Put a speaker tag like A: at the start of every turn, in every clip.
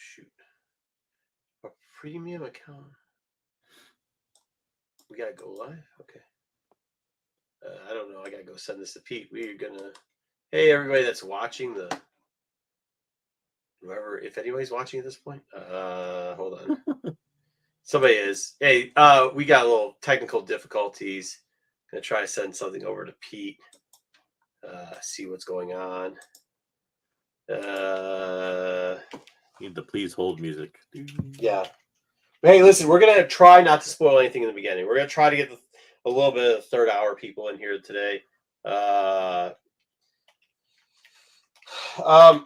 A: shoot. A premium account. We gotta go live? Okay. I don't know. I gotta go send this to Pete. We're gonna. Hey, everybody that's watching whoever, if anybody's watching at this point, hold on. Somebody is. Hey, we got a little technical difficulties. Gonna try to send something over to Pete. See what's going on.
B: Need the please hold music.
A: Yeah. Hey, listen, we're gonna try not to spoil anything in the beginning. We're gonna try to get a little bit of the third hour people in here today. We're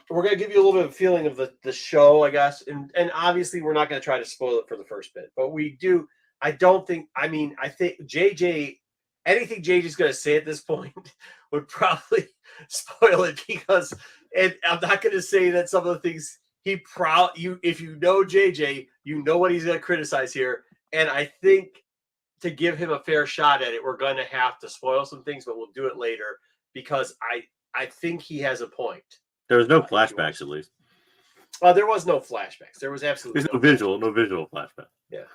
A: gonna give you a little bit of a feeling of the show, I guess, and obviously we're not gonna try to spoil it for the first bit, but we do. I think JJ, anything JJ's gonna say at this point would probably spoil it because, and I'm not gonna say that some of the things if you know JJ, you know what he's gonna criticize here, and I think to give him a fair shot at it, we're gonna have to spoil some things, but we'll do it later because I think he has a point.
B: There was no flashbacks, at least.
A: There was no flashbacks. There was absolutely
B: no visual flashback.
A: Yeah.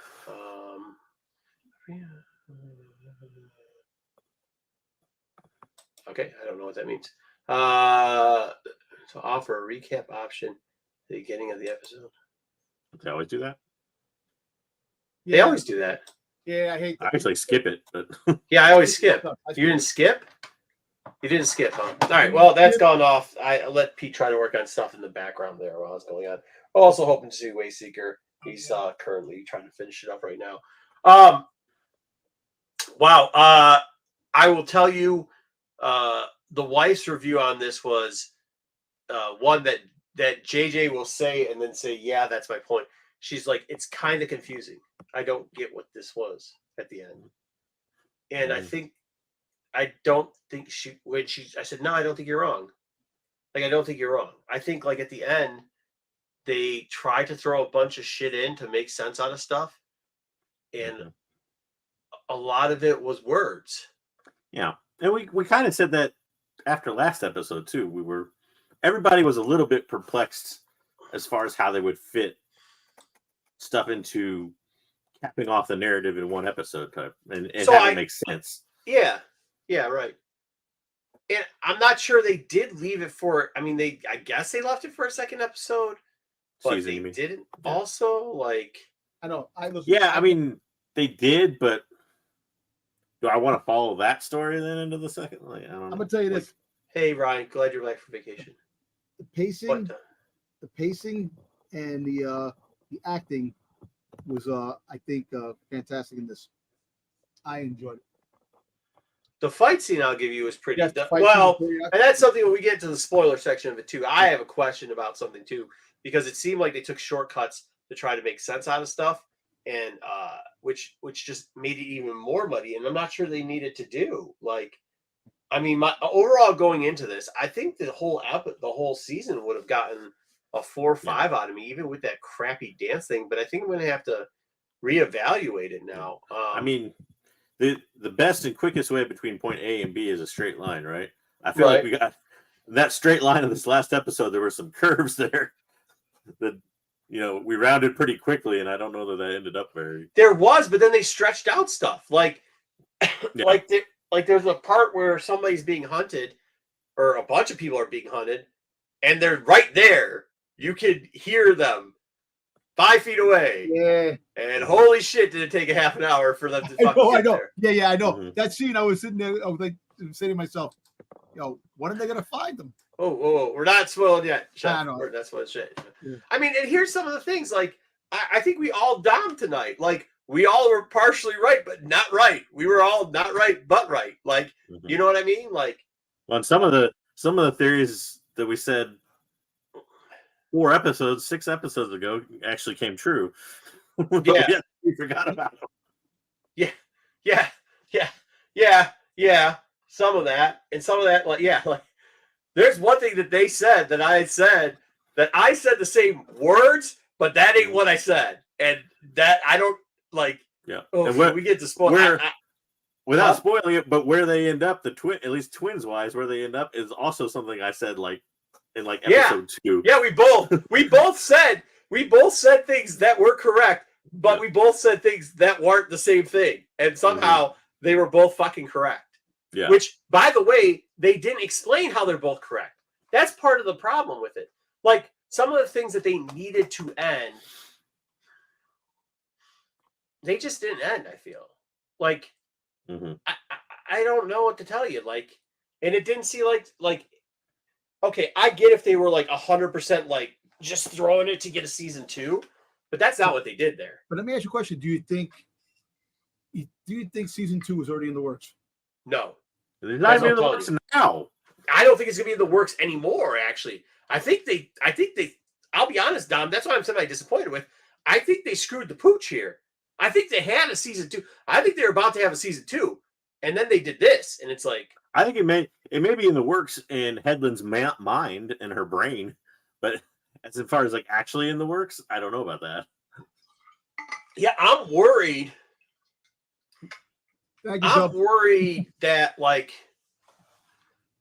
A: Okay, I don't know what that means. To offer a recap option at the beginning of the episode.
B: They always do that?
A: Yeah. They always do that.
C: Yeah, I hate that.
B: I actually skip it, but
A: yeah, I always skip. You didn't skip? You didn't skip, huh? All right, well, that's gone off. I let Pete try to work on stuff in the background there while it's going on. Also hoping to see Wayseeker. He's currently trying to finish it up right now. Wow. I will tell you, the wife's review on this was one that JJ will say and then say, yeah, that's my point. She's like, it's kind of confusing. I don't get what this was at the end. And I don't think I said, no, I don't think you're wrong. Like, I don't think you're wrong. I think like at the end, they tried to throw a bunch of shit in to make sense out of stuff. And a lot of it was words.
B: Yeah. And we kind of said that after last episode too. Everybody was a little bit perplexed as far as how they would fit stuff into capping off the narrative in one episode type and so have it make sense.
A: Yeah. Yeah, right. And I'm not sure they did leave it for, I guess they left it for a second episode, but season, they didn't also like.
C: I know.
B: They did, but do I want to follow that story then into the second? Like, I don't know.
C: I'm gonna tell you this.
A: Hey, Ryan, glad you're back from vacation.
C: The pacing and the acting was, I think, fantastic in this. I enjoyed it.
A: The fight scene I'll give you is pretty and that's something when we get to the spoiler section of it too. I have a question about something too, because it seemed like they took shortcuts to try to make sense out of stuff, and which just made it even more muddy. And I'm not sure they needed to do. Like, my overall going into this, I think the whole season would have gotten a 4 or 5 out of me, even with that crappy dance thing. But I think I'm going to have to reevaluate it now.
B: The best and quickest way between point A and B is a straight line, right? I feel like we got that straight line in this last episode. There were some curves there that, we rounded pretty quickly, and I don't know that ended up very.
A: There was, but then they stretched out stuff. Like, there's a part where somebody's being hunted, or a bunch of people are being hunted, and they're right there. You could hear them 5 feet away.
C: Yeah.
A: And holy shit, did it take a half an hour for them to
C: I know.
A: There.
C: Yeah, I know. Mm-hmm. That scene, I was sitting there, I was like saying to myself, when are they going to find them?
A: Oh, we're not spoiled yet.
C: I know.
A: That's what shit. Yeah. And here's some of the things. Like, I think we all domed tonight. Like, we all were partially right, but not right. We were all not right, but right. Like, you know what I mean? Like,
B: well, some of the theories that we said 6 episodes ago actually came true.
A: Yeah.
B: We forgot about them.
A: Yeah. Some of that, like, there's one thing that they said that I said the same words, but that ain't what I said. And that I don't like.
B: Yeah.
A: And we get to spoil
B: without spoiling it, but where they end up, at least twins wise, where they end up is also something I said like in like episode 2.
A: Yeah, we both said we both said things that were correct, but we both said things that weren't the same thing. And somehow they were both fucking correct.
B: Yeah.
A: Which, by the way, they didn't explain how they're both correct. That's part of the problem with it. Like, some of the things that they needed to end, they just didn't end, I feel. Like, I don't know what to tell you. Like, and it didn't seem like, okay, I get if they were like 100% like just throwing it to get a season 2, but that's not what they did there.
C: But let me ask you a question. Do you think season 2 was already in the works?
A: No.
B: It's not even in the works now.
A: I don't think it's gonna be in the works anymore, actually. I think they I'll be honest, Dom, that's why I'm semi-disappointed with. I think they screwed the pooch here. I think they had a season 2. I think they were about to have a season 2, and then they did this, and it's like,
B: I think it may be in the works in Headland's mind and her brain, but as far as like actually in the works, I don't know about that.
A: Yeah, I'm worried. I'm worried that like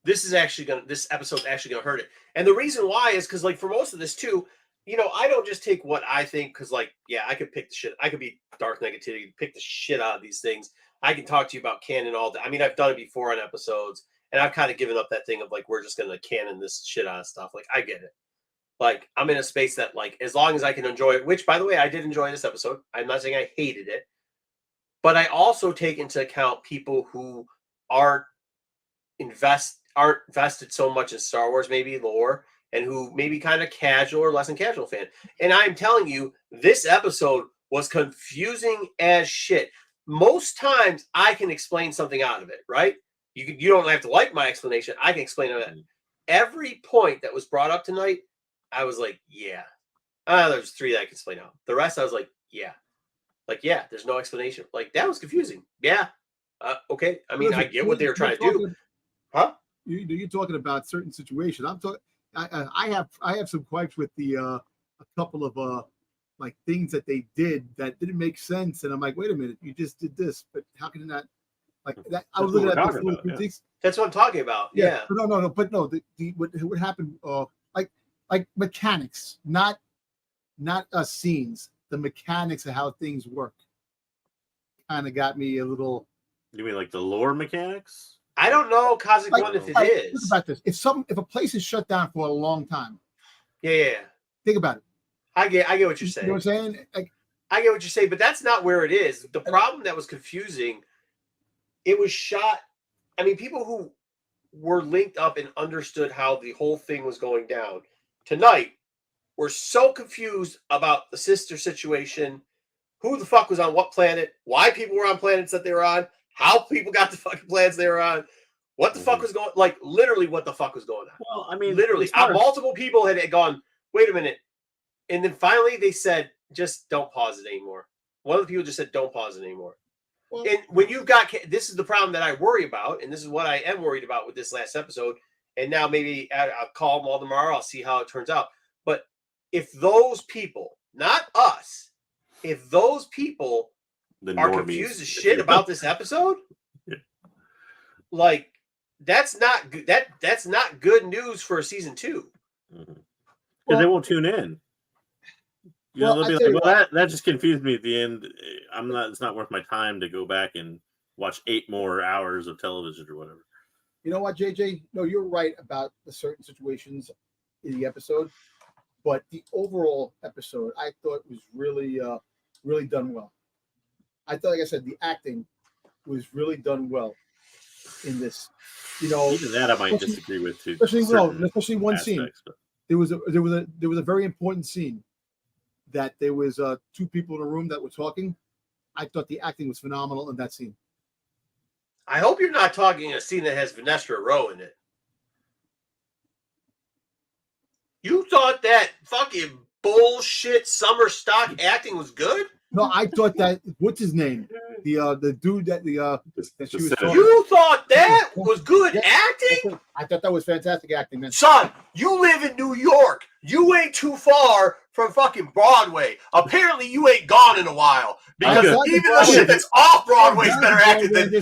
A: this episode's actually gonna hurt it. And the reason why is because like for most of this too, you know, I don't just take what I think because like, yeah, I could pick the shit. I could be dark negativity, pick the shit out of these things. I can talk to you about canon all day. I mean, I've done it before on episodes, and I've kind of given up that thing of like, we're just going to canon this shit out of stuff. Like, I get it. Like, I'm in a space that like, as long as I can enjoy it, which by the way, I did enjoy this episode. I'm not saying I hated it, but I also take into account people who aren't invested so much in Star Wars, maybe lore, and who maybe kind of casual or less than casual fan. And I'm telling you, this episode was confusing as shit. Most times I can explain something out of it, right? You don't have to like my explanation. I can explain it. Every point that was brought up tonight, I was like, yeah. There's 3 that I can explain out. The rest, I was like, yeah. Like, yeah, there's no explanation. Like, that was confusing. Yeah. Okay. I mean, I get what they were trying to do. Huh?
C: You're talking about certain situations. I'm talking. I have some gripes with a couple of like things that they did that didn't make sense, and I'm like, wait a minute, you just did this, but how can it not? Like that, I was looking at the critiques.
A: That's what I'm talking about. Yeah.
C: But no. What happened? Like mechanics, not scenes. The mechanics of how things work kind of got me a little.
B: You mean like the lore mechanics?
A: I don't know, Cosmic One, if it is.
C: Think about this: if a place is shut down for a long time,
A: yeah.
C: Think about it.
A: I get what you're saying.
C: You know what I'm saying? Like,
A: I get what you're saying, but that's not where it is. The problem that was confusing, it was shot. I mean, people who were linked up and understood how the whole thing was going down tonight were so confused about the sister situation, who the fuck was on what planet, why people were on planets that they were on, how people got the fucking planets they were on, what the fuck was going, like literally what the fuck was going on.
B: Well, I mean,
A: literally, multiple people had gone, wait a minute. And then finally they said, just don't pause it anymore. One of the people just said, don't pause it anymore. Well, and when you've got, this is the problem that I worry about, and this is what I am worried about with this last episode. And now maybe I'll call them all tomorrow. I'll see how it turns out. But if those people, not us, if those people are confused as shit about this episode, like that's not good. That's not good news for a season 2.
B: Because they won't tune in. You know, they'll be like, well, that just confused me at the end. It's not worth my time to go back and watch 8 more hours of television or whatever.
C: You know what, JJ? No, you're right about the certain situations in the episode, but the overall episode I thought was really done well. I thought, like I said, the acting was really done well in this. You know,
B: even that I might disagree with too.
C: Especially one scene. But there was a very important scene that there was 2 people in a room that were talking. I thought the acting was phenomenal in that scene.
A: I hope you're not talking a scene that has Vanessa Rowe in it. You thought that fucking bullshit summer stock acting was good?
C: No, I thought that, what's his name? The dude that that she was talking.
A: You thought that was good acting?
C: I thought that was fantastic acting, man.
A: Son, you live in New York. You ain't too far from fucking Broadway. Apparently, you ain't gone in a while because
B: good.
A: even the shit that's off Broadway is better acted than.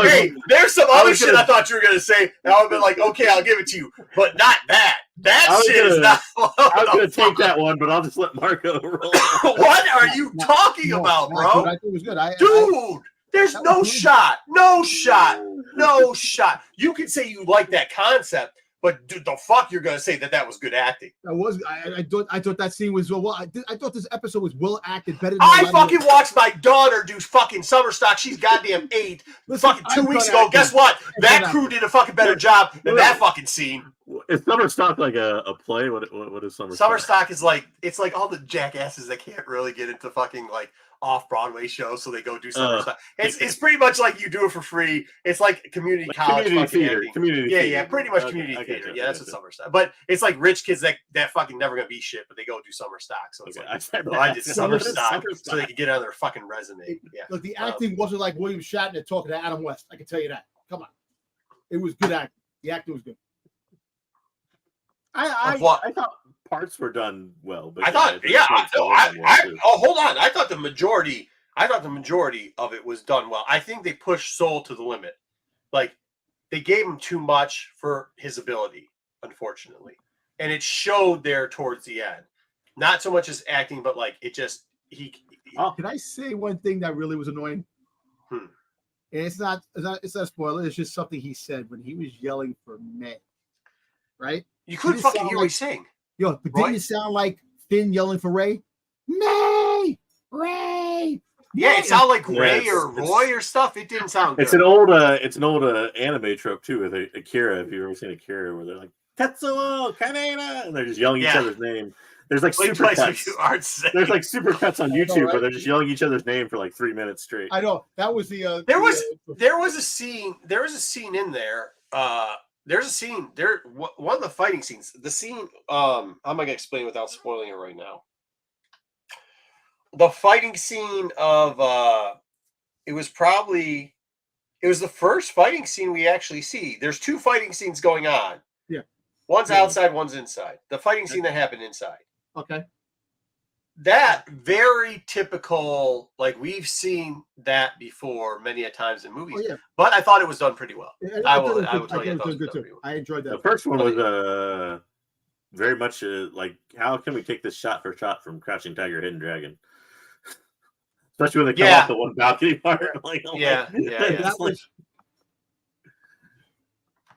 A: Hey, there's some other shit I thought you were gonna say. And I would have been like, okay, I'll give it to you, but not that. That shit is not.
B: I was gonna take that one, but I'll just let Marco roll.
A: What are you talking about, bro?
C: I thought it was good.
A: Dude, there's no shot. No shot. No shot. You can say you like that concept, but dude, the fuck you're gonna say that was good acting.
C: I thought that scene was well. I thought this episode was well acted, better than
A: I fucking watched my daughter do fucking summer stock. She's goddamn 8. Fucking 2 weeks ago. Guess what? That crew did a fucking better job than that fucking scene.
B: Is summer stock like a play? What is summer stock?
A: Summer stock is like, it's like all the jackasses that can't really get into fucking like off-Broadway shows, so they go do summer stock. It's pretty much like you do it for free. It's like community college
B: community theater.
A: acting.
B: Community
A: yeah,
B: theater.
A: yeah, pretty much community theater. Yeah, that's what summer stock. But it's like rich kids that fucking never gonna be shit, but they go do summer stock. So it's like, I did summer stock so they could get on their fucking resume. Yeah.
C: Look, the acting wasn't like William Shatner talking to Adam West. I can tell you that. Come on, it was good acting. The acting was good.
B: I thought parts were done well, but
A: I thought, hold on. I thought the majority of it was done well. I think they pushed Soul to the limit. Like, they gave him too much for his ability, unfortunately, and it showed there towards the end. Not so much as acting, but like it just
C: Can I say one thing that really was annoying? And it's not a spoiler. It's just something he said when he was yelling for May. Right?
A: You couldn't fucking hear what he's saying.
C: Yo, but didn't it sound like Finn yelling for Ray? May! Ray!
A: Yeah, it sounded like Ray or Roy or stuff. It didn't sound good.
B: It's an old anime trope too with Akira. If you've ever seen Akira, where they're like Tetsuo, Kaneda, and they're just yelling each other's name. There's like super cuts. There's like super cuts on YouTube where they're just yelling each other's name for like 3 minutes straight.
C: I know. That was the
A: there was a scene in there. There's a scene there. One of the fighting scenes. The scene. How am I gonna explain it without spoiling it right now? The fighting scene of it was the first fighting scene we actually see. There's 2 fighting scenes going on.
C: Yeah.
A: One's outside, one's inside. The fighting scene that happened inside.
C: Okay.
A: That very typical, like we've seen that before many a times in movies.
C: Oh, yeah.
A: But I thought it was done pretty well. I will tell you,
C: it was good too. I enjoyed that.
B: The first one was very much like, how can we take this shot for shot from Crouching Tiger, Hidden Dragon? Especially when they come off the one balcony part. Like,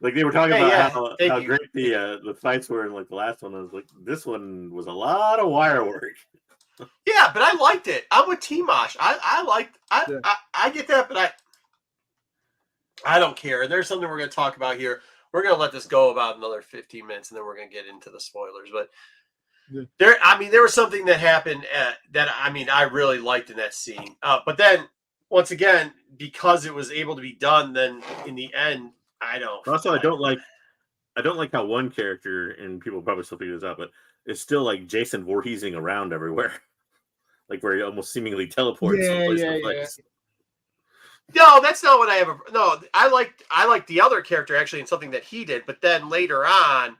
B: like they were talking about how great the fights were in like the last one. I was like, this one was a lot of wire work.
A: Yeah, but I liked it. I'm with T-Mosh. I get that, but I don't care. And there's something we're going to talk about here. We're going to let this go about another 15 minutes, and then we're going to get into the spoilers. But there was something that happened that I really liked in that scene. But then once again, because it was able to be done, then in the end, I don't.
B: Also, I don't like how one character, and people probably still figure this out, but it's still like Jason Voorheesing around everywhere, like where he almost seemingly teleports from place to place.
A: No, that's not what I ever. No, I liked the other character actually in something that he did, but then later on,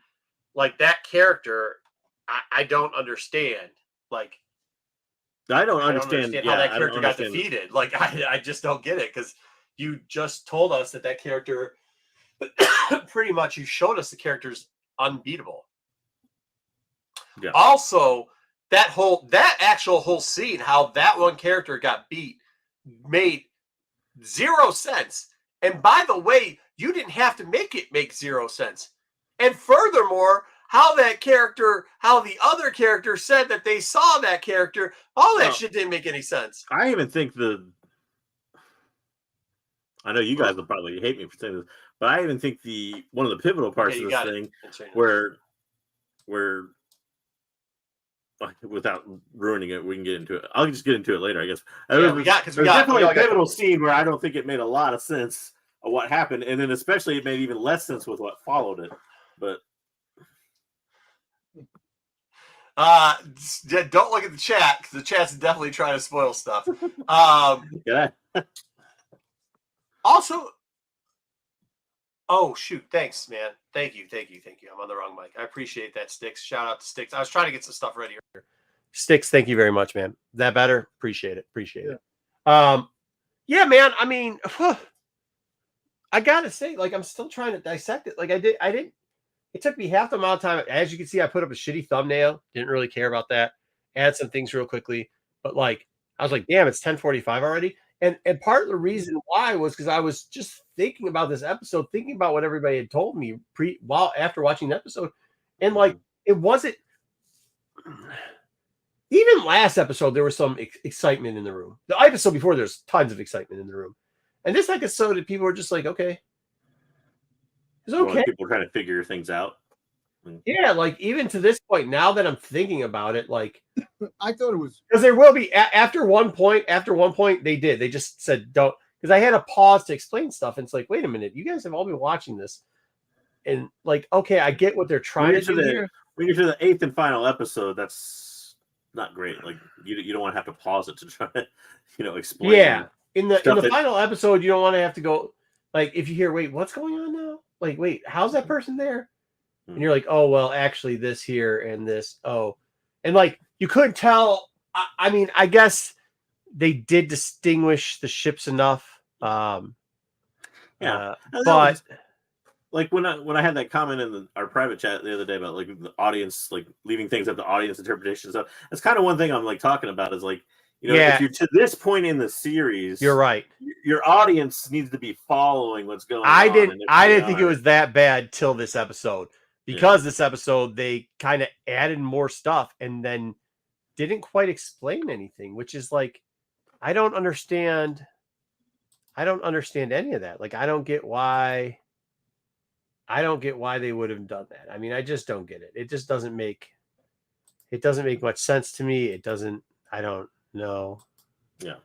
A: like that character, I don't understand. Like,
B: I don't understand
A: how that character got defeated. Like, I just don't get it because you just told us that character. Pretty much, you showed us the character's unbeatable. Yeah. Also, that actual whole scene, how that one character got beat, made 0 sense. And by the way, you didn't have to make it make 0 sense. And furthermore, how the other character said that they saw that character, all that shit didn't make any sense.
B: I even think I know you guys will probably hate me for saying this, but I even think one of the pivotal parts of this thing where without ruining it, we can get into it. I'll just get into it later, I guess. There's definitely a pivotal scene where I don't think it made a lot of sense of what happened, and then especially it made even less sense with what followed it. But
A: don't look at the chat because the chat's definitely trying to spoil stuff.
B: Yeah.
A: Also, oh shoot! Thanks, man. Thank you. I'm on the wrong mic. I appreciate that, Sticks. Shout out to Sticks. I was trying to get some stuff ready here. Sticks, thank you very much, man. That better? Appreciate it. Yeah, man. I mean, I gotta say, like, I'm still trying to dissect it. Like, I didn't. It took me half the amount of time. As you can see, I put up a shitty thumbnail. Didn't really care about that. Add some things real quickly, but like, I was like, damn, it's 10:45 already. And part of the reason why was because I was just thinking about this episode, thinking about what everybody had told me after watching the episode, and like, it wasn't. Even last episode, there was some excitement in the room. The episode before, there's tons of excitement in the room. And this episode, people were just like, okay. It's okay.
B: Well, people are trying to figure things out.
A: Yeah, like even to this point, now that I'm thinking about it, like
C: I thought it was
A: because there will be after one point, they just said don't, because I had a pause to explain stuff, and it's like, wait a minute, you guys have all been watching this, and like, okay, I get what they're trying to do here.
B: When you get to the 8th and final episode, that's not great. Like you don't want to have to pause it to try to explain.
A: Yeah, in the final episode, you don't want to have to go like if you hear, wait, what's going on now? Like, wait, how's that person there? And you're like, oh, well, actually this here and this. Oh, and like, you couldn't tell. I mean, I guess they did distinguish the ships enough.
B: But like when I had that comment in our private chat the other day about like the audience, like leaving things up to audience interpretation stuff. That's kind of one thing I'm like talking about is like, if you're to this point in the series,
A: you're right.
B: Your audience needs to be following what's going on.
A: I didn't think it was that bad till this episode. Because this episode, they kind of added more stuff and then didn't quite explain anything, which is like, I don't understand any of that. Like, I don't get why they would have done that. I mean, I just don't get it. It just doesn't make much sense to me. I don't know.
B: Yeah.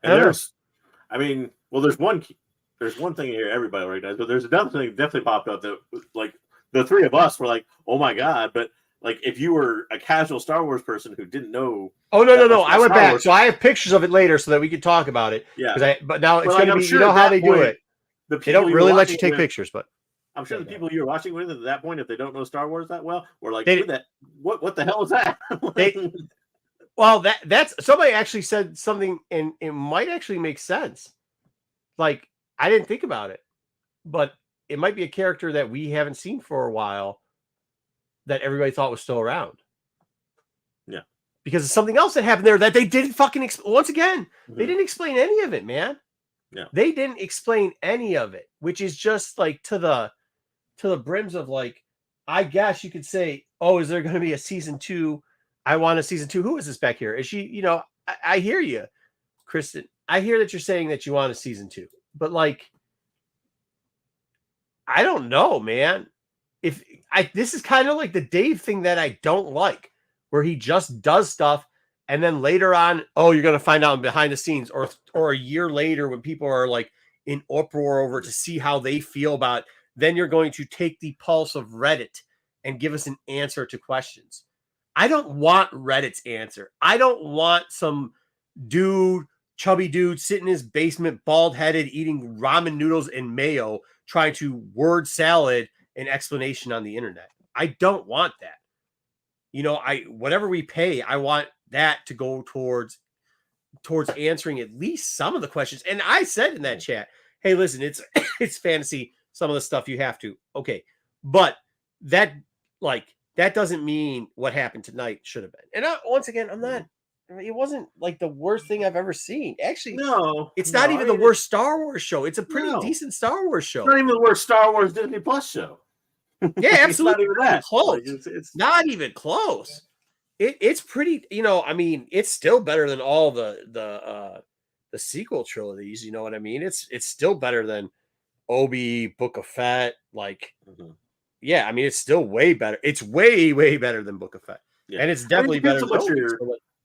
B: And there's one thing here everybody recognizes, but there's another thing that definitely popped up that like, the three of us were like, "Oh my god!" But like, if you were a casual Star Wars person who didn't know,
A: no, I went back, so I have pictures of it later so that we could talk about it. Yeah, but now it's going to be, sure how they do it. They don't really let you take pictures, but
B: I'm sure the people you're watching with at that point, if they don't know Star Wars that well, were like, "What the hell is that?"
A: Well, that's somebody actually said something, and it might actually make sense. Like, I didn't think about it, but it might be a character that we haven't seen for a while that everybody thought was still around.
B: Yeah.
A: Because of something else that happened there that they didn't fucking once again, they didn't explain any of it, man.
B: Yeah.
A: They didn't explain any of it, which is just like to the brims of like, I guess you could say, oh, is there going to be a season 2? I want a season 2. Who is this back here? Is she, I hear you, Kristen. I hear that you're saying that you want a season 2, but like, I don't know, man. This is kind of like the Dave thing that I don't like, where he just does stuff and then later on, oh, you're going to find out behind the scenes, or a year later when people are like in uproar over to see how they feel about it, then you're going to take the pulse of Reddit and give us an answer to questions. I don't want Reddit's answer. I don't want some chubby dude sitting in his basement, bald-headed, eating ramen noodles and mayo, trying to word salad an explanation on the internet. I don't want that. Whatever we pay, I want that to go towards answering at least some of the questions. And I said in that chat, hey, listen, it's fantasy. Some of the stuff you have to, okay. But that doesn't mean what happened tonight should have been. And once again, it wasn't like the worst thing I've ever seen. Actually, it's not even the worst Star Wars show. It's a pretty decent Star Wars show.
B: It's not even the worst Star Wars Disney Plus show.
A: Yeah, absolutely.
B: It's not even that.
A: Close. It's not even close. It's pretty, I mean, it's still better than all the sequel trilogies. You know what I mean? It's still better than Obi, Book of Fett. Like, yeah, I mean, it's still way better. It's way, way better than Book of Fett. Yeah. And it's definitely better than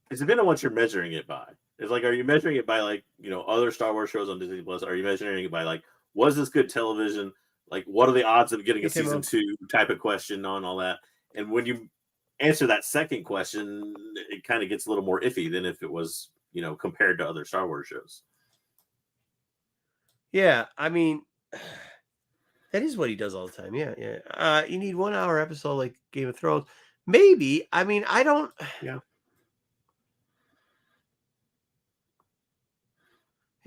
B: it's depending on what you're measuring it by. It's like, are you measuring it by like, other Star Wars shows on Disney Plus? Are you measuring it by like, was this good television? Like, what are the odds of getting a season 2 type of question on all that? And when you answer that second question, it kind of gets a little more iffy than if it was, compared to other Star Wars shows.
A: Yeah, I mean, that is what he does all the time. Yeah. You need 1 hour episode like Game of Thrones. Maybe. I mean, I don't.
B: Yeah.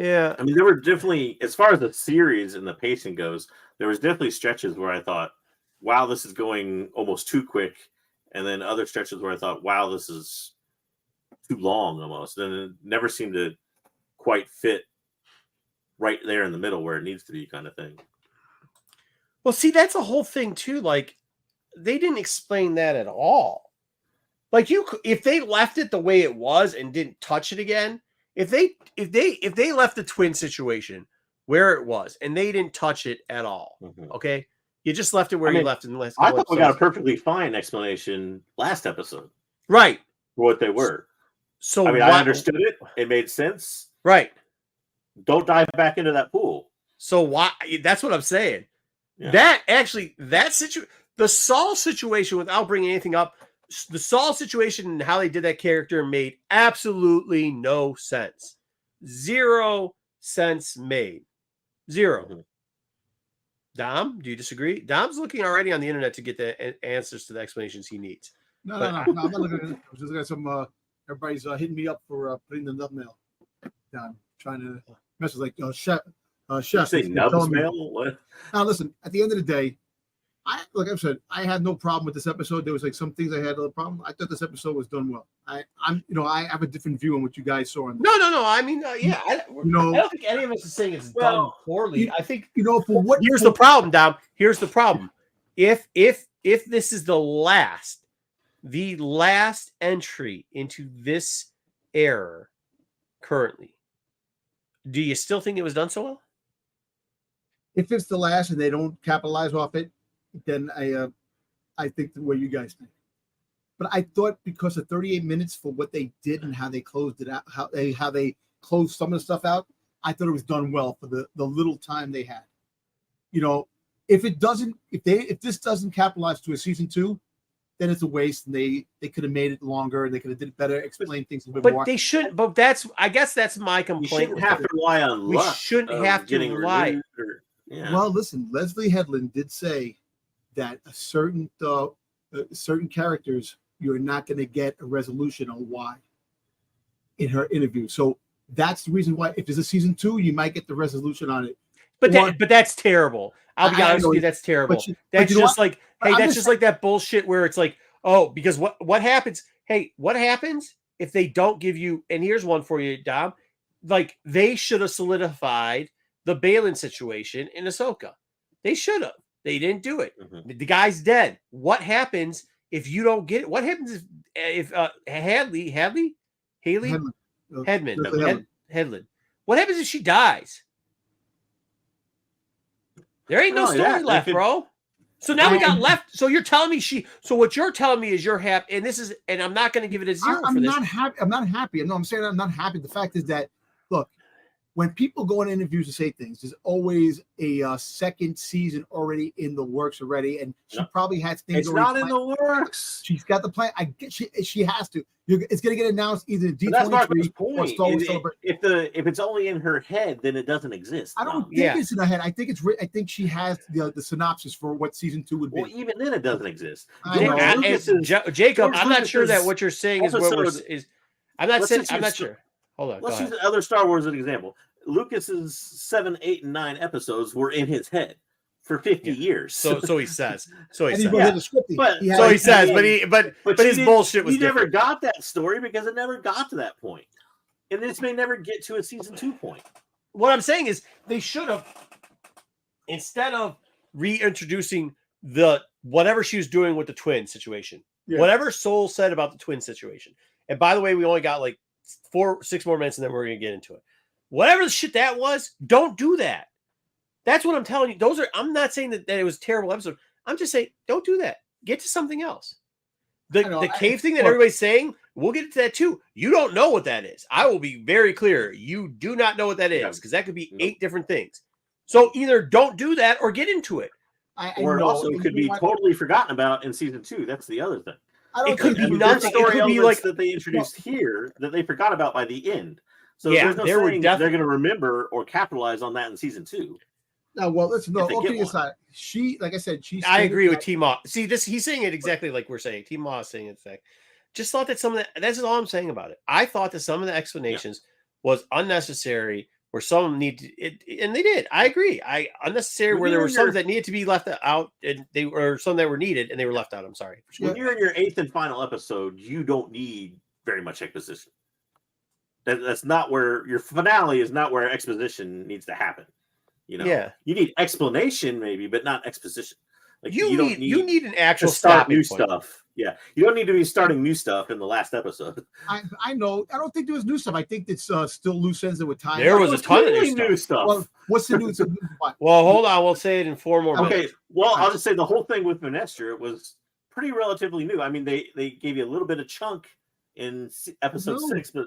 A: Yeah.
B: I mean, there were definitely, as far as the series and the pacing goes, there was definitely stretches where I thought, wow, this is going almost too quick. And then other stretches where I thought, wow, this is too long almost. And it never seemed to quite fit right there in the middle where it needs to be, kind of thing.
A: Well, see, that's a whole thing too. Like, they didn't explain that at all. Like, if they left it the way it was and didn't touch it again, if they left the twin situation where it was and they didn't touch it at all, okay, you just left it where you left it in the last.
B: I thought we got a perfectly fine explanation last episode,
A: right?
B: For what they were.
A: So
B: I mean, I understood it; it made sense,
A: right?
B: Don't dive back into that pool.
A: So why? That's what I'm saying. Yeah. The Saul situation, without bringing anything up, the Saul situation and how they did that character made absolutely no sense. 0 sense made. 0.
C: Mm-hmm.
A: Dom, do you disagree? Dom's looking already on the internet to get the answers to the explanations he needs.
C: No, I'm not looking at it. I was just got some. Everybody's hitting me up for putting the nub mail down, trying to message like chef.
B: You say nubs mail? What?
C: Now listen. At the end of the day, like I said, I had no problem with this episode. There was like some things I had a problem. I thought this episode was done well. I have a different view on what you guys saw.
A: No. I mean, yeah. I don't think any of us is saying it's done poorly. I think
C: for what.
A: Here's the problem, Dom. Here's the problem. If this is the last entry into this era currently, do you still think it was done so well?
C: If it's the last and they don't capitalize off it, then I think the way you guys think. But I thought because of 38 minutes for what they did and how they closed it out, how they closed some of the stuff out, I thought it was done well for the little time they had. If this doesn't capitalize to a season 2, then it's a waste, and they could have made it longer. They could have did it better, explain things a bit more.
A: But they shouldn't. But I guess that's my complaint.
B: You shouldn't have to rely on luck.
A: We shouldn't have to rely.
C: Yeah. Well, listen, Leslie Headland did say that certain characters you're not going to get a resolution on why in her interview. So that's the reason why. If there's a season 2, you might get the resolution on it.
A: But that's terrible. I'll be honest with you, that's terrible. That's just like, hey, that's just like that bullshit where it's like, oh, because what happens? Hey, what happens if they don't give you? And here's one for you, Dom. Like, they should have solidified the Balin situation in Ahsoka. They should have. They didn't do it. Mm-hmm. The guy's dead. What happens if you don't get it? What happens if Headland? What happens if she dies? There ain't no story left, bro. So now we got left. So you're telling me so what you're telling me is you're happy, and I'm not going to give it a 0 for this.
C: I'm not happy. No, I'm saying I'm not happy. The fact is that, look, when people go in interviews to say things, there's always a second season already in the works already, and she probably has things.
B: It's not in the works.
C: She's got the plan. I get she has to. It's going to get announced either D23 or Star Wars Celebration.
B: If it's only in her head, then it doesn't exist.
C: I don't think it's in her head. I think it's. I think she has the synopsis for what season 2 would be.
B: Well, even then, it doesn't exist.
A: Jacob, I'm not sure that what you're saying is what is. I'm not sure. Hold on.
B: Let's use other Star Wars as an example. Lucas's 7, 8, and 9 episodes were in his head for 50 years.
A: So he says.
C: But his
B: bullshit was.
A: He
B: never got that story because it never got to that point, and this may never get to a season 2 point.
A: What I'm saying is they should have, instead of reintroducing the whatever she was doing with the twin situation, whatever Soul said about the twin situation. And by the way, we only got like 6 more minutes, and then we're going to get into it. Whatever the shit that was, don't do that. That's what I'm telling you. I'm not saying that it was a terrible episode. I'm just saying, don't do that. Get to something else. The cave thing that everybody's saying, we'll get into that too. You don't know what that is. I will be very clear. You do not know what that is, because that could be 8 different things. So either don't do that or get into it.
B: Or it also could be totally forgotten about in season 2. That's the other thing.
A: It could be nothing. It could be like
B: that they introduced here that they forgot about by the end. So there's no saying they're going to remember or capitalize on that in season 2.
C: No, well, listen. No, okay, aside. She, like I said,
A: I agree with T-Ma. See, he's saying it exactly like we're saying. T-Ma is saying it. Just thought that that's all I'm saying about it. I thought that some of the explanations was unnecessary where some need to, and they did. I agree. Unnecessary where there were some that needed to be left out, and they were some that were needed and they were left out. I'm sorry.
B: When you're in your 8th and final episode, you don't need very much exposition. That's not where your finale is. Not where exposition needs to happen. You need explanation maybe, but not exposition. Like
A: you need an actual
B: start new stuff. Yeah, you don't need to be starting new stuff in the last episode.
C: I know. I don't think there was new stuff. I think it's still loose ends that were tied.
A: There was a ton of
B: new stuff.
C: Well, what's the new stuff?
A: Well, hold on. We'll say it in 4 more minutes.
B: Okay. Well, I'll just say the whole thing with Minestra was pretty relatively new. I mean, they gave you a little bit of chunk in episode 6, but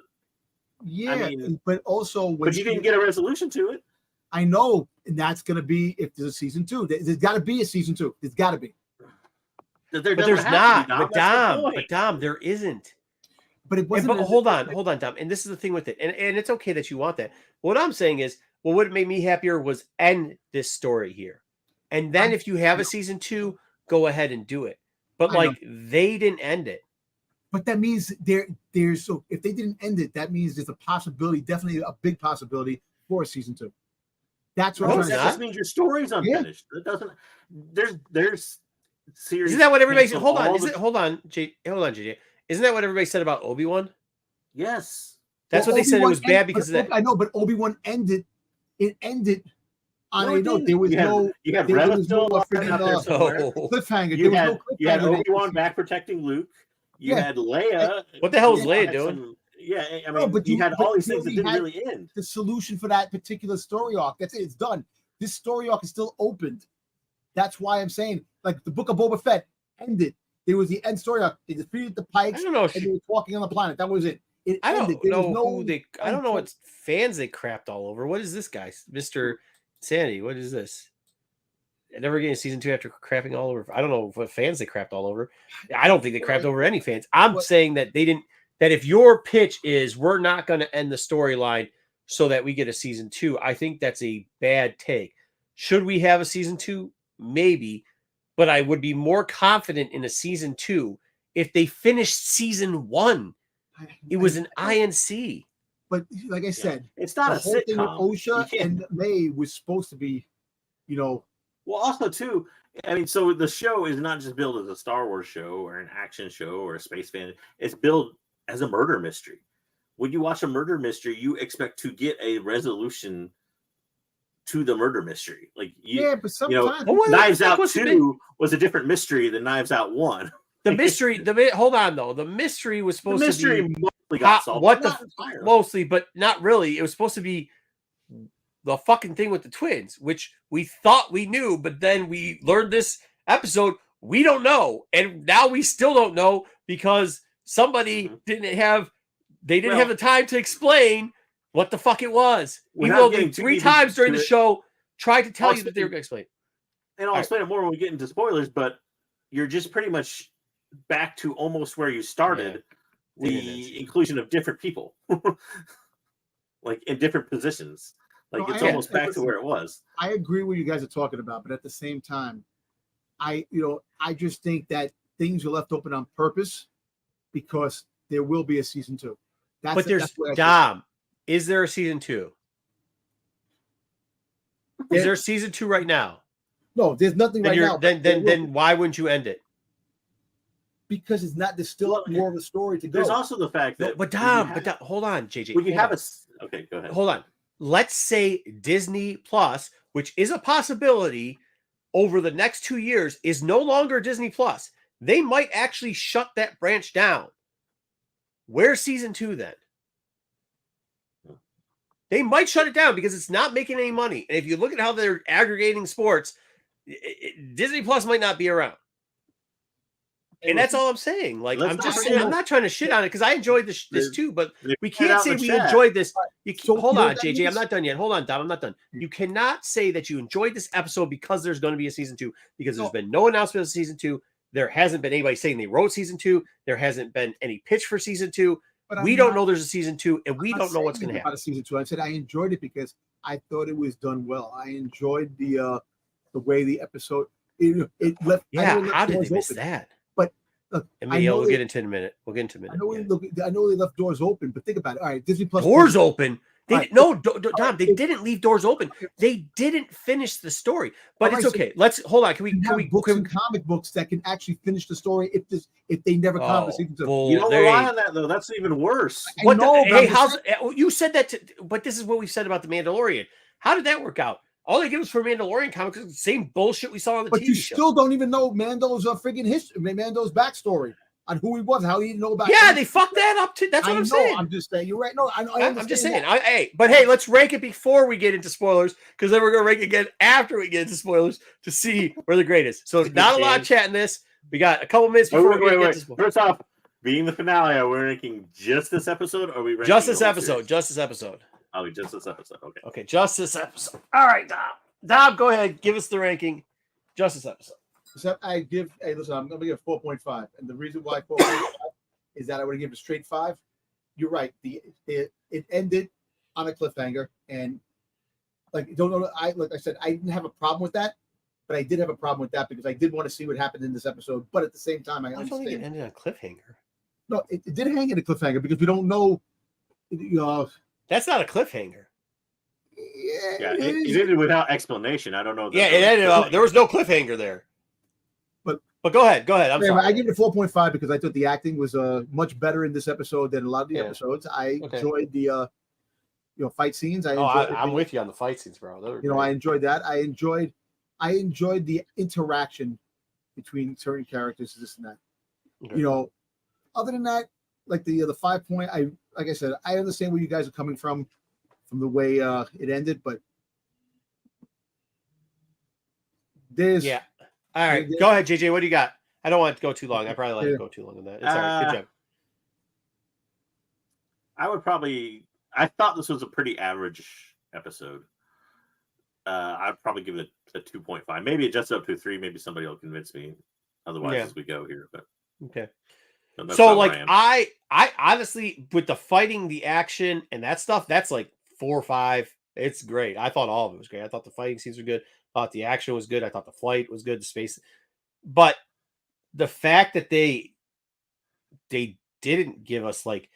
C: but also
B: but you didn't get a resolution to it.
C: I know, and that's going to be if there's a season 2. There's got to be a season 2. There's got to be.
A: But there's not. But Dom, there isn't.
C: But it wasn't.
A: But hold on, Dom. And this is the thing with it. And it's okay that you want that. What I'm saying is, well, what made me happier was end this story here. And then if you have a season 2, go ahead and do it. But they didn't end it.
C: But that means there's so if they didn't end it, that means there's a possibility, definitely a big possibility for a season 2. That's what
B: that just means your story's unfinished. It doesn't. There's series.
A: Isn't that what everybody said? Hold on, JJ. Isn't that what everybody said about Obi-Wan?
B: Yes,
A: that's what they said. It was bad because of that.
C: I know, but Obi-Wan ended. It ended on a note. There was
B: you have Reva still
C: cliffhanger.
B: You had Obi-Wan back protecting Luke. You had Leia.
A: What the hell is Leia doing?
B: I mean, but you had all these things that didn't really end.
C: The solution for that particular story arc, that's it. It's done. This story arc is still opened. That's why I'm saying, like, the Book of Boba Fett ended. There was the end story arc. They defeated the Pikes.
A: I don't know.
C: And they were walking on the planet. That was it.
A: I don't know what fans they crapped all over. What is this guy, Mr. Sandy? What is this? Never getting season 2 after crapping all over. I don't know what fans they crapped all over. I don't think they crapped over any fans. I'm saying that they didn't. That if your pitch is we're not going to end the storyline so that we get a season 2, I think that's a bad take. Should we have a season 2? Maybe, but I would be more confident in a season 2 if they finished season 1. It was an INC.
C: But like I said,
B: it's not
C: the
B: a
C: whole
B: sitcom.
C: thing with Osha and May was supposed to be,
B: Well, also too, I mean, so the show is not just billed as a Star Wars show or an action show or a space fan. It's billed as a murder mystery. When you watch a murder mystery, you expect to get a resolution to the murder mystery. Like
C: but sometimes
B: Knives Out 2 was a different mystery than Knives Out 1.
A: The mystery, hold on though. The mystery was supposed to be
B: mostly got solved.
A: Mostly, but not really. It was supposed to be the fucking thing with the twins, which we thought we knew, but then we learned this episode. We don't know, and now we still don't know because somebody didn't have the time to explain what the fuck it was. Even though they 3 times during the show tried to tell you that they were going to explain.
B: And I'll explain it more when we get into spoilers, but you're just pretty much back to almost where you started, the inclusion of different people, like in different positions. Like it's almost back to where it was.
C: I agree what you guys are talking about, but at the same time, I just think that things are left open on purpose because there will be a season 2.
A: But there's Dom. Is there a season 2? Is there a season 2 right now?
C: No, there's nothing right now.
A: Then why wouldn't you end it?
C: Because it's not. There's still more of a story to go.
B: There's also the fact that.
A: But Dom, hold on, JJ.
B: When you have okay, go ahead.
A: Hold on. Let's say Disney Plus, which is a possibility over the next 2 years, is no longer Disney Plus. They might actually shut that branch down. Where's season 2 then? They might shut it down because it's not making any money. And if you look at how they're aggregating sports, Disney Plus might not be around. And that's all I'm saying. Like, I'm not trying to shit on it because I enjoyed this too, but we can't say we enjoyed this. Hold on, JJ. I'm not done yet. Hold on, Dom. I'm not done. You cannot say that you enjoyed this episode because there's going to be a season 2 because there's been no announcement of season 2. There hasn't been anybody saying they wrote season 2. There hasn't been any pitch for season 2. We don't know there's a season 2, and we don't know what's going to happen.
C: About a season 2, I said I enjoyed it because I thought it was done well. I enjoyed the way the episode it left.
A: Yeah, how did they miss that?
C: But look,
A: we'll get into it in a minute. I know
C: they left doors open, but think about it. All right, Disney Plus
A: doors open. They
C: Right.
A: no, Dom. They didn't leave doors open. They didn't finish the story. But it's okay. Let's hold on. Can we?
C: Books and comic books that can actually finish the story if they never accomplish it.
B: You don't rely on that though. That's even worse.
A: What hey, you said that? But this is what we said about the Mandalorian. How did that work out? All they give us for Mandalorian comics is the same bullshit we saw on the TV show.
C: But you still don't even know Mando's friggin' history, Mando's backstory on who he was, how he didn't know about.
A: Yeah, they fucked that up too. That's what I'm saying.
C: I'm just saying. You're right. No,
A: I'm just saying. Hey, let's rank it before we get into spoilers, because then we're gonna rank again after we get into spoilers to see where the grade is. So there's not a lot of chat in this. We got a couple minutes before we get to spoilers.
B: First off, being the finale, are we ranking just this episode, or are we ranking
A: just this episode? Just this episode.
B: Oh, just this episode. Okay.
A: Okay, just this episode. All right, Dom. Dom, go ahead. Give us the ranking. Just this episode.
C: So listen, I'm going to give 4.5. And the reason why 4.5 is that I would give it a straight 5. You're right. It ended on a cliffhanger. And like I said, I didn't have a problem with that. But I did have a problem with that because I did want to see what happened in this episode. But at the same time, I understand.
A: I don't think it ended on a cliffhanger.
C: No, it did hang in a cliffhanger because we don't know.
A: That's not a cliffhanger.
B: Yeah, it ended without explanation. I don't know.
A: Yeah, it ended. There was no cliffhanger there. But go ahead. I'm sorry.
C: I give it a 4.5 because I thought the acting was much better in this episode than a lot of the episodes. I enjoyed the fight scenes.
A: I'm with you on the fight scenes, bro.
C: I enjoyed that. I enjoyed the interaction between certain characters, this and that. Okay. Other than that, like the 5 point, like I said, I understand where you guys are coming from the way it ended, but there's
A: All right, go ahead, JJ. What do you got? I don't want it to go too long. I probably let it go too long on that. It's all right. Good job.
B: I thought this was a pretty average episode. I'd probably give it a 2.5. Maybe adjust it up to a 3. Maybe somebody will convince me otherwise as we go here. But
A: okay. So like I honestly, with the fighting, the action, and that stuff, that's like 4 or 5. It's great. I thought all of it was great. I thought the fighting scenes were good. I thought the action was good. I thought the flight was good. The space, but the fact that they didn't give us like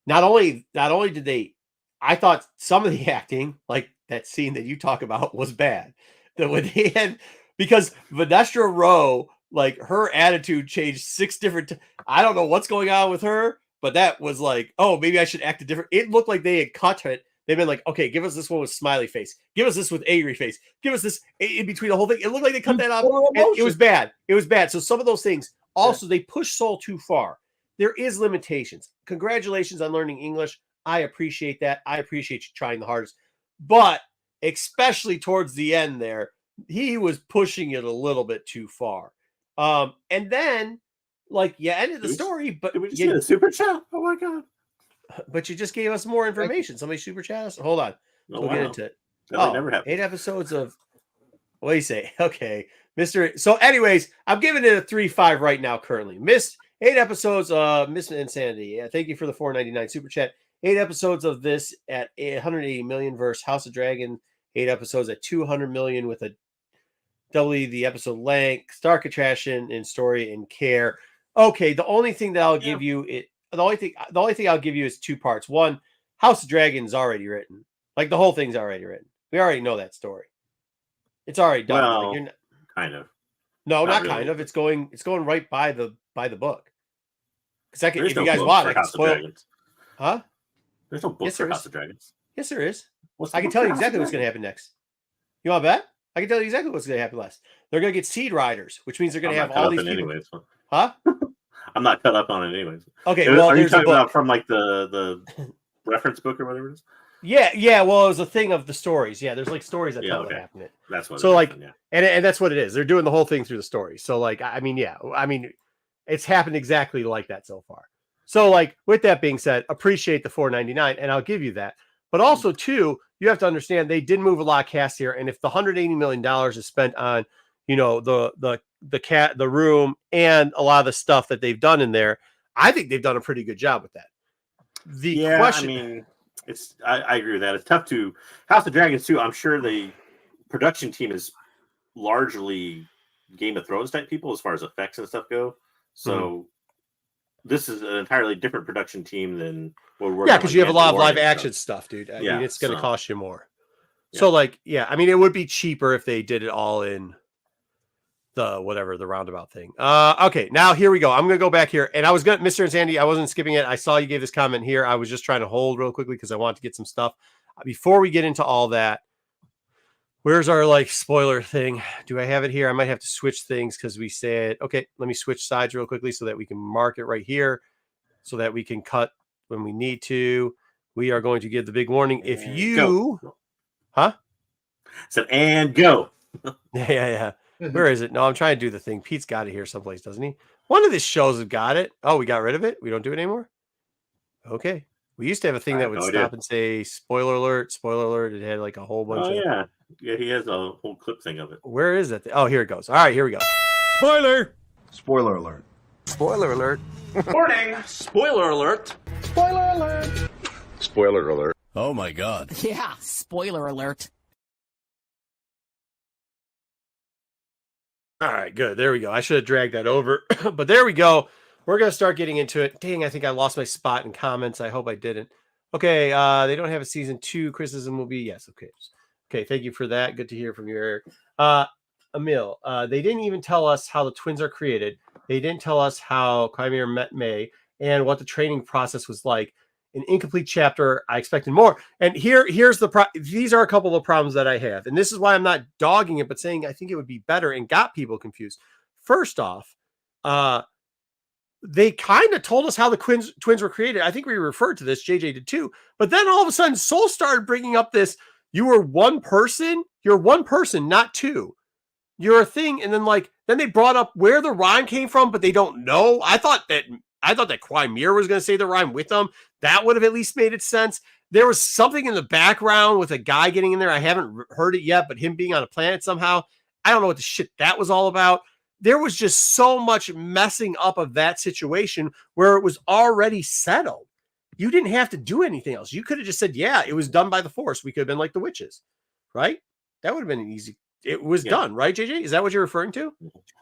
A: not only did they, I thought some of the acting, like that scene that you talk about, was bad. That when they had, because Vanessa Rowe, like her attitude changed 6 different. I don't know what's going on with her, but that was like, oh, maybe I should act a different. It looked like they had cut it. They've been like, okay, give us this one with smiley face. Give us this with angry face. Give us this in between the whole thing. It looked like they cut that off. And it was bad. It was bad. So some of those things. Also, they push Soul too far. There is limitations. Congratulations on learning English. I appreciate that. I appreciate you trying the hardest. But especially towards the end there, he was pushing it a little bit too far. And then, like, you ended the story, but
B: did we just get a super chat? Oh my god!
A: But you just gave us more information. Somebody super chat us. Hold on, we'll get into it.
B: Never happened.
A: 8 episodes of. What do you say? Okay, Mister. So, anyways, I'm giving it a 3.5 right now. Currently, missed 8 episodes. Miss Insanity. Yeah, thank you for the $4.99 super chat. 8 episodes of this at 180 million versus House of Dragon. 8 episodes at 200 million with a doubly the episode length, Stark attraction in story and care. Okay, the only thing that I'll give you the only thing I'll give you is 2 parts. One, House of Dragon is already written. Like the whole thing's already written. We already know that story. It's already done.
B: Well,
A: like
B: kind of.
A: No, not really. Kind of. It's going right by the book. Because if
B: no
A: you guys want, I can
B: House
A: spoil.
B: Of Dragons.
A: Huh?
B: There's no book for House of Dragons.
A: Yes, there is. I can tell you exactly what's going to happen next. You want to bet? I can tell you exactly what's going to happen last. They're going to get seed riders, which means they're going to have all these people.
B: Anyways.
A: Huh?
B: I'm not cut up on it anyways.
A: Okay, well,
B: are you
A: there's
B: talking
A: a book
B: about from like the reference book or whatever it is?
A: Yeah. Well, it was a thing of the stories. Yeah, there's like stories that tell what happened.
B: That's what.
A: So like, and that's what it is. They're doing the whole thing through the story. So like, I mean, it's happened exactly like that so far. So like, with that being said, appreciate the $4.99, and I'll give you that. But also too, you have to understand they did move a lot of cast here, and if the $180 million is spent on, the room and a lot of the stuff that they've done in there, I think they've done a pretty good job with that. The question,
B: I mean, I agree with that. It's tough to House of Dragons too. I'm sure the production team is largely Game of Thrones type people as far as effects and stuff go. So this is an entirely different production team than what we're
A: Yeah, because you have a lot of live
B: Mandalorian
A: action
B: stuff.
A: stuff, dude. I
B: Yeah,
A: mean, it's going to
B: so-
A: cost you more.
B: Yeah.
A: So, like, yeah, I mean, it would be cheaper if they did it all in the roundabout thing. Okay, now here we go. I'm gonna go back here, and I was gonna, Mr. and Sandy, I wasn't skipping it. I saw you gave this comment here. I was just trying to hold real quickly because I want to get some stuff before we get into all that. Where's our like spoiler thing? Do I have it here? I might have to switch things because we said, okay, let me switch sides real quickly so that we can mark it right here so that we can cut when we need to. We are going to give the big warning. If you, huh?
B: So, and go.
A: Yeah. Where is it? No, I'm trying to do the thing. Pete's got it here someplace, doesn't he? One of these shows have got it. Oh, we got rid of it? We don't do it anymore? Okay. We used to have a thing that would stop and say, spoiler alert, spoiler alert. It had like a whole bunch of...
B: yeah. Yeah, he has a whole clip thing of it.
A: Where is it? Oh, here it goes. All right, here we go. Spoiler!
D: Spoiler alert.
E: Spoiler alert.
F: Warning!
E: Spoiler alert.
C: Spoiler alert!
D: Spoiler alert.
F: Oh my god.
G: Yeah, spoiler alert.
A: All right, good. There we go. I should have dragged that over, but there we go. We're going to start getting into it. Dang, I think I lost my spot in comments. I hope I didn't. Okay, they don't have a season 2. Criticism will be yes. Okay, thank you for that. Good to hear from you, Eric. Emil, they didn't even tell us how the twins are created. They didn't tell us how Chimera met May and what the training process was like. An incomplete chapter. I expected more. And here's the these are a couple of problems that I have. And this is why I'm not dogging it, but saying I think it would be better and got people confused. First off, they kind of told us how the twins were created. I think we referred to this. JJ did too. But then all of a sudden, Soul started bringing up this. You were one person. You're one person, not two. You're a thing. And then they brought up where the rhyme came from, but they don't know. I thought that Quimir was going to say the rhyme with them. That would have at least made it sense. There was something in the background with a guy getting in there. I haven't heard it yet, but him being on a planet somehow. I don't know what the shit that was all about. There was just so much messing up of that situation where it was already settled. You didn't have to do anything else. You could have just said, yeah, it was done by the Force. We could have been like the witches, right? That would have been an easy. It was done, right, JJ? Is that what you're referring to?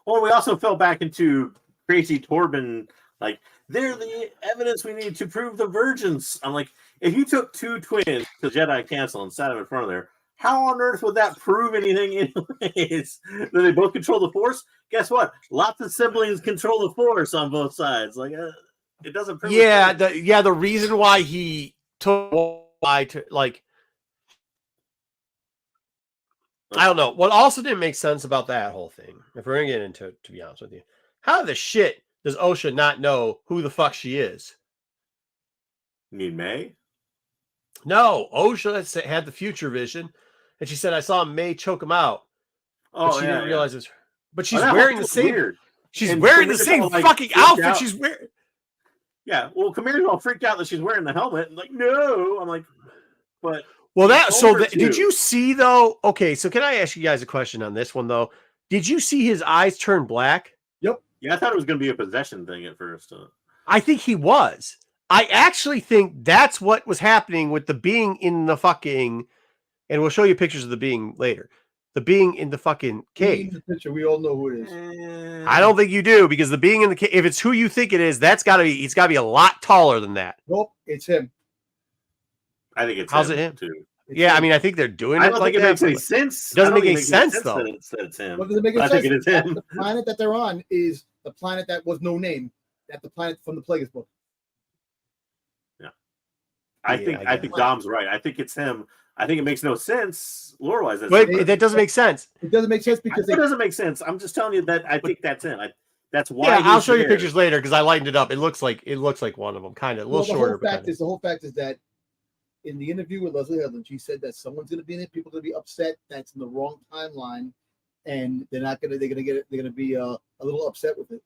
B: Well, we also fell back into Crazy Torben. Like, they're the evidence we need to prove the virgins. I'm like, if you took two twins to Jedi Council and sat them in front of there, how on earth would that prove anything anyways? That they both control the Force? Guess what? Lots of siblings control the Force on both sides. Like, it doesn't prove
A: the reason why he took I don't know. What also didn't make sense about that whole thing, if we're going to get into it, to be honest with you, how the shit does Osha not know who the fuck she is?
B: You mean May?
A: No, Osha had the future vision, and she said, I saw May choke him out.
B: Oh,
A: but she didn't realize it was her. But she's
B: that
A: wearing
B: whole
A: the
B: thing's
A: same.
B: weird.
A: She's
B: And
A: wearing the
B: Camille's
A: same
B: all, like,
A: fucking
B: freaked
A: outfit
B: out.
A: she's wearing.
B: Yeah, well, Camille's all freaked out that she's wearing the helmet. And like, no. I'm like, but.
A: Well,
B: did
A: did you see, though? Okay, so can I ask you guys a question on this one, though? Did you see his eyes turn black?
C: Yep.
B: Yeah, I thought it was going to be a possession thing at first.
A: I think he was. I actually think that's what was happening with the being in the fucking, and we'll show you pictures of the being later. The being in the fucking cave.
C: The picture, we all know who it is.
A: I don't think you do, because the being in the cave, if it's who you think it is, he's got to be a lot taller than that.
C: Nope, it's him.
B: I think it's
A: How's it him?
B: too.
A: Yeah, I mean, I think they're doing it.
B: I don't
A: like
B: think it
A: that,
B: makes any sense.
A: It doesn't
B: I don't
A: make any
B: think it
A: sense,
B: makes
A: though.
B: That it's him.
C: What does it make any
B: I
C: sense?
B: think it is him.
C: The planet that they're on is the planet that was no name. That the planet from the Plagueis book.
B: Yeah, I think Dom's right. I think it's him. I think it makes no sense lore-wise.
A: Wait, that doesn't make sense.
C: It doesn't make sense because
B: it doesn't make sense. I'm just telling you that I think that's him. That's why.
A: Yeah, I'll show you
B: there.
A: pictures later because I lightened it up. It looks like one of them, kind of a little shorter.
C: The whole fact is that in the interview with Leslie Headland, she said that someone's going to be in it. People are going to be upset. That's in the wrong timeline, and they're not going to. They're going to get it. They're going to be a little upset with it.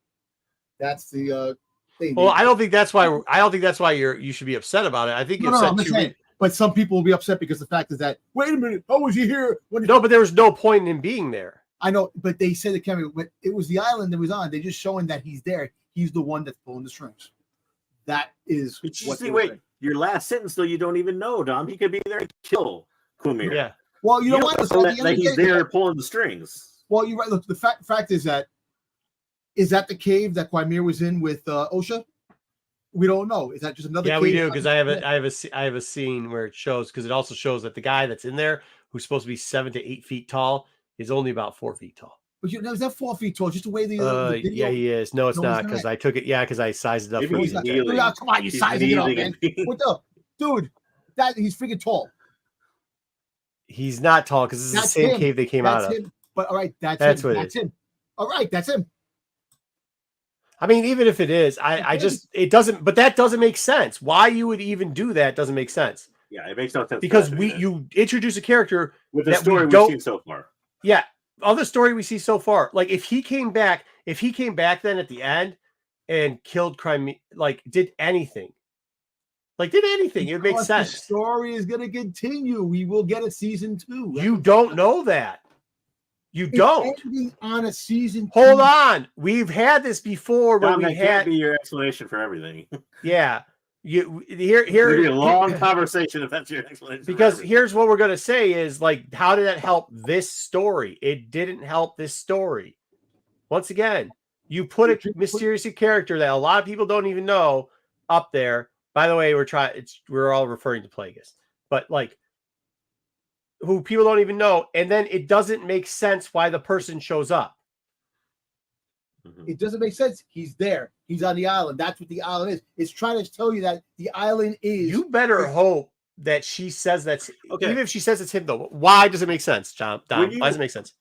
C: That's the thing.
A: Well, I don't think that's why. I don't think that's why you should be upset about it. I think you're upset
C: but some people will be upset because the fact is that wait a minute, how was he here?
A: No, but there was no point in him being there.
C: I know, but they said the camera. But it was the island that was on. They're just showing that he's there. He's the one that's pulling the strings. That is
B: what. Wait, your last sentence though, you don't even know, Dom. He could be there to kill Quimir.
A: Yeah.
C: Well, you know what?
B: That he's there pulling the strings.
C: Well, you're right. Look, the fact is that the cave that Quimir was in with Osha? We don't know. Is that just another?
A: Yeah, we
C: cave
A: do
C: on
A: because
C: the
A: I
C: planet?
A: have a scene where it shows because it also shows that the guy that's in there who's supposed to be 7 to 8 feet tall is only about 4 feet tall.
C: But you know, is that 4 feet tall? Just the way the video.
A: Yeah, he is. No, it's
C: No, he's
A: not because
C: not.
A: I took it. Yeah, because I sized it up
B: Maybe
A: for
B: he's
A: you.
C: not.
B: kneeling.
C: Oh, come on, you
B: He's
C: sizing it up,
B: kneeling
C: man.
B: and-
C: What the dude? That he's freaking tall.
A: He's not tall because this is the
C: That's
A: same
C: him.
A: cave they came
C: That's
A: out of.
C: him. But all right, that's
A: That's
C: him.
A: what it
C: That's
A: is.
C: him. All right, that's him.
A: I mean, even if it is, I just it doesn't. But that doesn't make sense. Why you would even do that doesn't make sense
B: Yeah, it makes no sense.
A: because
B: for that to be there.
A: you introduce a character
B: with the
A: that
B: story
A: we
B: we've
A: don't.
B: seen so far.
A: Yeah, all the story we see so far. Like if he came back then at the end and killed crime, like did anything, it would make
C: Because
A: sense.
C: The story is going to continue. We will get a season 2.
A: You don't know that. You don't.
C: It's ending on a season 2.
A: Hold on. We've had this before when
B: Tom,
A: we
B: that can't
A: had.
B: be your explanation for everything.
A: Yeah. Here.
B: It'll be a long conversation if that's your explanation.
A: Because here's what we're going to say is like, how did that help this story? It didn't help this story. Once again, you put a mysterious character that a lot of people don't even know up there. By the way, we're all referring to Plagueis, but like who people don't even know. And then it doesn't make sense why the person shows up.
C: It doesn't make sense. He's there. He's on the island. That's what the island is. It's trying to tell you that the island is.
A: You better hope that she says that's
B: okay.
A: Even if she says it's him, though. Why does it make sense, John? Dom, why does it make sense?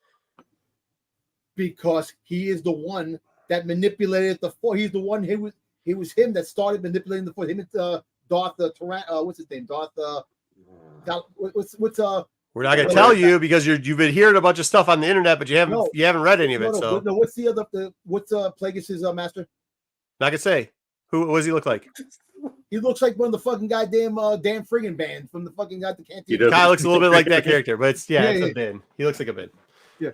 C: Because he is the one that manipulated the force. He's the one. It was him that started manipulating the force. Him and Darth what's his name? Darth. What's
A: We're not going to tell you because you've been hearing a bunch of stuff on the internet, but you haven't read any of it. So
C: what's the other? What's Plagueis' master?
A: Not gonna say. What does he look like?
C: He looks like one of the fucking goddamn Dan Friggin band from the fucking guy that can't.
B: He does.
A: Kind of looks a little bit like that character, but it's
C: Yeah,
A: a bin. He looks like a bin.
C: Yeah.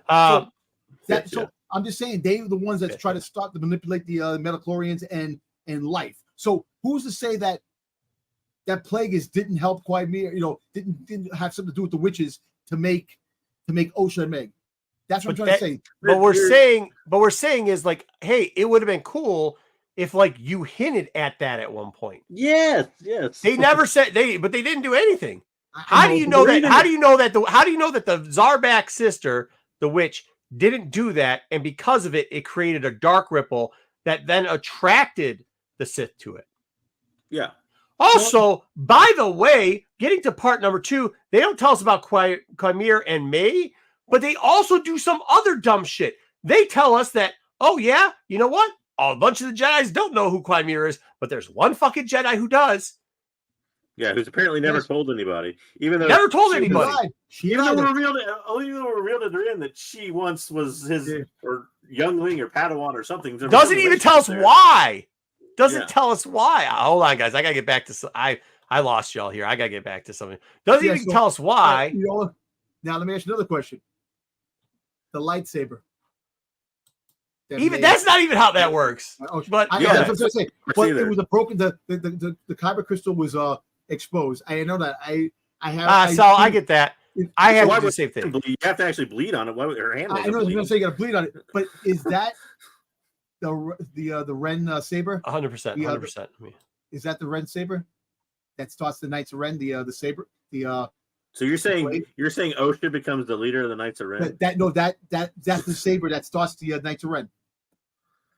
C: So I'm just saying they were the ones that try to start to manipulate the metachlorians and life. So who's to say that Plagueis didn't help Quimir? Didn't have something to do with the witches to make Osha and Meg. That's what I'm trying to say.
A: But we're saying is like, hey, it would have been cool if like you hinted at that at one point.
B: Yes.
A: They never said but they didn't do anything. How do you know that the Zarback sister, the witch, didn't do that, and because of it, it created a dark ripple that then attracted the Sith to it.
B: Yeah.
A: Also, by the way, getting to part number 2, they don't tell us about Quimir and May, but they also do some other dumb shit. They tell us that, oh yeah, you know what? A bunch of the Jedis don't know who Quimir is, but there's one fucking Jedi who does.
B: Yeah, who's apparently never told anybody. Even though
A: never told anybody.
B: Even though we're revealed at the end that she once was his or youngling or Padawan or something.
A: Doesn't even tell us why. Doesn't tell us why. Hold on, guys. I gotta get back to. I lost y'all here. I gotta get back to something. Doesn't even tell us why.
C: Now let me ask you another question. The lightsaber.
A: That's not even how that works. But
C: that's what I'm trying to say. But it was a broken. The kyber crystal was exposed. I know that.
A: I get that. I have to do the same thing.
B: You have to actually bleed on it. Why would her hand?
C: I know. I was going to say you got to bleed on it. But is that the Ren saber?
A: 100%. 100%.
C: Is that the Ren saber that starts the Knights of Ren? The saber.
B: So you're saying Osha becomes the leader of the Knights of Ren?
C: That's the saber that starts the Knights of Ren.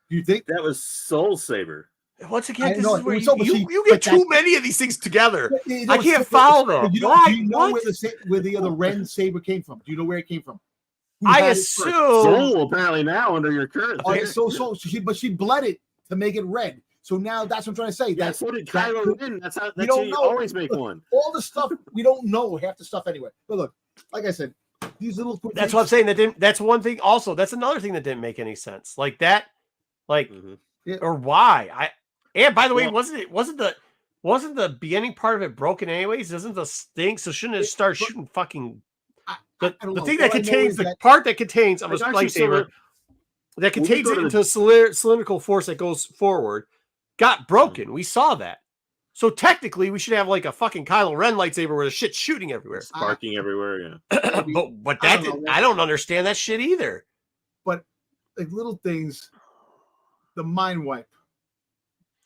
C: Do you think
B: that was Soul Saber?
A: Once again, this is where you get too many of these things together. I can't follow them.
C: Do you know where the Ren saber came from? Do you know where it came from?
A: I assume
B: Soul apparently now under your current.
C: Okay, but she bled it to make it red. So now that's what I'm trying to say.
B: That's what it Kylo Ren. That's how you always make one.
C: All the stuff we don't know half the stuff anyway. But look, like I said, these little.
A: That's what I'm saying. That's one thing. Also, that's another thing that didn't make any sense. Like that, or why? And by the way, wasn't the beginning part of it broken anyways? Doesn't the thing? So shouldn't it start shooting fucking the thing that contains the part that contains a lightsaber that contains it into a cylindrical force that goes forward got broken. We saw that. So technically, we should have like a fucking Kylo Ren lightsaber where the shit's shooting everywhere,
B: sparking everywhere. Yeah,
A: but I don't understand that shit either.
C: But like little things, the mind wipe.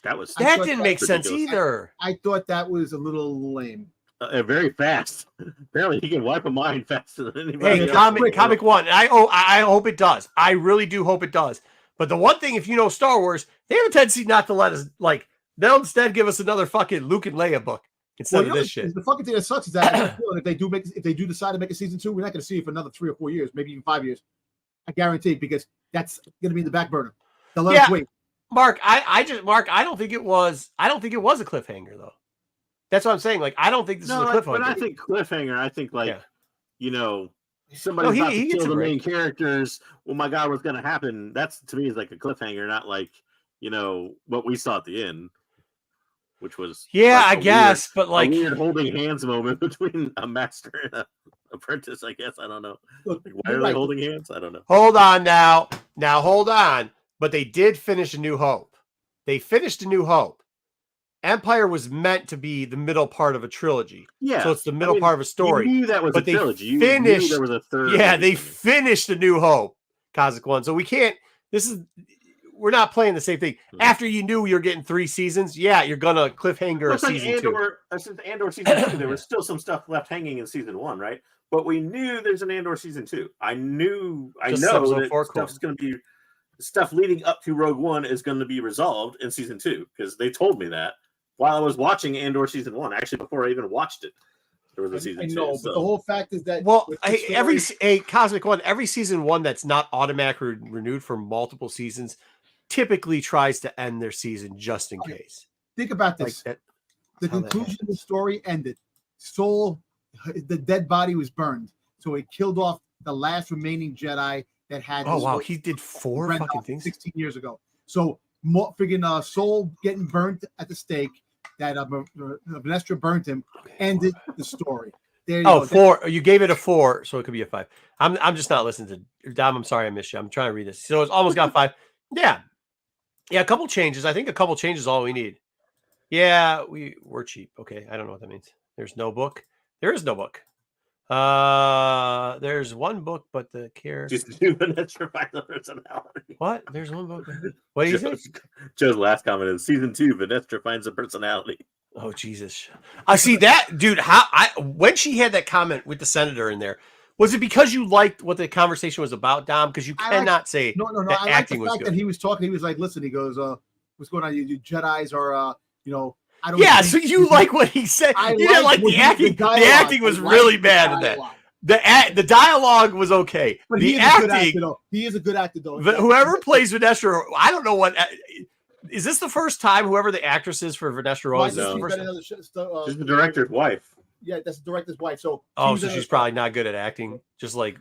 G: That didn't make sense
B: ridiculous.
G: either.
C: I thought that was a little lame.
B: Very fast. Apparently, he can wipe a mind faster than anybody
G: Hey,
B: else.
G: comic one. I hope it does. I really do hope it does. But the one thing, if you know Star Wars, they have a tendency not to let us like. They'll instead give us another fucking Luke and Leia book instead of this shit.
C: The fucking thing that sucks is that if they do decide to make a season 2, we're not going to see it for another 3 or 4 years, maybe even 5 years. I guarantee, because that's going to be in the back burner. They'll let us wait.
G: Mark, I don't think it was a cliffhanger though. That's what I'm saying. Like, I don't think this is a cliffhanger.
B: When I think cliffhanger, I think somebody's about to kill the main characters. Oh my God, what's going to happen? That's, to me, is like a cliffhanger, not like, what we saw at the end, which was
G: I guess, but like
B: a weird holding hands moment between a master and an apprentice. I guess I don't know.
C: Look,
B: why are they holding hands? I don't know.
G: Hold on now. Now hold on. But they did finish A New Hope. They finished A New Hope. Empire was meant to be the middle part of a trilogy.
B: Yeah.
G: So it's the middle part of a story.
B: You knew that was a trilogy. You
G: finished,
B: knew there was a third.
G: Yeah, they finished A New Hope, Cosmic One. So we can't, we're not playing the same thing. Mm-hmm. After you knew you're getting 3 seasons, you're going to cliffhanger a season 2.
B: Since Andor season 2, there was still some stuff left hanging in season 1, right? But we knew there's an Andor season 2. I know that stuff leading up to Rogue One is going to be resolved in season 2, because they told me that while I was watching Andor season 1, actually before I even watched it. There was a season 2.
C: No, but the whole fact is that
G: every Cosmic One, every season 1 that's not automatically renewed for multiple seasons typically tries to end their season just in case.
C: Think about this. The conclusion of the story ended. Soul, the dead body was burned. So it killed off the last remaining Jedi that had.
G: Oh, wow. He did 4 fucking things
C: 16 years ago. So freaking Soul getting burnt at the stake, that Venestra burnt him, ended the story. There you go.
G: 4. You gave it a 4, so it could be a 5. I'm just not listening to Dom. I'm sorry I missed you. I'm trying to read this. So it's almost got 5. Yeah. Yeah, a couple changes. I think a couple changes is all we need. Yeah, we're cheap. Okay, I don't know what that means. There's no book. There is no book. There's one book, but the character.
B: Just do Venestra find the personality.
G: What? There's one book. What do you say?
B: Joe's last comment is season 2. Venestra finds a personality.
G: Oh Jesus! I see that, dude. When she had that comment with the senator in there. Was it because you liked what the conversation was about, Dom? Because you cannot say
C: no.
G: That
C: I
G: acting
C: like the fact
G: was good.
C: that he was talking. He was like, "Listen," he goes, "What's going on? You Jedis are, I don't."
G: Yeah, so you like what he said. You didn't like the acting. The acting was really bad in that. The dialogue was okay.
C: But
G: the acting.
C: He is a good actor, though.
G: Whoever plays Venestra, I don't know what. Is this the first time whoever the actress is for Venestra Rose?
C: She's
B: the director's wife.
C: Yeah, that's the director's wife. So
G: she's probably not good at acting. Just like,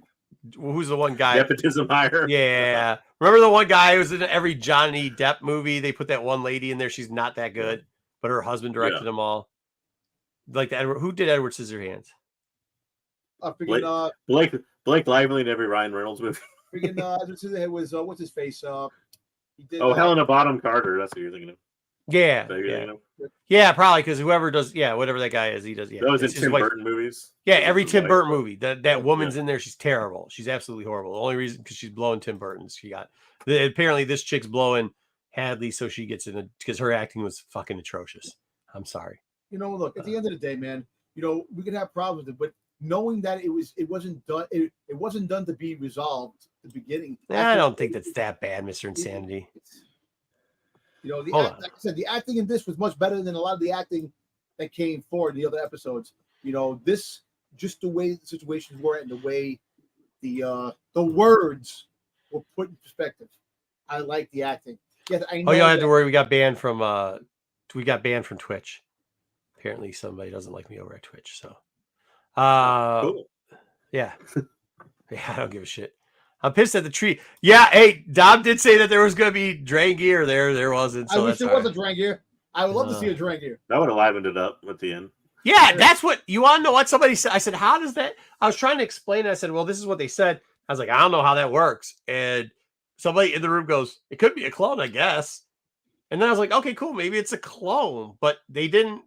G: who's the one guy?
B: Nepotism hire.
G: Yeah. Remember the one guy who was in every Johnny Depp movie? They put that one lady in there. She's not that good, but her husband directed them all. Like the Edward. Who did Edward Scissorhands?
B: Blake Lively in every Ryan Reynolds movie.
C: Edward Scissorhands was what's his face? He did,
B: Helena Bonham Carter. That's what you're thinking of.
G: Yeah, probably because whoever does, whatever that guy is, he does. Yeah,
B: those in Tim Burton movies.
G: Yeah, every Tim Burton movie. That woman's in there. She's terrible. She's absolutely horrible. The only reason because she's blowing Tim Burton's. Apparently this chick's blowing Hadley, so she gets in because her acting was fucking atrocious. I'm sorry.
C: Look, at the end of the day, man, we can have problems with it, but knowing that it wasn't done, it wasn't done to be resolved at the beginning.
G: I don't think that's that bad, Mr. Insanity.
C: Like I said, the acting in this was much better than a lot of the acting that came forward in the other episodes. This just the way the situations were and the way the words were put in perspective. I like the acting. Yes, I know.
G: You don't have to worry. We got banned from Twitch. Apparently, somebody doesn't like me over at Twitch. So,
B: cool.
G: Yeah, I don't give a shit. I'm pissed at the tree. Yeah, hey, Dom did say that there was going to be Drangir there. There wasn't. So
C: I wish there was a Drangir. I would love to see a Drangir.
B: That would have livened it up at the end.
G: Yeah, that's what you want to know. What somebody said. I said, "How does that?" I was trying to explain it. I said, "Well, this is what they said." I was like, "I don't know how that works." And somebody in the room goes, "It could be a clone, I guess." And then I was like, "Okay, cool. Maybe it's a clone." But they didn't.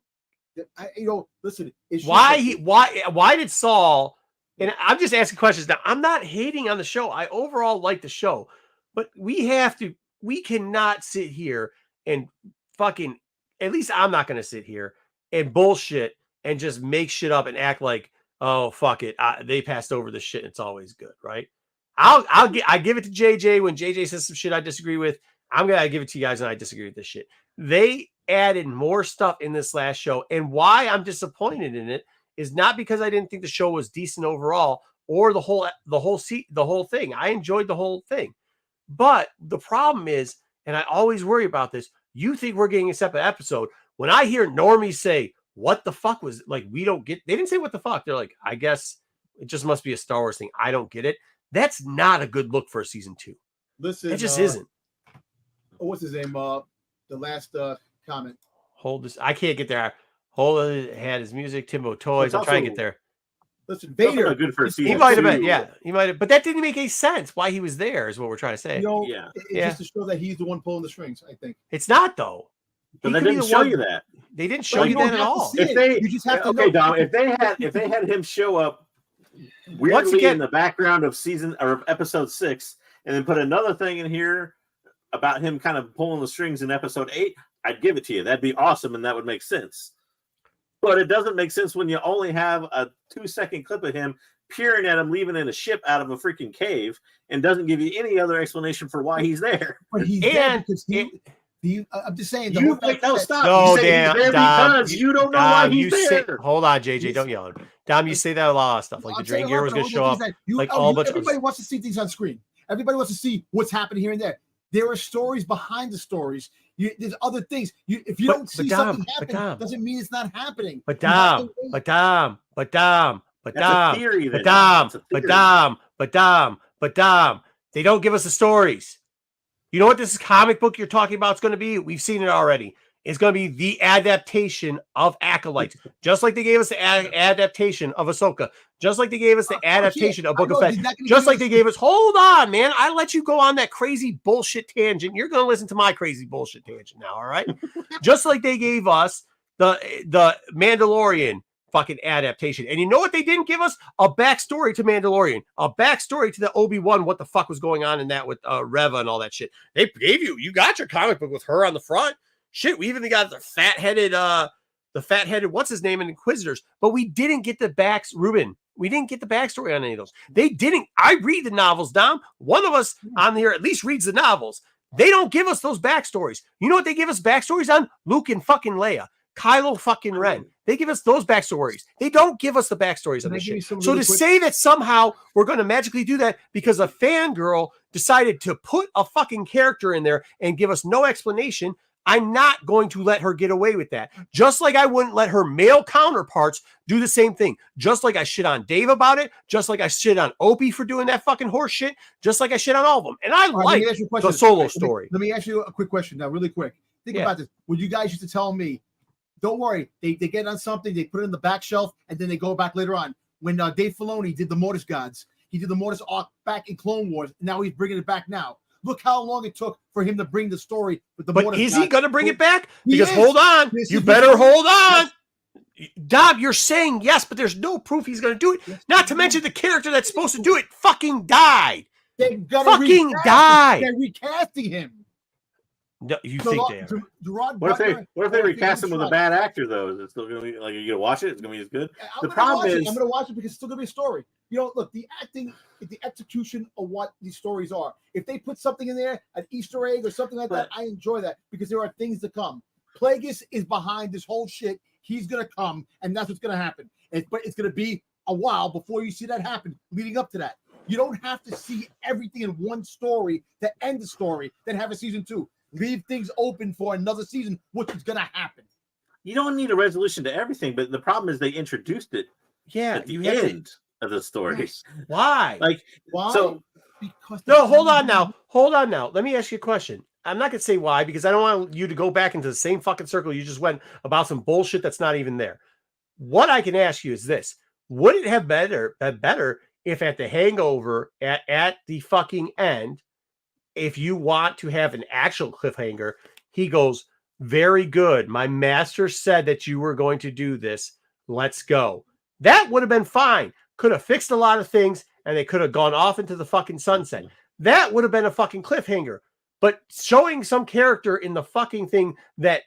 C: Listen.
G: Why did Saul? And I'm just asking questions now. I'm not hating on the show. I overall like the show, but we cannot sit here and fucking, at least I'm not going to sit here and bullshit and just make shit up and act like, oh, fuck it. They passed over the shit. It's always good. Right. I give it to JJ when JJ says some shit I disagree with. I'm going to give it to you guys and I disagree with this shit. They added more stuff in this last show. And why I'm disappointed in it is not because I didn't think the show was decent overall or the whole thing. I enjoyed the whole thing. But the problem is, and I always worry about this, you think we're getting a separate episode. When I hear normies say, what the fuck was, like, we don't get, they didn't say what the fuck. They're like, I guess it just must be a Star Wars thing. I don't get it. That's not a good look for a season 2.
C: Listen,
G: It just isn't.
C: What's his name? The last comment.
G: Hold this. I can't get there. Hold it. Had his music, Timbo Toys. I'm trying to get there.
C: Listen, Vader.
B: Good for
G: He might have been, yeah. He might have, but that didn't make any sense. Why he was there is what we're trying to say.
C: You know,
B: Yeah.
C: it's just to show that he's the one pulling the strings, I think.
G: It's not though.
B: But
G: He
B: they
G: could be
B: didn't
G: the
B: show
G: one-
B: you that.
G: They didn't show
C: But
G: you
C: you don't
G: that at
C: have to
G: all.
C: see it. You just have to
B: okay,
C: know.
B: Dom, if they had him show up weirdly
G: again-
B: in the background of season or episode 6, and then put another thing in here about him kind of pulling the strings in episode 8, I'd give it to you. That'd be awesome, and that would make sense. But it doesn't make sense when you only have a 2-second clip of him peering at him leaving in a ship out of a freaking cave, and doesn't give you any other explanation for why he's there.
C: But he's
G: And
C: there because I'm just saying. The
B: You
C: whole fact
B: no
C: that-
B: stop.
G: No,
B: you say
G: damn,
B: he's there
G: Dom,
B: because you don't know why he's there.
G: Hold on, JJ, don't yell at him. Dom, you say that a lot of stuff. Like
C: I'm
G: the drain
C: saying
G: gear
C: a lot,
G: was
C: but
G: going to
C: the
G: show
C: whole
G: up.
C: thing is that
G: like all bunch of-
C: everybody wants to see things on screen. Everybody wants to see what's happening here and there. There are stories behind the stories. There's other things. If you
G: But-
C: don't see
G: but Dom,
C: something
G: but
C: happen,
G: Dom.
C: doesn't mean it's not happening.
G: But
C: You have to
G: Dom,
C: wait.
G: but Dom, but Dom, but
B: That's a
G: Dom,
B: theory.
G: but
B: then,
G: Dom,
B: It's a
G: but
B: theory.
G: Dom, but Dom, but Dom. They don't give us the stories. You know what this comic book you're talking about is going to be? We've seen it already. It's going to be the adaptation of Acolyte, just like they gave us the adaptation of Ahsoka, just like they gave us the adaptation of Book of Fett, just like they gave us. Hold on, man. I let you go on that crazy bullshit tangent. You're going to listen to my crazy bullshit tangent now, all right? Just like they gave us the Mandalorian fucking adaptation. And you know what they didn't give us? A backstory to Mandalorian, a backstory to the Obi-Wan, what the fuck was going on in that with Reva and all that shit. They gave you got your comic book with her on the front. Shit, we even got the fat-headed, what's his name in Inquisitors, but we didn't get the Ruben. We didn't get the backstory on any of those. They didn't. I read the novels, Dom. One of us on here at least reads the novels. They don't give us those backstories. You know what they give us backstories on? Luke and fucking Leia. Kylo fucking Ren. They give us those backstories. They don't give us the backstories on
C: Can I
G: this
C: give you
G: shit.
C: some
G: So
C: really
G: to
C: quick-
G: say that somehow we're going to magically do that because a fangirl decided to put a fucking character in there and give us no explanation, I'm not going to let her get away with that. Just like I wouldn't let her male counterparts do the same thing. Just like I shit on Dave about it. Just like I shit on Opie for doing that fucking horse shit. Just like I shit on all of them. And I
C: All right, let
G: like
C: me ask you a
G: the
C: question.
G: solo
C: Let me-
G: story.
C: Let me ask you a quick question now, really quick. Think
G: Yeah.
C: about this. When you guys used to tell me, don't worry, they get on something, they put it in the back shelf, and then they go back later on. When Dave Filoni did the Mortis Gods, he did the Mortis arc back in Clone Wars. And now he's bringing it back now. Look how long it took for him to bring the story with the
G: But
C: Mortis
G: is he
C: Gods.
G: going to bring it back?
C: He
G: Because
C: is.
G: hold on.
C: Yes,
G: You
C: he
G: better
C: is.
G: hold on. Dom, you're saying yes, but there's no proof he's going to do it.
C: Yes,
G: Not
C: he
G: to
C: is.
G: mention the character that's supposed to do it fucking died.
C: They're gonna
G: Fucking
C: recast
G: died.
C: They're recasting him.
G: No, you think they are?
C: Gerard
B: What if they
C: Butler,
B: recast him with a
C: shot.
B: bad actor though? Is it still gonna be like, are you gonna watch it? It's gonna be as good.
C: I'm
B: The
C: gonna
B: problem
C: watch it.
B: is-
C: I'm gonna watch it because it's still gonna be a story. You know, look, the acting, the execution of what these stories are. If they put something in there, an Easter egg or something like that, I enjoy that because there are things to come. Plagueis is behind this whole shit. He's gonna come, and that's what's gonna happen. But it's gonna be a while before you see that happen. Leading up to that, you don't have to see everything in one story to end the story. Then have a season 2. Leave things open for another season, which is gonna happen.
B: You don't need a resolution to everything, but the problem is they introduced it
G: Yeah,
B: at the
G: you have to.
B: end of the story.
C: Yes.
G: Why?
B: Like
C: Why?
B: so,
C: Because
G: No, hold on now. Hold on now. Let me ask you a question. I'm not going to say why because I don't want you to go back into the same fucking circle you just went about some bullshit that's not even there. What I can ask you is this. Would it have been better if at the hangover at the fucking end, if you want to have an actual cliffhanger, he goes, very good. My master said that you were going to do this. Let's go. That would have been fine. Could have fixed a lot of things and they could have gone off into the fucking sunset. That would have been a fucking cliffhanger. but showing some character in the fucking thing that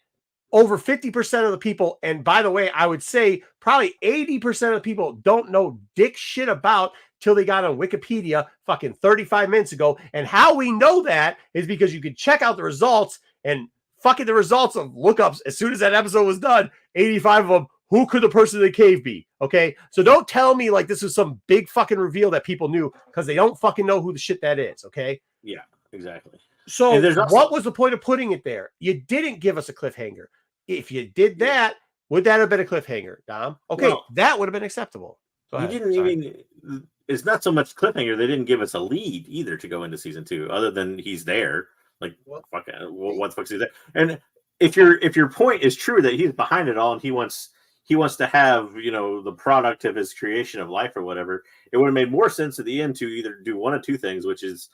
G: over 50% of the people, and by the way, I would say probably 80% of the people don't know dick shit about till they got on Wikipedia fucking 35 minutes ago. And how we know that is because you could check out the results, and fucking the results of lookups as soon as that episode was done, 85 of them, who could the person in the cave be? Okay. So don't tell me like this was some big fucking reveal that people knew, because they don't fucking know who the shit that is. Okay.
B: Yeah, exactly.
G: So
B: And there's also-
G: what was the point of putting it there? You didn't give us a cliffhanger. If you did that, would that have been a cliffhanger, Dom? Okay,
B: Well,
G: that would have been acceptable. Go
B: You
G: ahead.
B: didn't
G: Sorry.
B: even. It's not so much cliffhanger. They didn't give us a lead either to go into season 2, other than he's there. Like, what the fuck's he there? And if your point is true that he's behind it all and he wants to have, you know, the product of his creation of life or whatever, it would have made more sense at the end to either do one of two things, which is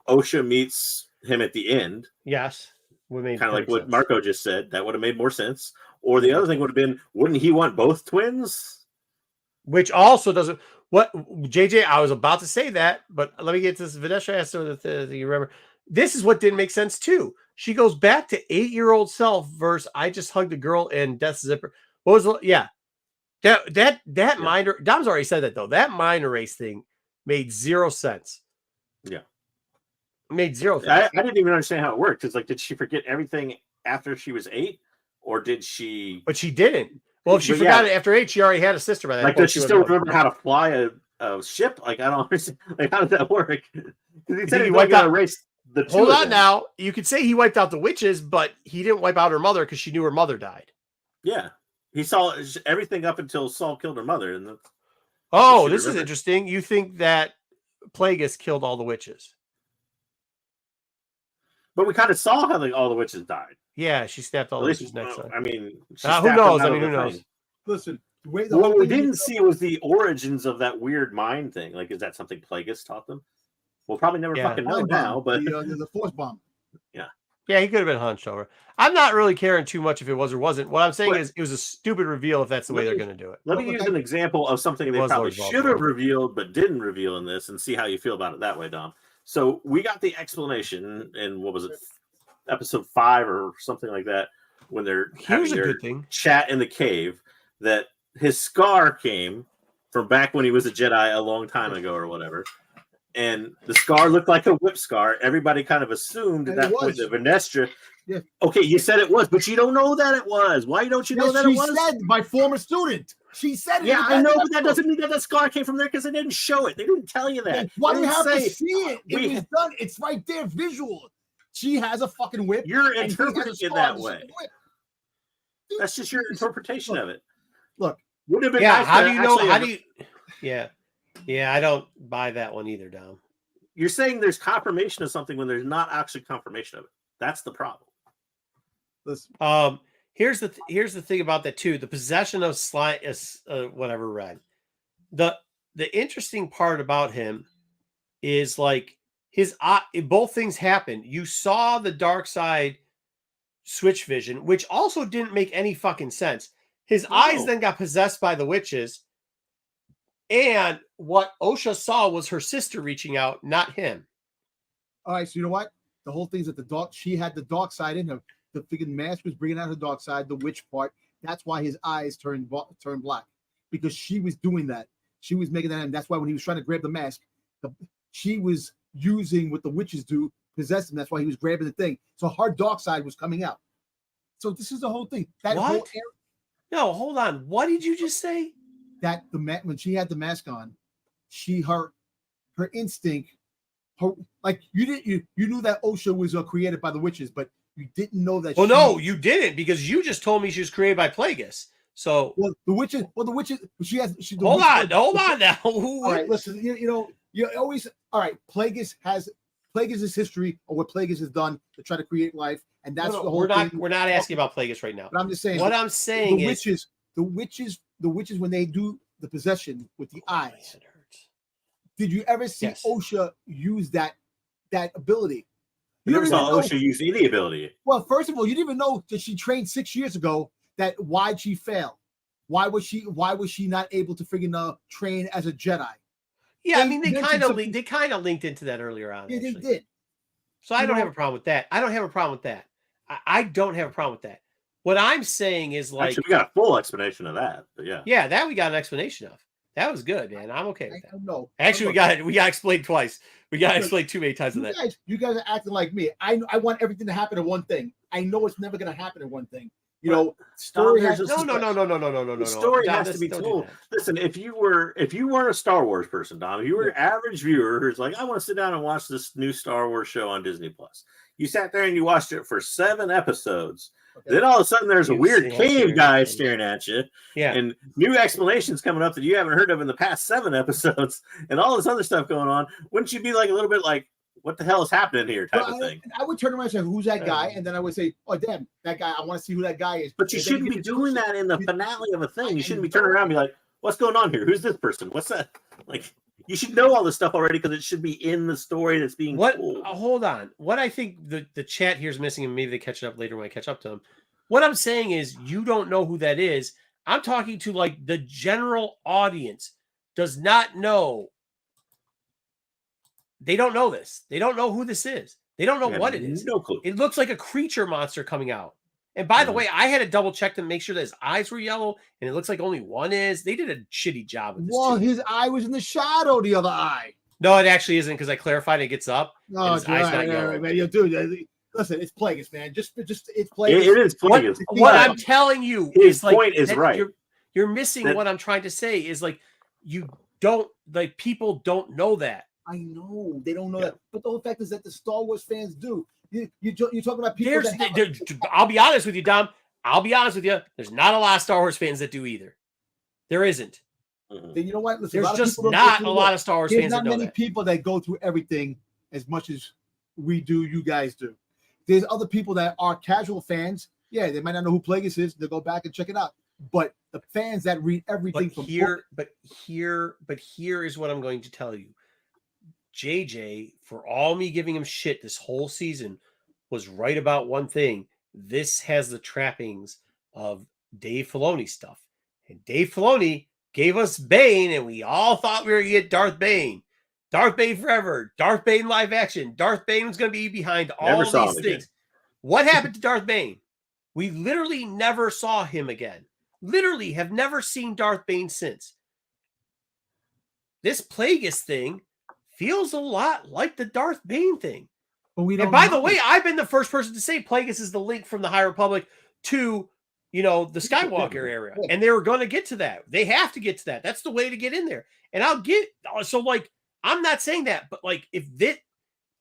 B: OSHA meets him at the end.
G: Yes.
B: Kind of like what Marco just said. That would have made more sense. Or the other thing would have been, wouldn't he want both twins?
G: Which also doesn't. What JJ? I was about to say that, but let me get to this. Vanessa asked so that you remember. This is what didn't make sense too. She goes back to 8-year-old self versus I just hugged a girl in Death Zipper. What was that mind? Dom's already said that though. That mind erase thing made zero sense.
B: Yeah.
G: Made zero sense.
B: I didn't even understand how it worked. It's like, did she forget everything after she was 8, or did she?
G: But she didn't. Well, if she forgot it after 8, she already had a sister by that
B: point.
G: Like,
B: does she still remember how to fly a ship? Like, I don't understand. Like, how does that work? Because he said he wiped out a race.
G: Hold on now. You could say he wiped out the witches, but he didn't wipe out her mother because she knew her mother died.
B: Yeah, he saw everything up until Saul killed her mother. And
G: this is interesting. You think that Plagueis killed all the witches?
B: But we kind of saw how all the witches died.
G: Yeah, she snapped all the witches' necks.
B: I mean,
G: who knows? I mean, who knows?
C: Listen,
B: what we didn't see was the origins of that weird mind thing. Like, is that something Plagueis taught them? We'll probably never fucking know now. But
C: the force bomb.
G: Yeah, he could have been hunched over. I'm not really caring too much if it was or wasn't. What I'm saying is it was a stupid reveal if that's the way they're going to do it.
B: Let me use an example of something they probably should have revealed but didn't reveal in this, and see how you feel about it that way, Dom. So we got the explanation in, what was it, episode 5 or something like that, when they're having their chat in the cave, that his scar came from back when he was a Jedi a long time ago or whatever. And the scar looked like a whip scar. Everybody kind of assumed at that point that Vanestra.
C: Yeah.
B: Okay, you said it was, but you don't know that it was. Why don't you know that it was?
C: She said my former student. She said it.
B: Yeah, I know, but that doesn't mean that scar came from there because they didn't show it. They didn't tell you that.
C: Why do you have to see it? It was done. It's right there, visual. She has a fucking whip.
B: You're interpreting it that way. That's just your interpretation of it.
C: Look,
B: would have been nice.
G: How do you know? How do you? Yeah, I don't buy that one either, Dom.
B: You're saying there's confirmation of something when there's not actually confirmation of it. That's the problem.
C: Listen.
G: Here's the thing about that too. The possession of slime is whatever red. The interesting part about him is like his eye. Both things happened. You saw the dark side switch vision, which also didn't make any fucking sense. His eyes then got possessed by the witches. And what OSHA saw was her sister reaching out, not him.
C: All right, so you know what? The whole thing's that she had the dark side in her. The freaking mask was bringing out her dark side, the witch part. That's why his eyes turned black, because she was doing that. She was making that, and that's why when he was trying to grab the mask, she was using what the witches do, possess him. That's why he was grabbing the thing. So her dark side was coming out. So this is the whole thing. That
G: what?
C: whole area.
G: No, hold on. What did you just say?
C: That when she had the mask on, her instinct, you knew that OSHA was created by the witches, but you didn't know that.
G: Well, no, you didn't, because you just told me she was created by Plagueis. So
C: the witches.
G: Hold on now.
C: All right, listen. You always all right. Plagueis is history of what Plagueis has done to try to create life, and that's the whole thing.
G: We're not asking about Plagueis right now.
C: But I'm just saying.
G: What I'm saying is
C: the witches when they do the possession with the eyes. Did you ever see OSHA use that ability?
B: You never saw OSHA use any ability.
C: Well, first of all, you didn't even know that she trained 6 years ago. That why'd she fail? Why was she not able to friggin' train as a Jedi?
G: Yeah, I mean they kind of linked into that earlier on.
C: Yeah, they did.
G: So I don't have a problem with that. I don't have a problem with that. I don't have a problem with that. What I'm saying is like,
B: Actually, we got a full explanation of that. But yeah,
G: that we got an explanation of. That was good, man. I'm okay with
C: I
G: that.
C: don't know.
G: Actually, we got explained twice. We got explained too many times of that.
C: You guys are acting like me. I want everything to happen in one thing. I know it's never going to happen in one thing. You know, story has
B: there's
G: no.
B: The story
G: Dom,
B: has to be
G: don't do
B: told.
G: that.
B: Listen, if you weren't a Star Wars person, Dom, if you were an average viewer who's like, I want to sit down and watch this new Star Wars show on Disney Plus. You sat there and you watched it for 7 episodes. Okay. Then all of a sudden there's a weird cave guy staring at you.
G: Yeah.
B: And new explanations coming up that you haven't heard of in the past 7 episodes and all this other stuff going on. Wouldn't you be like a little bit like, what the hell is happening here type of thing?
C: I would turn around and say, who's that guy? And then I would say, oh, damn, that guy, I want to see who that guy is.
B: But you shouldn't be doing that in the finale of a thing. You shouldn't be turning around and be like, what's going on here? Who's this person? What's that? Like, you should know all this stuff already because it should be in the story that's being told.
G: Hold on. What I think the chat here is missing, and maybe they catch it up later when I catch up to them. What I'm saying is you don't know who that is. I'm talking to like the general audience does not know. They don't know this. They don't know who this is. They don't know what it is.
B: No clue.
G: It looks like a creature monster coming out. And by the way, I had to double check to make sure that his eyes were yellow, and it looks like only one is. They did a shitty job with this.
C: Well, his eye was in the shadow, the other eye.
G: No, it actually isn't because I clarified. It gets up.
C: No,
G: his eye's not yellow.
C: Man, dude, listen, it's Plagueis, man. Just it's Plagueis.
B: It is Plagueis.
G: What I'm telling you
B: his
G: is
B: point is right.
G: You're missing what I'm trying to say is like you don't like people don't know that.
C: I know they don't know that, but the whole fact is that the Star Wars fans do. You're talking about people.
G: I'll be honest with you, Dom. I'll be honest with you. There's not a lot of Star Wars fans that do either. There isn't.
C: Then you know what? Listen,
G: there's just not a lot of Star Wars fans.
C: There's not many people that go through everything as much as we do. You guys do. There's other people that are casual fans. Yeah, they might not know who Plagueis is. They'll go back and check it out. But the fans that read everything
G: but here is what I'm going to tell you. JJ, for all me giving him shit this whole season, was right about one thing. This has the trappings of Dave Filoni stuff. And Dave Filoni gave us Bane, and we all thought we were going to get Darth Bane. Darth Bane forever. Darth Bane live action. Darth Bane was going to be behind all these things. Again. What happened to Darth Bane? We literally never saw him again. Literally have never seen Darth Bane since. This Plagueis thing feels a lot like the Darth Bane thing. And by the way, I've been the first person to say Plagueis is the link from the High Republic to, the Skywalker area. And they were going to get to that. They have to get to that. That's the way to get in there. And I'm not saying that, but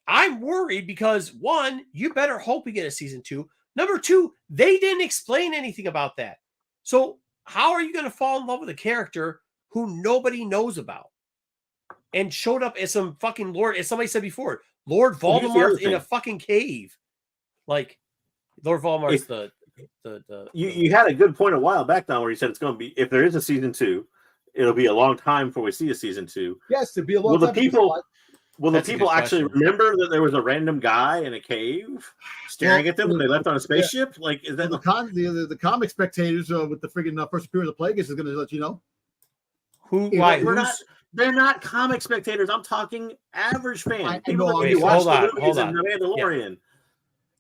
G: I'm worried because 1, you better hope we get a season 2. Number 2, they didn't explain anything about that. So how are you going to fall in love with a character who nobody knows about? And showed up as some fucking Lord, as somebody said before, Lord Voldemort in a fucking cave. Like Lord Voldemort's the
B: You had a good point a while back now where you said it's going to be, if there is a season 2, it'll be a long time before we see a season 2.
C: Yes, it'll be a long time.
B: Will the people actually remember that there was a random guy in a cave staring at them when they left on a spaceship? Yeah. Like, is that
C: the comic spectators with the friggin' first appearance of Plagueis is going to let you know?
B: They're not comic spectators. I'm talking average fans.
G: People that watch the movies and The Mandalorian.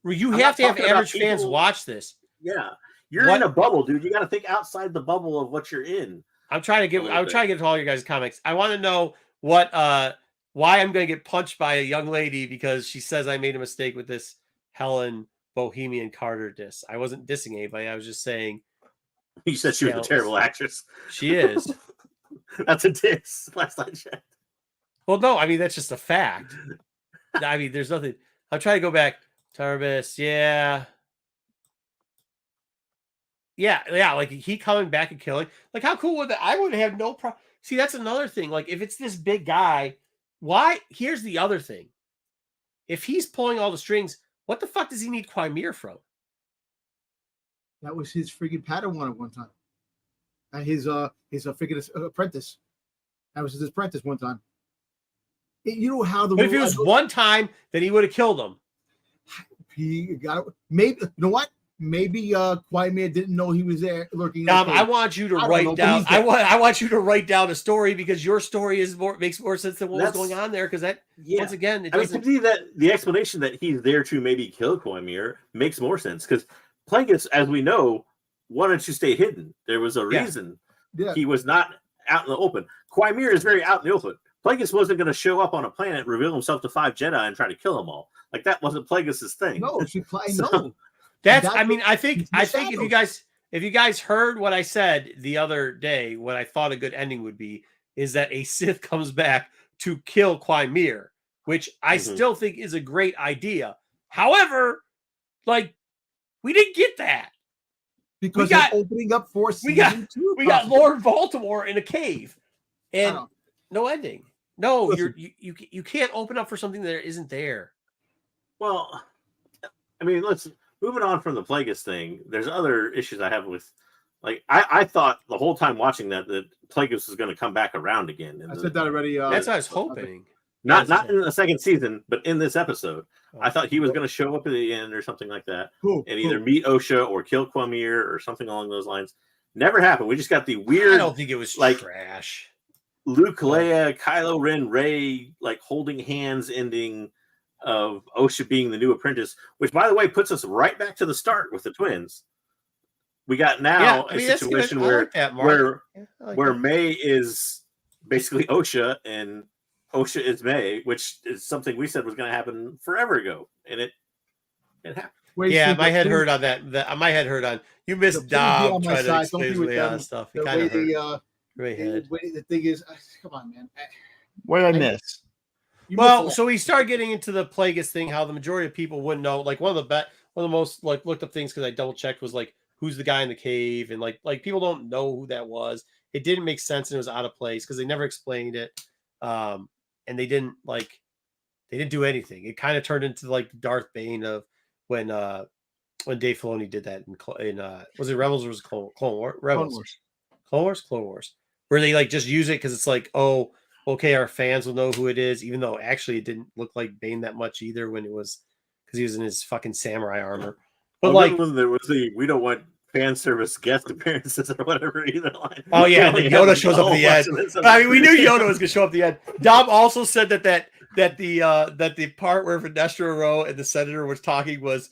G: Yeah. You have to have average fans watch this.
B: Yeah, you're in a bubble, dude. You got to think outside the bubble of what you're in.
G: I'm trying to get to all your guys' comics. I want to know why I'm going to get punched by a young lady because she says I made a mistake with this Helen Bohemian Carter diss. I wasn't dissing anybody. I was just saying.
B: You said she was a terrible actress.
G: She is.
B: That's a diss. Last I checked.
G: Well, no, I mean that's just a fact. I mean, there's nothing. I'm trying to go back. Tarbis, yeah. Like he coming back and killing. Like, how cool would that? I would have no problem. See, that's another thing. Like, if it's this big guy, why? Here's the other thing. If he's pulling all the strings, what the fuck does he need Quimir from?
C: That was his freaking Padawan at one time. And his freaking apprentice. That was his apprentice one time. You know how
G: But if it was one time, then he would have killed him.
C: He got it. Maybe, you know what? maybe Quaimir didn't know he was there lurking.
G: I want you to write down. I want you to write down a story because your story makes more sense than what was going on there. Because once again, it doesn't.
B: To me, that the explanation that he's there to maybe kill Quaimir makes more sense because Plagueis, as we know, wanted to stay hidden. There was a reason he was not out in the open. Quaimir is very out in the open. Plagueis wasn't going to show up on a planet, reveal himself to 5 Jedi, and try to kill them all. Like that wasn't Plagueis' thing.
C: No,
B: no.
G: I think if you guys heard what I said the other day, what I thought a good ending would be is that a Sith comes back to kill Quaimir, which I still think is a great idea. However, like we didn't get that
C: because they're opening up for season 2.
G: We got Lord Baltimore in a cave, and no ending. No, listen, you can't open up for something that isn't there.
B: Well, I mean, moving on from the Plagueis thing, there's other issues I have with, like, I thought the whole time watching that Plagueis was going to come back around again.
C: I said that already.
G: That's what I was hoping.
B: Not in the second season, but in this episode. I thought he was going to show up at the end or something like that, and either meet Osha or kill Quaimir or something along those lines. Never happened. We just got the weird.
G: I don't think it was trash.
B: Luke, Leia, Kylo Ren, Rey, like holding hands ending of Osha being the new apprentice, which, by the way, puts us right back to the start with the twins. We got now a situation where May is basically Osha and Osha is May, which is something we said was going to happen forever ago, and it happened.
G: My head hurt on that. My head hurt on you. Missed Dom trying to explain Leia stuff. It kind of hurt.
C: The thing is, come on, man.
F: What did I miss?
G: Well, so we start getting into the Plagueis thing. How the majority of people wouldn't know. Like one of the most like looked up things because I double checked was like who's the guy in the cave, and like people don't know who that was. It didn't make sense and it was out of place because they never explained it. And they didn't do anything. It kind of turned into like Darth Bane of when Dave Filoni did that in was it Rebels or was it Clone Wars? Rebels. Clone Wars. Where they like just use it because it's like, oh, okay, our fans will know who it is, even though actually it didn't look like Bane that much either when it was because he was in his fucking samurai armor. But when
B: there was we don't want fan service guest appearances or whatever either line.
G: Oh yeah, when Yoda shows up at the end. I mean, we knew Yoda was gonna show up at the end. Dom also said that the part where Vanessa Rowe and the senator was talking was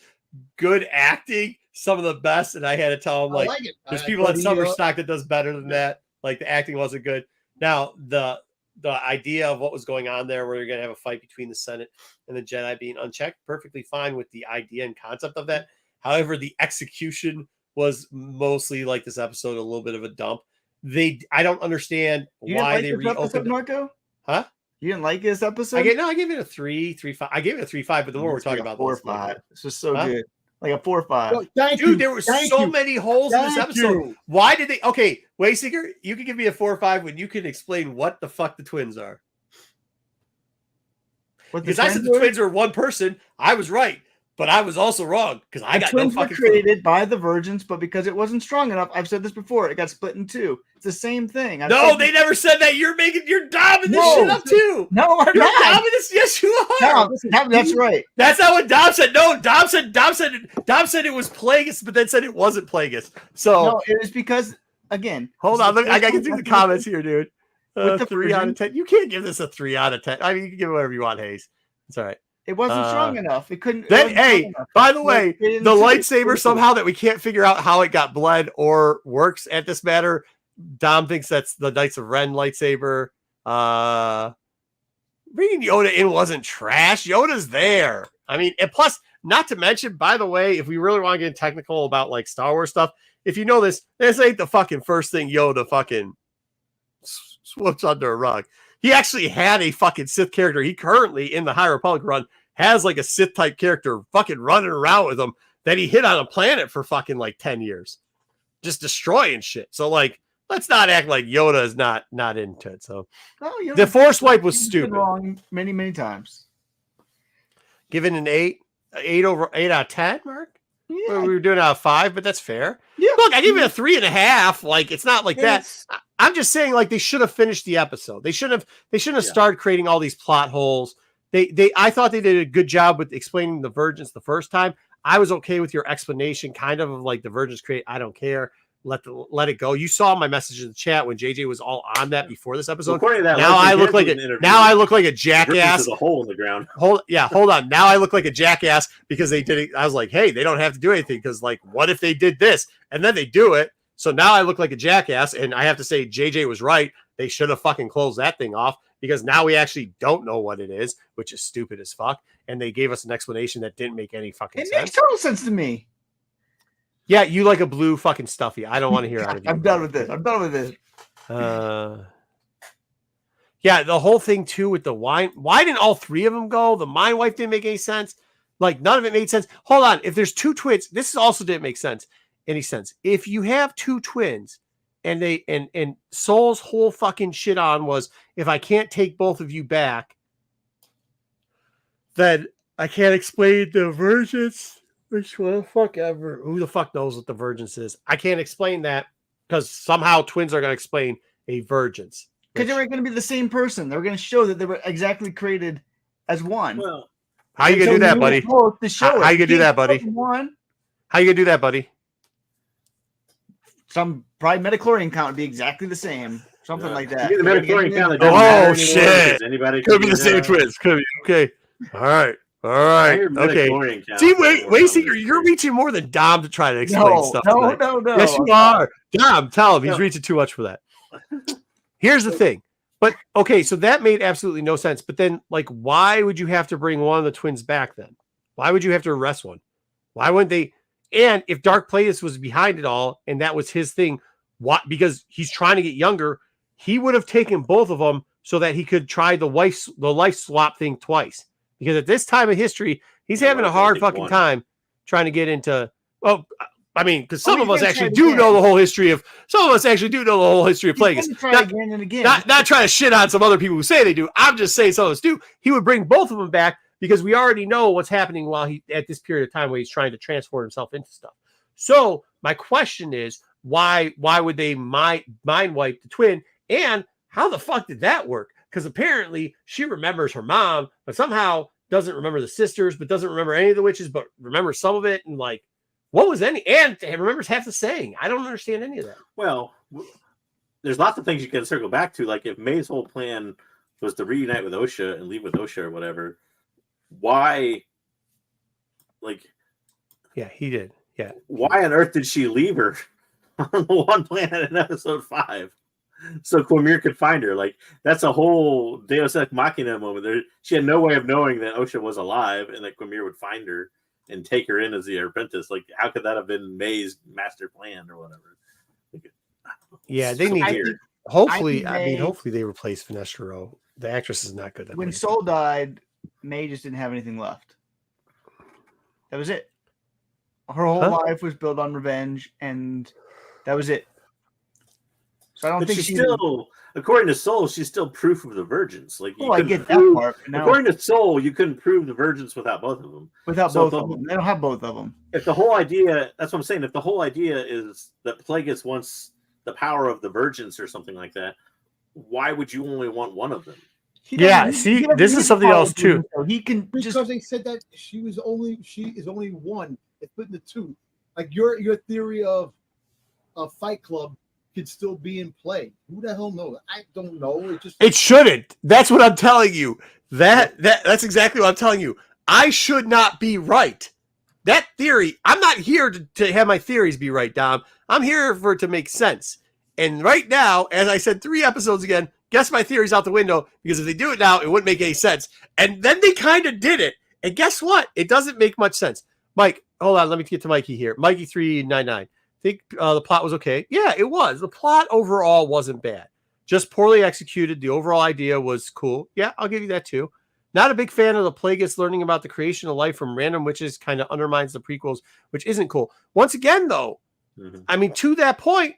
G: good acting, some of the best, and I had to tell him like there's people at Summer Stock that does better than that. Like the acting wasn't good. Now the idea of what was going on there, where you're gonna have a fight between the Senate and the Jedi being unchecked, perfectly fine with the idea and concept of that. However, the execution was mostly like this episode, a little bit of a dump. I don't understand why they reopened
F: Marco?
G: Huh?
F: You didn't like this episode?
G: I gave it a 3.5. I gave it a 3.5, but the more we're talking about
F: 4 or 5. It's just so good. Like a 4 or 5.
G: Dude, there were so many holes in this episode. Why did they? Okay, Wayseeker, you can give me a 4 or 5 when you can explain what the fuck the twins are. Because I said the twins are one person. I was right. But I was also wrong because I got no fucking.
F: Twins were created by the Virgins, but because it wasn't strong enough, I've said this before, it got split in 2. It's the same thing.
G: They never said that. You're domming this shit up too.
F: No, I'm
G: you're
F: not.
G: Domming this. Yes, you are.
F: No, that's right.
G: That's not what Dom said. No, Dom said it was Plagueis, but then said it wasn't Plagueis. So
F: no, it was because again.
G: Hold on, look, I gotta get through the comments here, dude. 3 out of 10. You can't give this a 3 out of 10. I mean, you can give it whatever you want, Hayes. It's all right.
F: It wasn't strong enough. It couldn't.
G: Hey, by the way, the lightsaber somehow that we can't figure out how it got bled or works at this matter. Dom thinks that's the Knights of Ren lightsaber. Bringing Yoda in wasn't trash. Yoda's there. I mean, and plus, not to mention, by the way, if we really want to get technical about like Star Wars stuff, if you know this ain't the fucking first thing Yoda fucking swoops under a rug. He actually had a fucking Sith character. He currently in the High Republic run has like a Sith type character fucking running around with him that he hit on a planet for fucking like 10 years, just destroying shit. So like, let's not act like Yoda is not into it. So the Force wipe was stupid.
F: Wrong many times.
G: Given an 8 out of 10, Mark.
F: Yeah.
G: Well, we were doing out of 5, but that's fair.
F: Yeah.
G: Look, I give it a 3.5. Like it's not like that. I'm just saying, like they should have finished the episode. They shouldn't have started creating all these plot holes. I thought they did a good job with explaining the Virgins the first time. I was okay with your explanation, kind of like the virgins create. I don't care. Let it go. You saw my message in the chat when JJ was all on that before this episode.
B: According to that,
G: Now I look like now I look like a
B: Virgins
G: jackass.
B: is a hole in the ground.
G: Hold on. Now I look like a jackass because they did it. I was like, hey, they don't have to do anything because, like, what if they did this and then they do it? So now I look like a jackass, and I have to say JJ was right. They should have fucking closed that thing off because now we actually don't know what it is, which is stupid as fuck. And they gave us an explanation that didn't make any fucking sense.
F: It makes total sense to me.
G: Yeah, you like a blue fucking stuffy. I don't want to hear out of you.
F: I'm done with this.
G: Yeah, the whole thing too with the wine. Why didn't all three of them go? The Mind Wife didn't make any sense. Like, none of it made sense. Hold on. If there's two twins, this also didn't make any sense. If you have two twins and they and Soul's whole fucking shit on was, if I can't take both of you back, then I can't explain the virgins. Which one the fuck ever? Who the fuck knows what the virgins is? I can't explain that because somehow twins are going to explain a virgins.
F: Because they were going to be the same person. They were going to show that they were exactly created as one.
B: Well,
G: how you going to do that, buddy? How you going to do that, buddy? How you going to do that, buddy?
F: Some probably metachlorian count would be exactly the same. Something like that.
B: The metachlorian count.
G: Oh, shit.
B: Anybody
G: could be the same twins. Could be. Okay. All right. Okay. See, wait, you're reaching more than Dom to try to explain stuff.
F: No.
G: Yes, you are. Dom, tell him he's reaching too much for that. Here's the thing. But okay, so that made absolutely no sense. But then, like, why would you have to bring one of the twins back then? Why would you have to arrest one? Why wouldn't they? And if Dark Plagueis was behind it all and that was his thing, what? Because he's trying to get younger, he would have taken both of them so that he could try the life swap thing twice. Because at this time of history, he's having a hard fucking time trying to get into. Well, I mean, because some of us actually do know the whole history of. Some of us actually do know the whole history of Plagueis.
F: Again and again.
G: Not trying to shit on some other people who say they do. I'm just saying some of us do. He would bring both of them back because we already know what's happening while he at this period of time where he's trying to transform himself into stuff. So my question is, why would they mind wipe the twin? And how the fuck did that work? Because apparently she remembers her mom, but somehow doesn't remember the sisters, but doesn't remember any of the witches, but remembers some of it. And like, what was any? And remembers half the saying. I don't understand any of that.
B: Well, there's lots of things you can circle back to. Like if May's whole plan was to reunite with Osha and leave with Osha or whatever, why? Like,
G: yeah, he did. Yeah.
B: Why on earth did she leave her on the one planet in episode 5? So Quamir could find her. Like, that's a whole Deus Ex Machina moment. She had no way of knowing that Osha was alive and that Quamir would find her and take her in as the apprentice. Like, how could that have been May's master plan or whatever? Like,
G: yeah, they need. Hopefully they replace Vanessa Rowe. The actress is not good.
F: When Soul died, May just didn't have anything left. That was it. Her whole life was built on revenge, and that was it. So I don't think
B: she's still, according to Soul, she's still proof of the virgins. Like,
F: I get that part.
B: According to Soul, you couldn't prove the virgins without both of them.
F: Both of them, they don't have both of them.
B: If the whole idea, that's what I'm saying. If the whole idea is that Plagueis wants the power of the virgins or something like that, why would you only want one of them?
G: Yeah, see, this is something else too.
F: So he can
C: because they said that she is only one. It's put in the two. Like your theory of Fight Club could still be in play. Who the hell knows? I don't know.
G: It shouldn't. That's what I'm telling you. That's exactly what I'm telling you. I should not be right. That theory, I'm not here to have my theories be right, Dom. I'm here for it to make sense. And right now, as I said 3 episodes again, guess my theory's out the window, because if they do it now, it wouldn't make any sense. And then they kind of did it. And guess what? It doesn't make much sense. Mike, hold on. Let me get to Mikey here. Mikey399. Think the plot was okay. Yeah, it was. The plot overall wasn't bad. Just poorly executed. The overall idea was cool. Yeah, I'll give you that too. Not a big fan of the Plagueis learning about the creation of life from random witches. Kind of undermines the prequels, which isn't cool. Once again, though, I mean, to that point,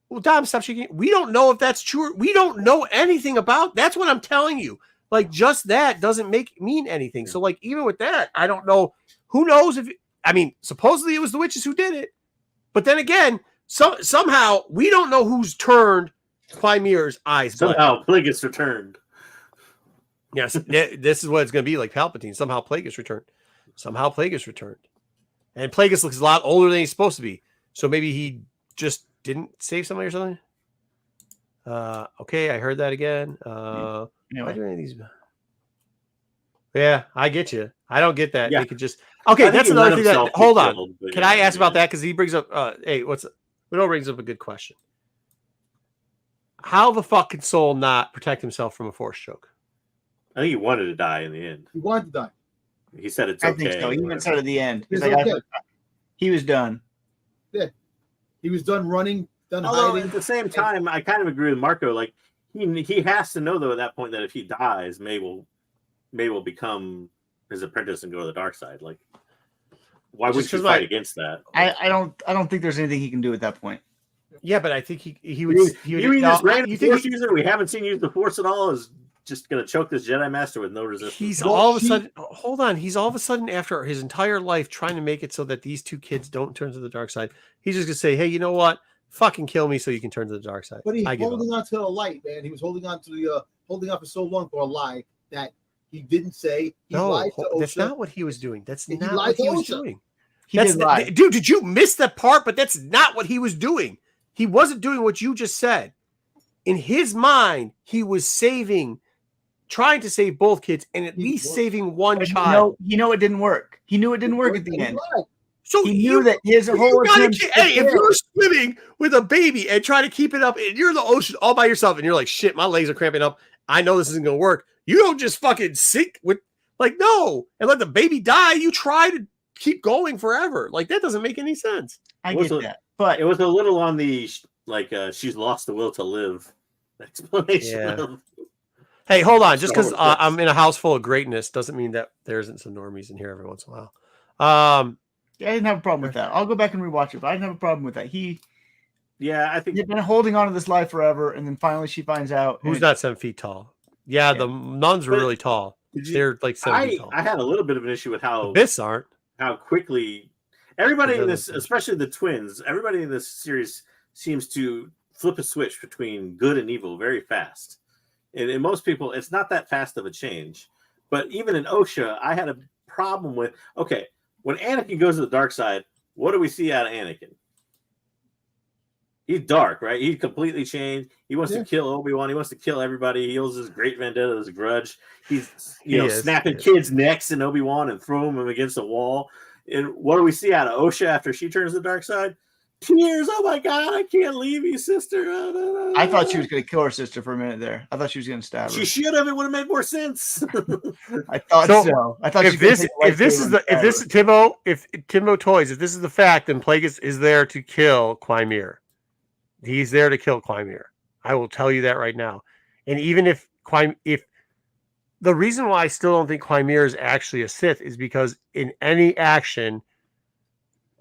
G: well, Dom, stop shaking. We don't know if that's true. We don't know anything about. That's what I'm telling you. Like, just that doesn't mean anything. So, like, even with that, I don't know. Who knows if? I mean, supposedly it was the witches who did it. But then again, somehow we don't know who's turned Quimir's eyes.
B: Somehow Plagueis returned.
G: Yes, this is what it's going to be like Palpatine. Somehow Plagueis returned. And Plagueis looks a lot older than he's supposed to be. So maybe he just didn't save somebody or something. Okay, I heard that again. Why
F: Anyway,
G: do any of these? Yeah, I get you. I don't get that.
B: Yeah.
G: They could just. Okay,
B: I think
G: that's
B: he let
G: another thing.
B: himself get
G: Hold on.
B: killed, but
G: Can
B: yeah,
G: I ask
B: yeah.
G: about that? Because he brings up. Hey, Widow brings up a good question. How the fuck can Soul not protect himself from a force choke?
B: I think he wanted to die in the end.
C: He wanted to die.
B: He said it's
F: I
B: okay.
F: think so. He even
B: whatever.
F: said at the end, he's
C: It's
F: like,
C: okay.
F: he was done.
C: He was done running, done
B: Although
C: hiding.
B: at the same time, I kind of agree with Marco. Like he has to know though at that point that if he dies, May will become his apprentice and go to the dark side. Like, why
G: Just
B: would you
G: 'cause
B: fight
G: my-
B: against that?
F: I don't think there's anything he can do at that point.
G: Yeah, but I think he
B: You
G: would.
B: mean,
G: He would.
B: you mean
G: no,
B: this random
G: you think
B: force user we haven't seen use the force at all is just going to choke this Jedi Master with no resistance?
G: he's
C: Well,
G: all of a
C: she-
G: sudden. Hold on. He's all of a sudden after his entire life trying to make it so that these two kids don't turn to the dark side. He's just gonna say, "Hey, you know what? Fucking kill me so you can turn to the dark side."
C: But he's
G: I give up.
C: holding on to the light, man. He was holding on to the holding on for so long for a lie that he didn't say. He
G: No,
C: lied to
G: that's
C: Osha.
G: not what he was doing. That's
C: He
G: not
C: lied
G: what
C: to
G: he was
C: Osha.
G: doing.
F: He
G: That's
F: did lie.
G: dude. Did you miss that part? But that's not what he was doing. He wasn't doing what you just said. In his mind, he was trying to save both kids, and at
C: He
G: least
C: was.
G: saving one
F: But
G: child.
F: you know it didn't work. He knew it didn't work at the
C: He
F: end.
C: lied.
G: So
F: He knew that his
G: you
F: whole
G: gotta
F: attempt.
G: hey, if you're swimming with a baby and trying to keep it up, and you're in the ocean all by yourself, and you're like, "Shit, my legs are cramping up. I know this isn't gonna work." You don't just fucking sink with no, and let the baby die. You try to keep going forever. Like that doesn't make any sense.
F: I
B: Was
F: get
B: it-
F: that, but
B: It was a little on the she's lost the will to live explanation.
G: Yeah.
B: Of,
G: Hey, hold on. Just
B: So
G: because
B: it
G: I'm
B: fits.
G: in a house full of greatness doesn't mean that there isn't some normies in here every once in a while.
F: I didn't have a problem with that. I'll go back and rewatch it, but I didn't have a problem with that. He'd
B: yeah, I think
F: been holding on to this life forever, and then finally she finds out. and
G: Who's
F: it-
G: not 7 feet tall? Yeah,
F: Yeah.
G: the nuns were
B: But
G: really tall.
B: did you-
G: They're like 7 feet tall.
B: I had a little bit of an issue with
G: The
B: how
G: Bists aren't.
B: quickly everybody in
G: Because
B: this,
G: of the-
B: especially the twins, everybody in this series seems to flip a switch between good and evil very fast. And in most people, it's not that fast of a change. But even in Osha, I had a problem with okay, when Anakin goes to the dark side, what do we see out of Anakin? He's dark, right? He completely changed. He wants
C: Yeah.
B: to kill Obi-Wan. He wants to kill everybody. He holds his great vendetta, his grudge. He's
G: He is,
B: snapping
G: he is.
B: kids' necks in Obi-Wan and throwing them against a wall. And what do we see out of Osha after she turns to the dark side? Tears. Oh my God, I can't leave you, sister.
F: I thought she was going to kill her sister for a minute there. I thought she was going to stab her.
B: She should have. It would have made more sense.
F: I thought
G: So,
F: so. I thought she
G: If
F: was gonna
G: this
F: take a
G: if this
F: lightsaber
G: is
F: and
G: the
F: stab
G: if this
F: her.
G: Timbo if Timbo Toys if this is the fact, then Plagueis is there to kill Clymere. He's there to kill Clymere. I will tell you that right now. And even if the reason why I still don't think Clymere is actually a Sith is because in any action,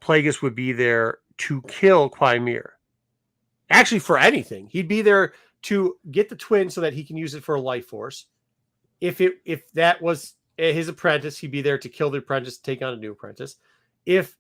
G: Plagueis would be there to kill Clymere. Actually, for anything, he'd be there to get the twin so that he can use it for a life force. If that was his apprentice, he'd be there to kill the apprentice, take on a new apprentice. If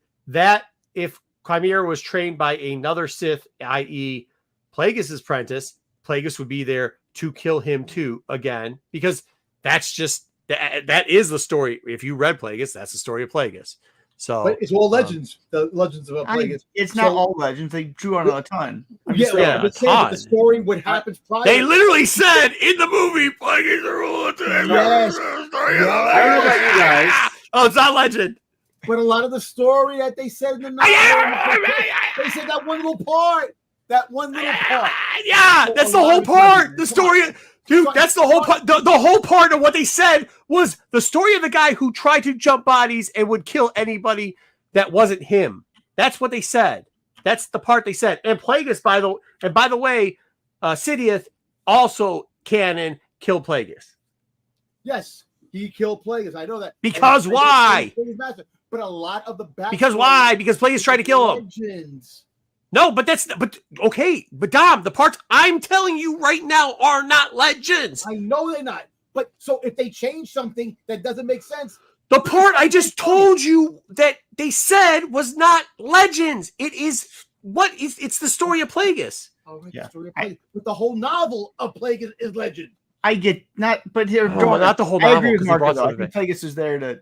G: Clymere was trained by another Sith, i.e., Plagueis' apprentice, Plagueis would be there to kill him too, again, because that's just that is the story. If you read Plagueis, that's the story of Plagueis. So,
C: But it's all legends. The legends of Plagueis.
F: It's not
C: So-
F: all legends. They drew on a ton. I'm
C: Yeah,
F: just
G: yeah,
C: I'm saying, but the
G: ton.
C: story, what happens prior.
G: they literally said in the movie, Plagueis are ruling
C: Yes.
G: story.
C: Yes.
B: I don't know about you guys.
G: Oh, it's not legend.
C: But a lot of the story that they said in the novel, they said that one little part. That one little part.
G: Yeah, that's the whole part. The story, dude. That's the whole part. The whole part of what they said was the story of the guy who tried to jump bodies and would kill anybody that wasn't him. That's what they said. That's the part they said. And Plagueis, by the way, Sidious also canon killed Plagueis.
C: Yes, he killed Plagueis. I know that.
G: Because
C: And
G: why?
C: Plagueis master. But a lot of the backstory
G: Because why? Because Plagueis tried to kill him.
C: Legends.
G: No, but okay. But Dom, the parts I'm telling you right now are not legends.
C: I know they're not. But so if they change something that doesn't make sense,
G: The part I just told you that they said was not legends. It's the story of Plagueis.
F: Yeah.
C: But the whole novel of Plagueis is legend.
F: I get not, but here,
G: Oh, not the whole
F: I
G: novel,
F: agree with
G: 'cause he
F: Marco
G: brought
F: though. I
G: something
F: think Plagueis is there to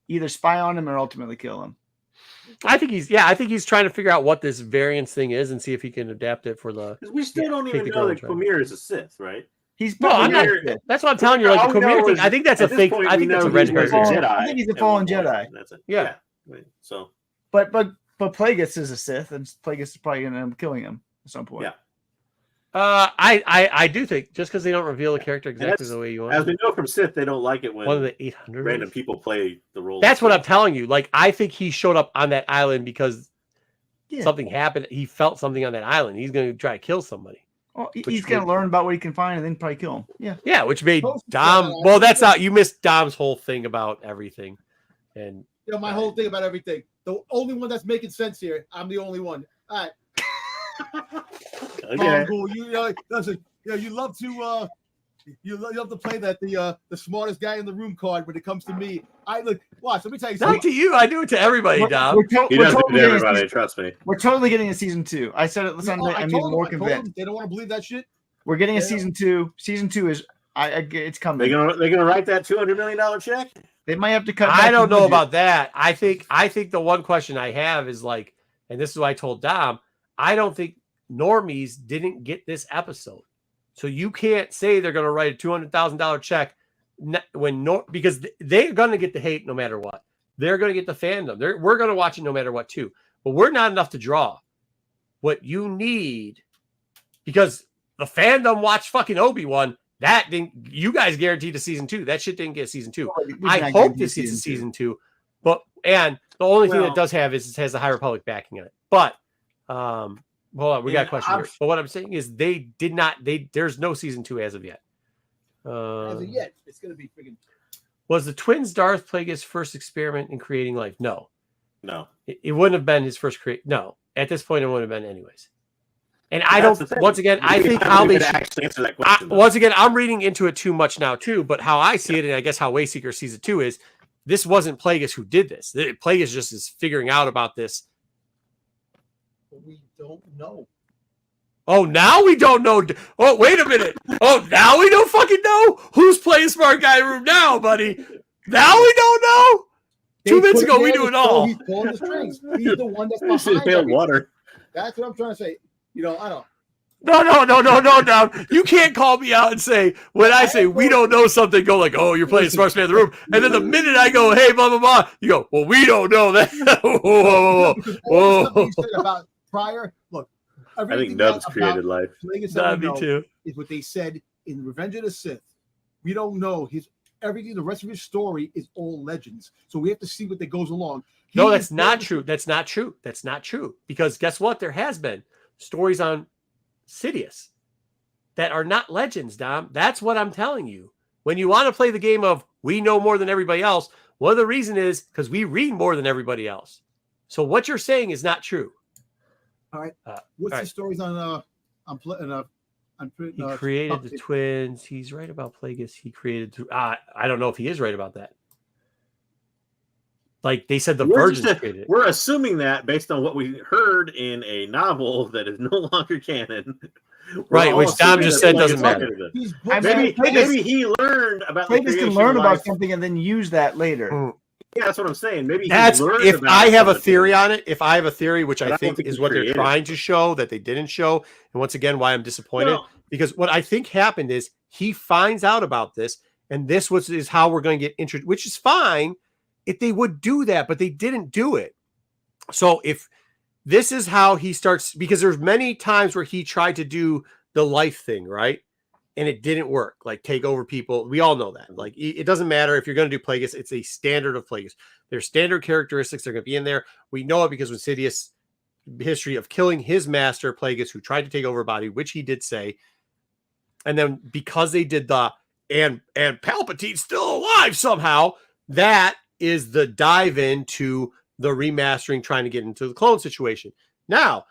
F: either spy on him or ultimately kill him.
G: I think he's trying to figure out what this variance thing is and see if he can adapt it for the.
B: Because we still don't
G: Take
B: even
G: the
B: know
G: girl
B: that
G: and
B: Quamir is a Sith, right?
F: He's
G: No, I'm not.
B: Quamir-
G: That's what I'm telling you. Like the
B: All we know
G: Quamir thing.
B: is
G: I think that's a
B: at this
G: fake.
B: point,
G: I
B: we
G: think that's a
B: know
G: red
B: he was
G: herring.
B: Jedi.
F: I think he's a
B: at
F: fallen
B: one point,
F: Jedi.
B: and that's it.
G: Yeah.
B: So
F: But Plagueis is a Sith, and Plagueis is probably going to end up killing him at some point.
B: Yeah.
G: I do think just because they don't reveal the character exactly
B: that's-
G: the way you want.
B: as we know from Sith, they don't like it when
G: One of the 800
B: random people play the role.
G: That's what I'm telling you. Like I think he showed up on that island because
F: Yeah.
G: something happened. He felt something on that island. He's going to try to kill somebody.
F: Well,
G: Which
F: he's going to
G: would-
F: learn about what he can find and then probably kill him. Yeah.
G: Yeah, which made
C: Close to
G: Dom.
C: Jedi.
G: Well, that's not. You missed Dom's whole thing about everything, and
C: My whole thing about everything. The only one that's making sense here. I'm the only one. All right.
B: Okay.
C: Mongol, listen. You love to you love to play that the smartest guy in the room card when it comes to me. Watch. Let me tell you
G: not
C: something.
G: to you. I do it to everybody, Dom.
B: He does it to everybody. Trust me.
F: We're totally getting a season 2. I said it Sunday. I'm even more convinced.
C: They don't want to believe that shit.
F: We're getting a
C: Yeah.
F: season 2. Season 2 is it's coming.
B: They're gonna write that $200 million check.
F: They might have to cut.
G: I
F: back
G: don't
F: the
G: know
F: budget.
G: about that. I think the one question I have is like, and this is what I told Dom. I don't think normies didn't get this episode, so you can't say they're going to write a $200,000 check because they're going to get the hate no matter what. They're going to get the fandom. We're going to watch it no matter what too. But we're not enough to draw. What you need, because the fandom watched fucking Obi-Wan. That didn't. You guys guaranteed a season 2. That shit didn't get season 2.
F: We
G: I
F: cannot
G: hope
F: guarantee
G: this gets a
F: 2.
G: season 2. And the only thing
B: Well-
G: that does have is it has the High Republic backing in it. But hold on, we got a question here. But what I'm saying is they did not. There's no season 2 as of yet.
C: As of yet, it's gonna be freaking.
G: Was the twins Darth Plagueis' first experiment in creating life? No,
B: No.
G: it wouldn't have been his first No, at this point it wouldn't have been anyways. And I
B: That's
G: don't.
B: the thing.
G: Once again, I
B: Maybe
G: think
B: how
G: how
B: we
G: they
B: could
G: should,
B: actually answer that question. though.
G: once again, I'm reading into it too much now too. But how I see it, and I guess how Wayseeker sees it too, is this wasn't Plagueis who did this. Plagueis just is figuring out about this.
C: We don't know.
G: Oh, now we don't know. Oh, wait a minute. Oh, now we don't fucking know who's playing smart guy in the room now, buddy. Now we don't know. 2 minutes
C: They put
G: ago,
C: him
G: we
C: there
G: knew it
C: to
G: all.
C: show He's pulling the strings. He's the one that's
B: You should
C: behind
B: hail
C: everything.
B: water.
C: That's what I'm trying to say. I don't.
G: No, Dom. You can't call me out and say, when I say we don't know something, go like, oh, you're playing smartest man in the room. And then the minute I go, hey, blah, blah, blah, you go, well, we don't know that. Whoa.
C: Because all the stuff you said about prior, look,
B: I think
C: everything
B: Nubs
C: about
B: created life.
C: Plagueis that we
G: Me
C: know
G: too.
C: is what they said in Revenge of the Sith. We don't know everything. The rest of his story is all legends. So we have to see what that goes along.
G: No,
C: He
G: that's
C: is
G: not
C: dead-
G: true. That's not true. That's not true. Because guess what? There has been stories on Sidious that are not legends, Dom. That's what I'm telling you. When you want to play the game of we know more than everybody else, one of the reason is because we read more than everybody else. So what you're saying is not true.
C: All right. What's
G: all
C: the
G: right.
C: stories on
G: He created the twins. He's right about Plagueis. He created. I don't know if he is right about that. Like they said, the virgins created it.
B: We're assuming that based on what we heard in a novel that is no longer canon. We're
G: Right,
B: all
G: which Dom
B: assuming
G: just
B: that
G: said
B: Plagueis
G: doesn't matter.
B: created it.
C: These
F: I
C: books,
F: mean,
B: Maybe he learned about the
F: Plagueis
B: creation
F: can learn
B: of
F: about
B: life.
F: something and then use that later.
B: Yeah, that's what I'm saying. Maybe
G: That's
B: he learned
G: if
B: about
G: I have a
B: something.
G: theory on it. If I have a theory, which
B: But
G: I
B: I don't
G: think
B: think
G: is
B: he
G: what they're
B: created
G: trying to show that they didn't show, and once again, why I'm disappointed,
B: No.
G: because what I think happened is he finds out about this, and this is how we're going to get introduced, which is fine if they would do that, but they didn't do it. So if this is how he starts, because there's many times where he tried to do the life thing, right? And it didn't work, like take over people. We all know that. Like it doesn't matter if you're going to do Plagueis, it's a standard of Plagueis. There's standard characteristics that are going to be in there. We know it because when Sidious history of killing his master Plagueis, who tried to take over a body, which he did say, and then because they did and Palpatine's still alive somehow, that is the dive into the remastering, trying to get into the clone situation. Now,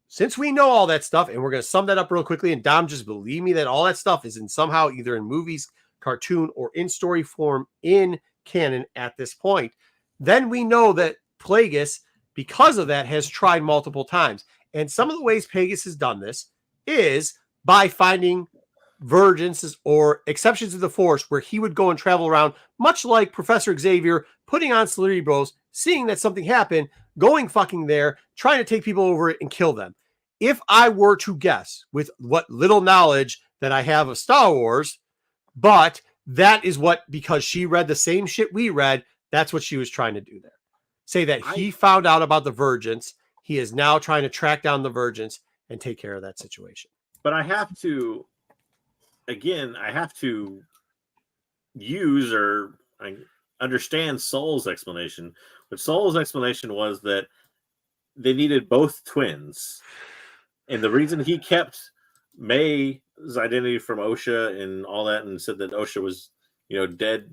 G: since we know all that stuff, and we're going to sum that up real quickly, and Dom, just believe me that all that stuff is in somehow either in movies, cartoon, or in story form in canon at this point, then we know that Plagueis, because of that, has tried multiple times. And some of the ways Plagueis has done this is by finding virgins or exceptions to the Force, where he would go and travel around, much like Professor Xavier, putting on Cerebros, seeing that something happened, going fucking there, trying to take people over it and kill them. If I were to guess with what little knowledge that I have of Star Wars, but that is what, because she read the same shit we read, that's what she was trying to do there. Say that he found out about the Virgins. He is now trying to track down the Virgins and take care of that situation.
B: But I have to use or understand Soul's explanation. But Soul's explanation was that they needed both twins. And the reason he kept May's identity from Osha and all that and said that Osha was, dead,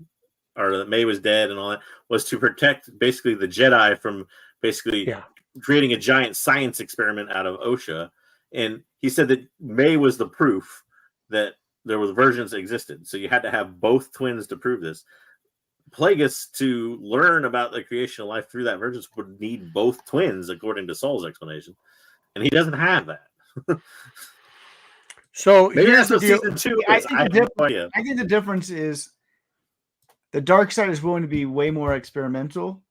B: or that May was dead and all that, was to protect basically the Jedi from basically creating a giant science experiment out of Osha. And he said that May was the proof that there were versions that existed. So you had to have both twins to prove this. Plagueis, to learn about the creation of life through that versions, would need both twins, according to Soul's explanation. And he doesn't have that.
G: So
B: maybe
G: here's
B: that's
G: the
B: what
G: deal.
B: season 2
F: I
B: is.
F: think
B: I have no idea.
F: I think the difference is the dark side is willing to be way more experimental,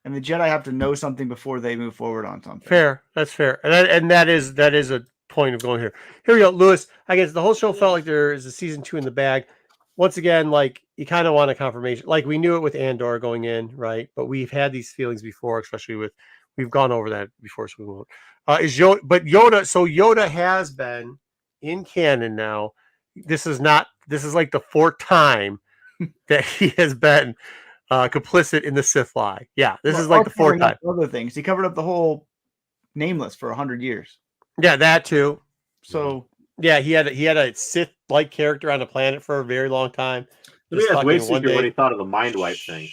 F: and the Jedi have to know something before they move forward on something.
G: Fair. That's fair. And that is a point of going here. Here we go, Lewis. I guess the whole show felt like there is a season 2 in the bag. Once again, like, you kind of want a confirmation. Like, we knew it with Andor going in, right? But we've had these feelings before, especially we've gone over that before, so we won't. Yoda? So Yoda has been in canon now. This is like the 4th time that he has been complicit in the Sith lie. Yeah, this is like the 4th time.
F: Other things. He covered up the whole Nameless for 100 years.
G: Yeah, that too.
F: So
G: yeah, he had a Sith-like character on the planet for a very long time.
B: Let me ask Wayseeker what he thought of the mind wipe thing.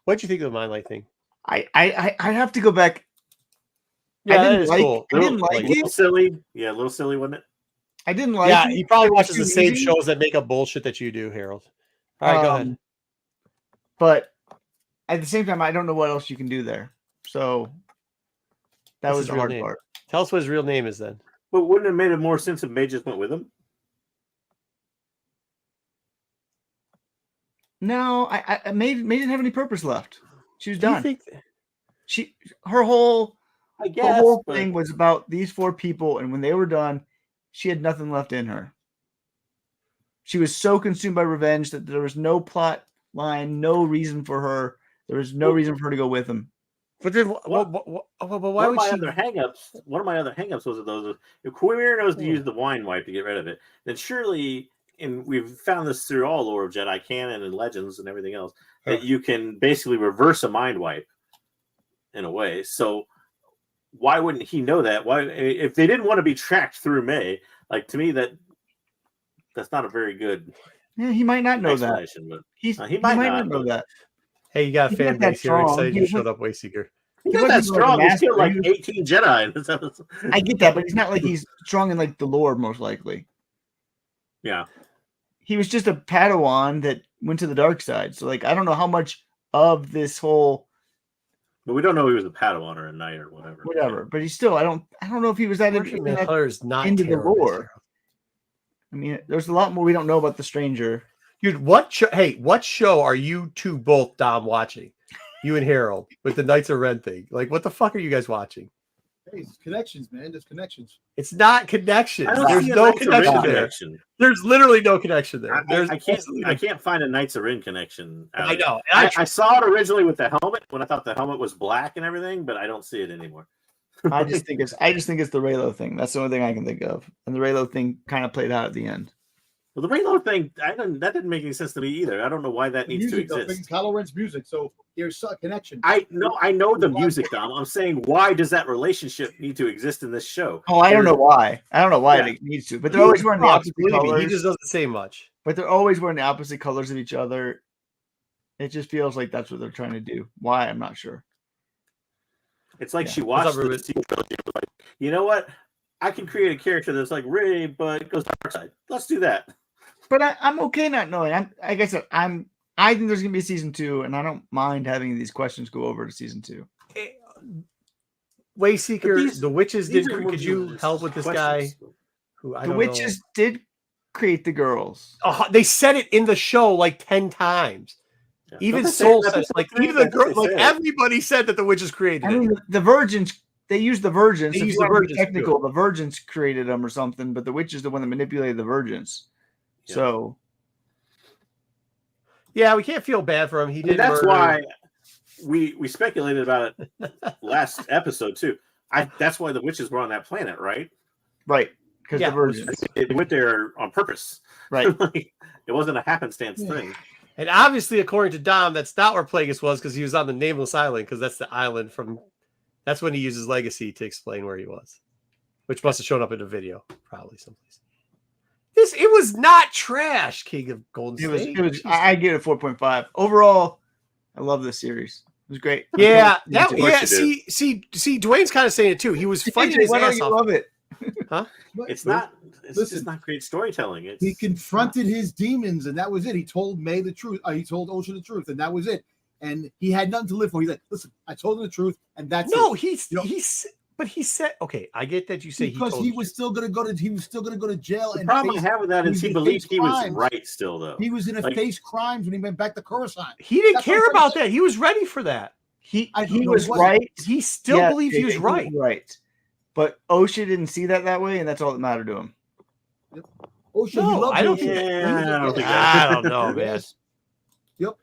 G: What'd you think of the mind wipe thing?
F: I have to go back.
G: Yeah, that is cool.
F: I didn't like it.
B: A little silly. Yeah, a little silly, wasn't it?
F: I didn't like it.
G: Yeah, he probably watches the same
F: easy.
G: shows that make up bullshit that you do, Harold. All right, go ahead.
F: But at the same time, I don't know what else you can do there. So that
G: What's
F: was
G: his
F: the
G: real
F: hard
G: name?
F: part.
G: Tell us what his real name is then.
B: But wouldn't it have made more sense if May just went with him?
F: No, May didn't have any purpose left. She was
G: Do you
F: done.
G: think
F: Her whole
B: but
F: thing was about these 4 people, and when they were done, she had nothing left in her. She was so consumed by revenge that there was no plot line, no reason for her. There was no reason for her to go with him.
G: But then, why would she?
B: One of my other hangups was that those, if Queer knows to use the wine wipe to get rid of it, then surely, and we've found this through all lore of Jedi canon and legends and everything else, that you can basically reverse a mind wipe in a way. So why wouldn't he know that? Why, if they didn't want to be tracked through May, like, to me that's not a very good.
F: Yeah, he might not know that.
B: But
F: He might not know that.
G: Hey, you got a fan base here. Excited you showed up, Wayseeker.
B: He's not that strong. He's killed like 18 Jedi in this episode.
F: I get that, but he's not like he's strong in like the lore, most likely.
B: Yeah.
F: He was just a Padawan that went to the dark side. So, like, I don't know how much of this whole.
B: But we don't know if he was a Padawan or a knight or whatever.
F: Whatever. But he's still, I don't know if he was that into the lore. I mean, there's a lot more we don't know about the stranger.
G: Dude, what show are you two both, Dom, watching? You and Harold with the Knights of Ren thing. Like, what the fuck are you guys watching?
C: Hey, it's connections, man. There's connections.
G: It's not connections.
B: I don't
G: There's
B: see a
G: no
B: Knights of Ren
G: connection there.
B: connection.
G: There's literally no connection there.
B: I can't find a Knights of Ren connection.
G: I know.
B: I saw it originally with the helmet when I thought the helmet was black and everything, but I don't see it anymore.
F: I just think it's the Raylo thing. That's the only thing I can think of. And the Raylo thing kind of played out at the end.
B: Well, the Raylo thing, that didn't make any sense to me either. I don't know why that needs to exist.
C: Kylo Ren's music, so there's a connection.
B: I know the music, Dom. I'm saying, why does that relationship need to exist in this show?
F: Oh, I don't know why. I don't know why it needs to. But they're always wearing the opposite colors.
G: He just doesn't say much.
F: But they're always wearing the opposite colors of each other. It just feels like that's what they're trying to do. Why? I'm not sure.
B: It's like she watched the sequel and was like, you know what? I can create a character that's like Ray, but it goes dark side. Let's do that.
F: But I'm okay not knowing. Like I said, I think there's gonna be a season 2, and I don't mind having these questions go over to season 2.
G: Wayseeker, the witches did. Could you help with this guy? Who I
F: the
G: don't
F: witches
G: know.
F: did create the girls.
G: They said it in the show like 10 times. Even
B: Don't they say
G: Soul
B: in
G: said,
B: episode
G: like,
B: three?
G: even the
B: I think
G: girl,
B: they
G: like,
B: say it.
G: everybody said that the witches created
F: I
G: it.
F: mean, the virgins. They use the virgins.
G: They
F: If
G: use
F: you
G: the
F: wanna be
G: virgins,
F: technical. The virgins created them or something, but the witch is the one that manipulated the virgins.
B: Yeah.
F: So
G: Yeah, we can't feel bad for him. He
B: I mean,
G: did
B: that's
G: murder.
B: why we speculated about it last episode too. That's why the witches were on that planet, right?
F: right, because
G: Yeah,
F: the virgins.
B: They went there on purpose.
F: Right.
B: Like, it wasn't a happenstance thing.
G: And obviously, according to Dom, that's not where Plagueis was because he was on the Nameless Island because that's the island from. That's when he uses legacy to explain where he was, which must have shown up in a video, probably someplace. It was not trash, King of Golden State.
F: It was. I give it 4.5 overall. I love this series. It was great.
G: Yeah,
B: Of course you do.
G: see, Dwayne's kind of saying it too. He was fighting his
F: Why don't
G: ass
F: you
G: off.
F: love it?
C: But
B: It's not. It's
C: Listen.
B: just not great storytelling. It's
C: he confronted his demons, and that was it. He told May the truth. He told Osha the truth, and that was it. And he had nothing to live for. He's like, "Listen, I told him the truth, and that's
G: No,
C: it."
G: but he said, okay, I get that you say
C: Because
G: he
C: was still going to go to. He was still going to go to jail.
B: the
C: And
B: problem I
C: face,
B: have with that is
C: he
B: he
C: was
B: believed
C: faced
B: he was
C: crimes.
B: right still, though.
C: he was going to
B: Like-
C: face crimes when he went back to Coruscant.
G: He didn't
C: That's what
G: care
C: I'm trying
G: about
C: to
G: that. He was ready for that.
F: He
C: I
F: he
C: know
F: was
C: he wasn't.
F: right.
G: He still
F: Yeah,
G: believed he was right.
F: Right. But Osha didn't see that way, and that's all that mattered to him.
C: Osha,
G: No,
C: he loved
G: I don't
C: Osha.
G: think
B: I don't think
G: I don't know, man.
C: Yes. Yep.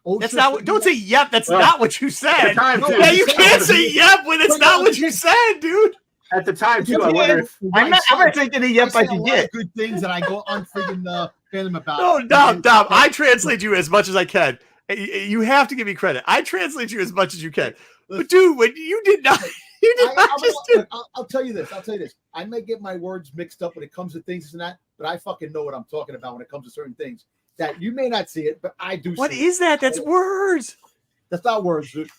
C: Osha
G: That's not.
C: said-
G: Don't say yep. That's
B: Well,
G: not what you
B: At the
G: said.
B: time, too,
G: Yeah, you can't say yep when it's not what you said, dude.
B: At the time, too, I wonder if
F: I'm not taking a yep
C: I
F: I
C: say a
F: can
C: lot
F: get.
C: of good things that I go on friggin' fandom about.
G: No, Dom. I translate you as much as I can. You have to give me credit. I translate you as much as you can. But dude, when you did not, you did not just do.
C: I'll tell you this. I may get my words mixed up when it comes to things and that, but I fucking know what I'm talking about when it comes to certain things that you may not see it, but I do.
G: What
C: see
G: is that? That's words.
C: That's not words, dude.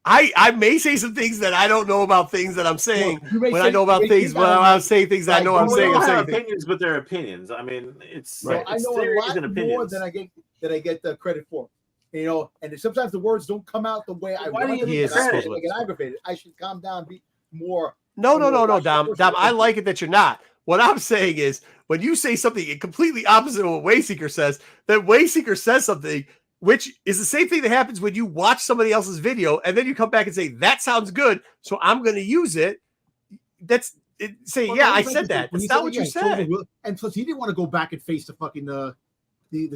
G: I may say some things that I don't know about things that I'm saying
C: You may
G: when
C: say-
G: I know about
C: you may
G: things.
C: think
G: When
C: that
G: I'm saying things I know I'm
C: Well,
G: saying.
B: we
G: I'm
B: all
G: saying
B: have
G: things.
B: opinions, but they're opinions. I mean, it's
C: So
B: right.
C: I
B: It's
C: know a
B: theories
C: lot
B: and
C: more
B: opinions.
C: than I get the credit for. You know, and sometimes the words don't come out the way I
B: Why do
C: want
B: you
C: them
G: He
C: to,
G: is
C: and I
G: supposed
C: get aggravated. I should calm down, be more.
G: No, Dom.
C: Watch
G: Dom, I
C: the-
G: like it that you're not. What I'm saying is when you say something completely opposite of what Wayseeker says, then Wayseeker says something which is the same thing that happens when you watch somebody else's video and then you come back and say, that sounds good, so I'm going to use it. That's it, say,
C: Well,
G: yeah,
C: no,
G: I
C: it's like
G: said
C: this,
G: that.
C: when
G: That's
C: he
G: not
C: said,
G: what
C: yeah,
G: you
C: he told
G: said.
C: the- And plus, he didn't want to go back and face the fucking the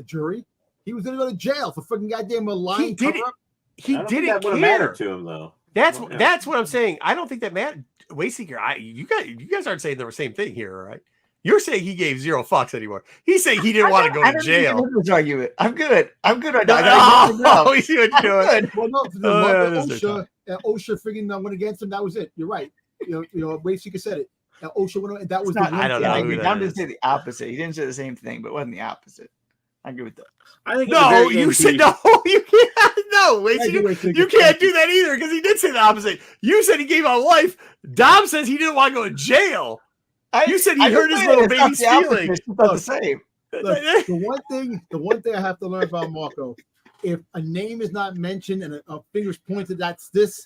C: jury. He was going to go to jail for fucking goddamn a lying.
G: He did it.
C: cover-up.
G: He
B: I don't think
G: didn't
B: that would have
G: care.
B: mattered to him, though.
G: That's
B: Well, yeah.
G: that's what I'm saying. I don't think that Wayseeker. You guys aren't saying the same thing here, all right? You're saying he gave zero fucks anymore. He's saying he didn't want to go
F: I
G: to
F: didn't even
G: jail.
F: get into this argument. I'm good. I'm good right now.
G: Oh, we see what you're doing.
F: Good.
C: Well, no,
G: Oh, yeah,
C: the
G: that's
C: OSHA friggin' went against him. That was it. You're right. You know, Wayseeker said it. OSHA went. And that was
F: It's not-
C: the
G: I don't
F: yeah,
G: know
F: I
G: who
F: agree.
G: that
F: Dom
G: is.
F: didn't say the opposite. He didn't say the same thing, but it wasn't the opposite. I agree with that.
B: I think at the
G: No,
B: very
G: you
B: end,
G: said
B: he-
G: no. You can't. No,
C: Thank you,
G: Wayseeker.
C: Wayseeker.
G: You can't do that either because he did say the opposite. You said he gave out life. Dom says he didn't want to go to jail. You said he hurt his little baby's feelings.
F: It's not the same.
C: Look, the one thing I have to learn about Marco, if a name is not mentioned and a finger's pointed, that's this,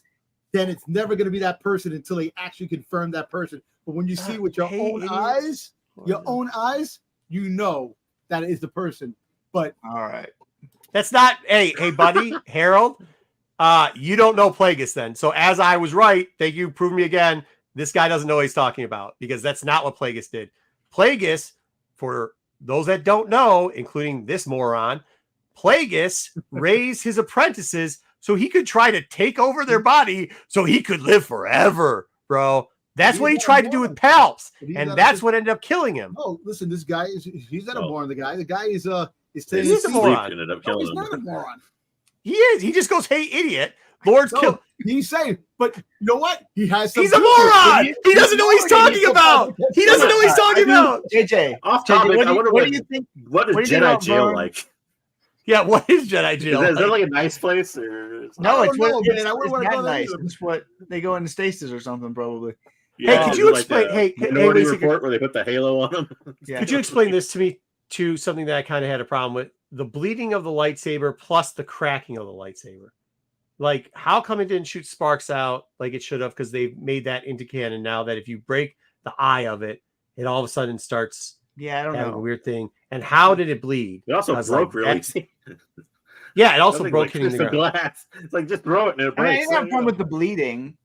C: then it's never going to be that person until they actually confirm that person. But when you see with your
G: Hey,
C: own
G: idiots.
C: eyes, you know that is the person. But
F: All right.
G: That's not. Hey, buddy, Harold. You don't know Plagueis then. So as I was right, thank you. Prove me again. This guy doesn't know what he's talking about because that's not what Plagueis did. Plagueis, for those that don't know, including this moron, Plagueis raised his apprentices so he could try to take over their body so he could live forever, bro. That's
C: He's
G: what he
C: not
G: tried to do
C: moron.
G: with Pals,
C: He's
G: and
C: not
G: that's
C: a-
G: what ended up killing him.
C: no, listen, this guy he's not a
B: Well,
C: moron. The guy is saying
G: He's a
C: he's
G: moron.
B: ended up
C: No,
B: killing
C: he's
B: him.
C: not a moron.
G: He is. He just goes, "Hey, idiot, Lord's
C: No,
G: kill."
C: he's saying, but you know what? He has some
G: He's a
C: good things.
G: moron.
C: He-
G: He doesn't know what he's talking about. He doesn't know what he's talking about.
F: JJ.
B: Off
F: JJ,
B: topic,
F: what
B: I wonder
F: do you think?
B: what is
F: what do you think
B: Jedi
F: about
B: jail
F: Vern?
B: like?
G: Yeah, what is Jedi
B: Is
G: jail?
B: that, is that
G: like?
B: like a nice place or?
F: No,
C: I
F: it's
C: don't
F: what
C: know,
F: it's,
C: man. I wouldn't
F: it's
C: wanna
F: not
C: go there
F: nice.
C: either.
F: It's what they go into stasis or something, probably.
B: Yeah,
G: could
B: is
G: you
B: it like
G: explain-
B: the
G: hey,
B: Minority
G: Wayseeker-
B: Report where they put the halo on them?
F: Yeah.
G: Could you explain this to me? To something that I kind of had a problem with: the bleeding of the lightsaber plus the cracking of the lightsaber. Like, how come it didn't shoot sparks out like it should have? Because they've made that into canon now that if you break the eye of it, it all of a sudden starts
F: Yeah, I don't
G: having a
F: know.
G: weird thing. And how did it bleed?
B: It also
G: I was
B: broke
G: like,
B: really.
G: that's- Yeah, it also
B: Nothing
G: broke
B: like
G: hitting the
B: crystal
G: ground.
B: glass. It's like just throw it and it
F: I mean, I
B: breaks.
F: didn't have a problem with the bleeding.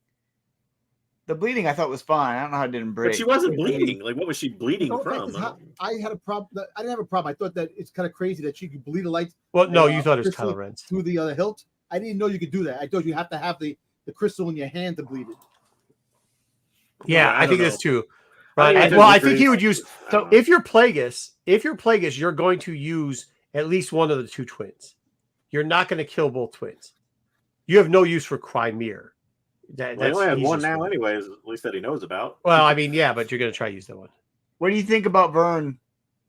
F: The bleeding I thought was fine. I don't know how it didn't break.
B: But she wasn't
F: I mean,
B: bleeding. Like, what was she bleeding
C: The whole fact
B: from?
C: is how- I had a problem. I didn't have a problem. I thought that it's kind of crazy that she could bleed a light
G: Well, no, you thought it was
C: crystal
G: Kylo Ren's.
C: through the hilt. I didn't know you could do that. I thought you have to have the crystal in your hand to bleed it.
G: Yeah,
B: I
G: I think
B: don't
G: that's
B: know.
G: too.
B: I
G: Right.
B: think
G: Well,
B: it's
G: I think he would use.
B: I
G: So
B: don't know.
G: if you're Plagueis, you're going to use at least one of the two twins. You're not going to kill both twins. You have no use for Crimea.
B: Well, he only has
G: he's
B: one
G: just
B: now,
G: one.
B: anyways. At least that he knows about.
G: Well, I mean, yeah, but you're going to try to use that one.
F: what do you think about Vern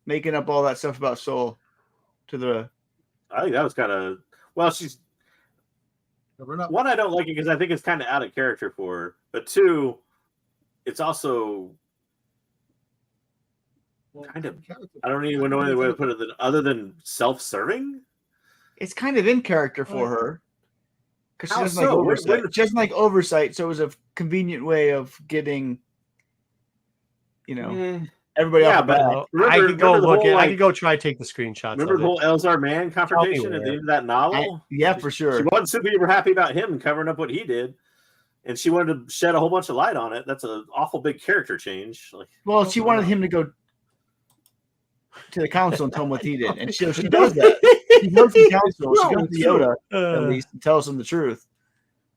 F: making up all that stuff about Soul to the?
B: I think that was kind of she's
C: We're not.
B: one. I don't like it because I think it's kind of out of character for her. But two, it's also kind of. I don't even know any way to put it other than self-serving.
F: It's kind of in character for her because she
B: How
F: doesn't like
B: so?
F: oversight. She doesn't like oversight, so it was a convenient way of getting, everybody
B: Yeah,
F: off the
B: but
F: bat.
G: I could go
B: remember the
G: look
B: whole,
G: at. I
B: like-
G: could go try to take the screenshots.
B: Remember
G: of
B: the
G: it.
B: whole Elzar Mann confrontation at the
G: where.
B: end of that novel?
F: Yeah, for sure.
B: She wasn't super happy about him covering up what he did, and she wanted to shed a whole bunch of light on it. That's an awful big character change. Like,
F: Well, she wanted him to go to the council and tell him what he did, and she does that. She goes to the council. She goes to Yoda at least and tells him the truth.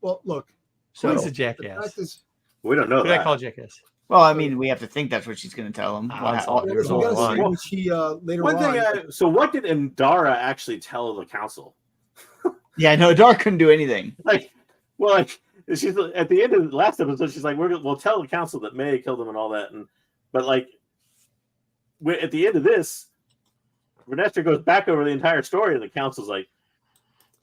C: Well, look.
G: So he's a
C: The
G: jackass.
C: fact is,
B: we don't know
G: Who did I
B: that.
G: call jackass?
F: Well, I mean, we have to think that's what she's going to tell him.
G: That's all.
C: we
G: Here's all I
C: gotta see
G: want.
C: what she later
B: One
C: on.
B: thing. So, what did Indara actually tell the council?
F: Yeah, no, Dark couldn't do anything.
B: She's at the end of the last episode. She's like, "We'll tell the council that May killed him and all that." But at the end of this, Vernestra goes back over the entire story, and the council's like,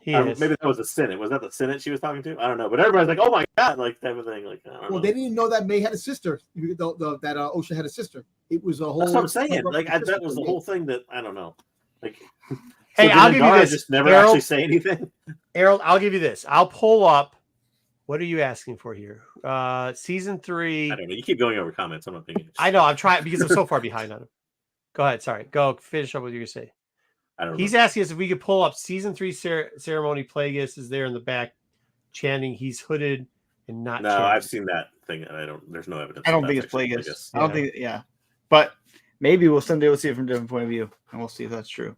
B: maybe that was the Senate. Was that the Senate she was talking to? I don't know. But everybody's like, "Oh my god!" Like type of thing. Like, I don't know.
C: Well, they didn't know that May had a sister. That Osha had a sister. It was a whole.
B: That's what I'm saying. That was the whole thing. That I don't know. Like,
G: Hey,
B: so
G: I'll
B: did
G: give you
B: Indara
G: this.
B: just never
G: Errol,
B: actually say anything.
G: Errol, I'll give you this. I'll pull up. What are you asking for here? Season 3.
B: I don't know. You keep going over comments. I'm not thinking.
G: I know. I'm trying because I'm so far behind on him. Go ahead. Sorry. Go finish up what you're going to say.
B: I don't know.
G: He's asking us if we could pull up season 3 ceremony. Plagueis is there in the back chanting. He's hooded and not.
B: No,
G: chanting.
B: I've seen that thing. And I don't. There's no evidence.
F: I don't
B: that
F: think it's
B: that's actually
F: Plagueis. I don't think, yeah. But maybe someday we'll see it from a different point of view, and we'll see if that's true.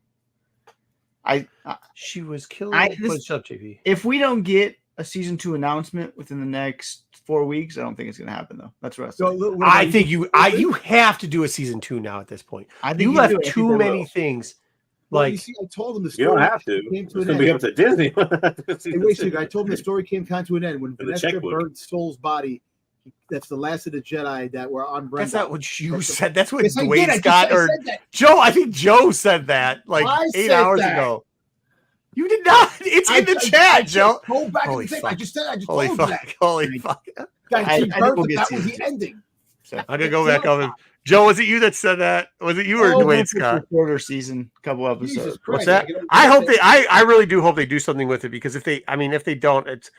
G: She was killed.
F: this-
G: Shut up, JP.
F: If we don't get a season 2 announcement within the next 4 weeks, I don't think it's going to happen, though. That's what I
C: So,
F: said.
C: what about
G: I think you have to do a season 2 now at this point.
F: I think
G: You
F: do.
G: left
F: I think
G: too
F: they
G: many
F: will.
G: things.
C: Well,
G: Like
C: you see, I told them the
B: You
C: story.
B: don't have to.
C: Came
B: It's
C: to an
B: going to be
C: end.
B: up to Disney.
C: Hey, wait a second. I told them the story came kind to an end when
B: And the
C: Vanessa
B: checkbook.
C: burned Soul's body. That's the last of the Jedi that were on Brenda.
G: that's not what you said. That's what
C: Yes, I did.
G: Dwayne
C: I just
G: Scott or
C: said that.
G: Joe. I think Joe said that like
C: I
G: 8
C: said
G: hours
C: that.
G: ago. You did not. It's in the chat, Joe.
C: Go back
G: Holy
C: and think.
G: fuck.
C: I just said. I just
G: Holy
C: told
G: fuck.
C: you that.
G: Holy fuck.
C: Guys,
F: I
C: she
F: think
C: burned
F: we'll
C: it.
F: get
C: That was
F: season
C: the
F: 2.
C: ending.
G: I'm gonna go back on him. Joe, was it you that said that? Was it you or
F: Oh,
G: Dwayne
F: it's
G: Scott?
F: a shorter season, couple episodes.
C: Jesus
G: What's
C: Christ.
G: that? I hope they. I really do hope they do something with it because if they don't, it's.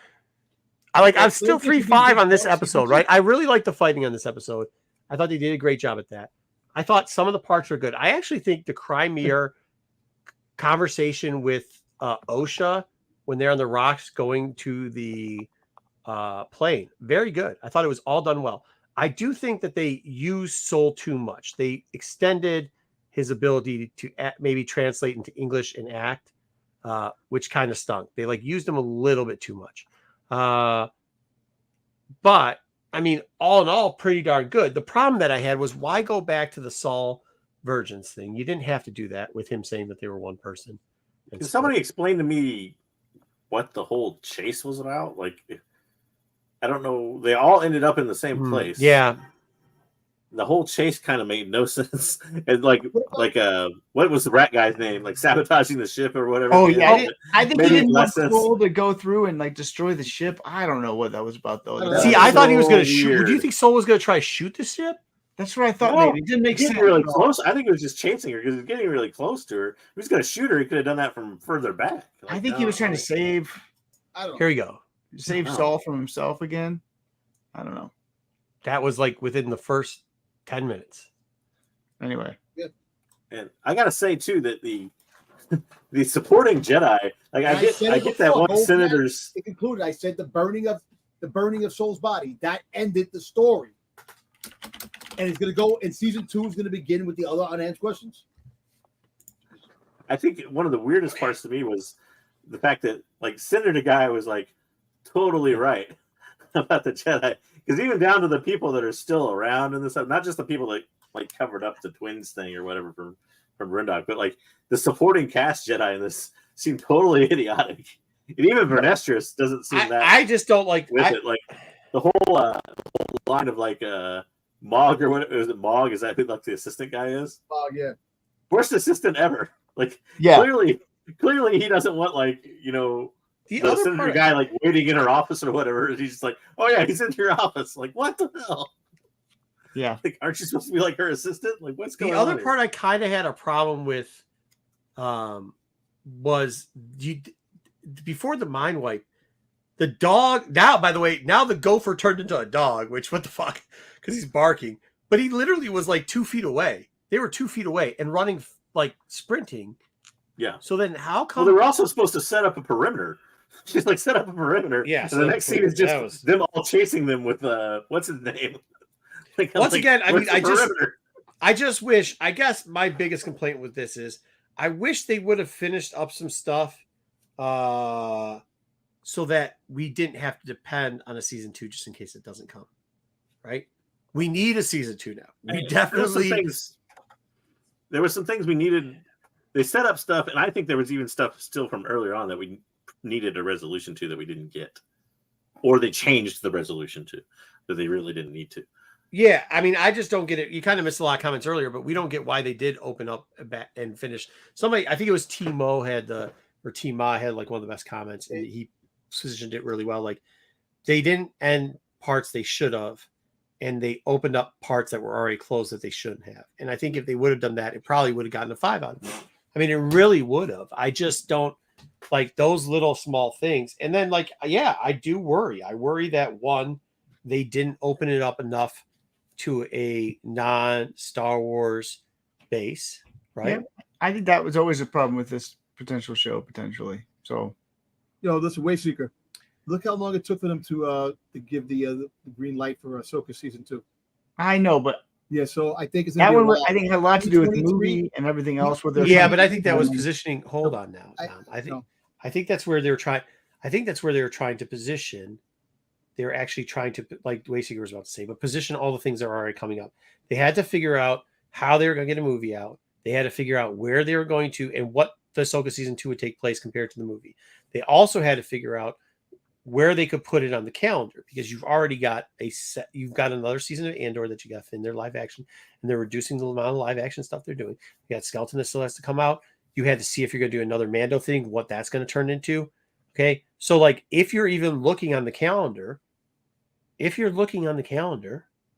G: I'm still 3-5 on this episode, right? I really like the fighting on this episode. I thought they did a great job at that. I thought some of the parts were good. I actually think the Crimea conversation with Osha when they're on the rocks going to the plane, very good. I thought it was all done well. I do think that they used Soul too much. They extended his ability to maybe translate into English and act, which kind of stunk. They used him a little bit too much. But I mean, all in all, pretty darn good. The problem that I had was why go back to the Saul Virgins thing? You didn't have to do that with him saying that they were one person.
B: Can somebody explain to me what the whole chase was about? I don't know. They all ended up in the same place.
G: Yeah.
B: The whole chase kind of made no sense. And what was the rat guy's name? Sabotaging the ship or whatever.
F: Oh yeah, I think he
B: Maybe
F: didn't want
B: less sense.
F: Soul to go through and destroy the ship. I don't know what that was about though.
G: See,
B: That
G: I
B: was
G: thought he was going to
B: so
G: shoot.
B: weird.
G: Do you think Soul was going to try to shoot the ship?
F: That's what I thought.
B: No,
F: Maybe it didn't make
B: He's
F: sense.
B: really
F: at all.
B: close. I think it was just chasing her because he was getting really close to her. If he was going to shoot her, he could have done that from further back.
F: I think he was trying to save
C: I don't know.
G: Here you go.
B: Oh.
F: Saul from himself again. I don't know.
G: That was within the first 10 minutes.
F: Anyway,
B: And I got to say too that the the supporting Jedi. Like
C: And
B: I
C: said it
B: get that
C: before,
B: one
C: go back.
B: senator's.
C: It concluded. I said the burning of Soul's body that ended the story, and it's going to go. And season 2 is going to begin with the other unanswered questions.
B: I think one of the weirdest parts to me was the fact that like Senator Guy was like totally right about the Jedi, because even down to the people that are still around in this, not just the people that like covered up the twins thing or whatever from Brindog, but like the supporting cast Jedi in this seemed totally idiotic. And even Vernestrous doesn't seem that.
G: I just don't like
B: with it. Like the whole line of like Mog or what is it? Mog, is that who like the assistant guy is?
C: Oh yeah,
B: Worst assistant ever. Like
F: Yeah.
B: clearly he doesn't want like the
G: other
B: senator
G: part,
B: guy like waiting in her office or whatever. He's just like, oh yeah, he's in your office. Like what the hell?
F: Yeah.
B: Like aren't you supposed to be like her assistant? Like what's going
G: the
B: on?
G: other part I kind of had a problem with was before the mind wipe, the dog. Now, by the way, now the gopher turned into a dog. Which what the fuck? Because he's barking, but he literally was like 2 feet away. They were 2 feet away and running like sprinting.
B: Yeah.
G: So then how come?
B: Well, they were also supposed to set up a perimeter. She's like set up a perimeter.
G: Yeah.
B: And
G: So
B: the next scene is just
G: was...
B: them all chasing them with what's his name? Like,
G: Once again, I mean,
B: perimeter?
G: I just wish. I guess my biggest complaint with this is I wish they would have finished up some stuff, so that we didn't have to depend on a season 2 just in case it doesn't come. Right? We need a season 2 now. We definitely.
B: There were some things we needed. They set up stuff, and I think there was even stuff still from earlier on that we needed a resolution to that we didn't get, or they changed the resolution to that they really didn't need to.
G: Yeah, I mean, I just don't get it. You kind of missed a lot of comments earlier, but we don't get why they did open up and finish. Somebody, I think it was T-Ma had like one of the best comments, and he positioned it really well. Like they didn't end parts they should have, and they opened up parts that were already closed that they shouldn't have. And I think if they would have done that, it probably would have gotten a 5 out of it. I mean, it really would have. I just don't like those little small things. And then, like, yeah, I do worry. I worry that one, they didn't open it up enough to a non-Star Wars base, right?
F: Yeah, I think that was always a problem with this potential show, potentially. So,
C: listen, Wayseeker. Look how long it took for them to give the green light for Ahsoka season 2.
F: I know, but
C: yeah, so I think it's
F: that one. I think it had a lot to do with the
C: 2023.
F: movie and everything else. With their
G: But I think that was positioning. Hold on now. I think that's where they were trying. I think that's where they were trying to position. They're actually trying to, like Wayseeker was about to say, but position all the things that are already coming up. They had to figure out how they were going to get a movie out. They had to figure out where they were going to and what the Ahsoka season 2 would take place compared to the movie. They also had to figure out where they could put it on the calendar, because you've already got you've got another season of Andor that you got in their live action, and they're reducing the amount of live action stuff they're doing. You got Skeleton that still has to come out. You had to see if you're going to do another Mando thing, what that's going to turn into. Okay. So like, if you're even looking on the calendar,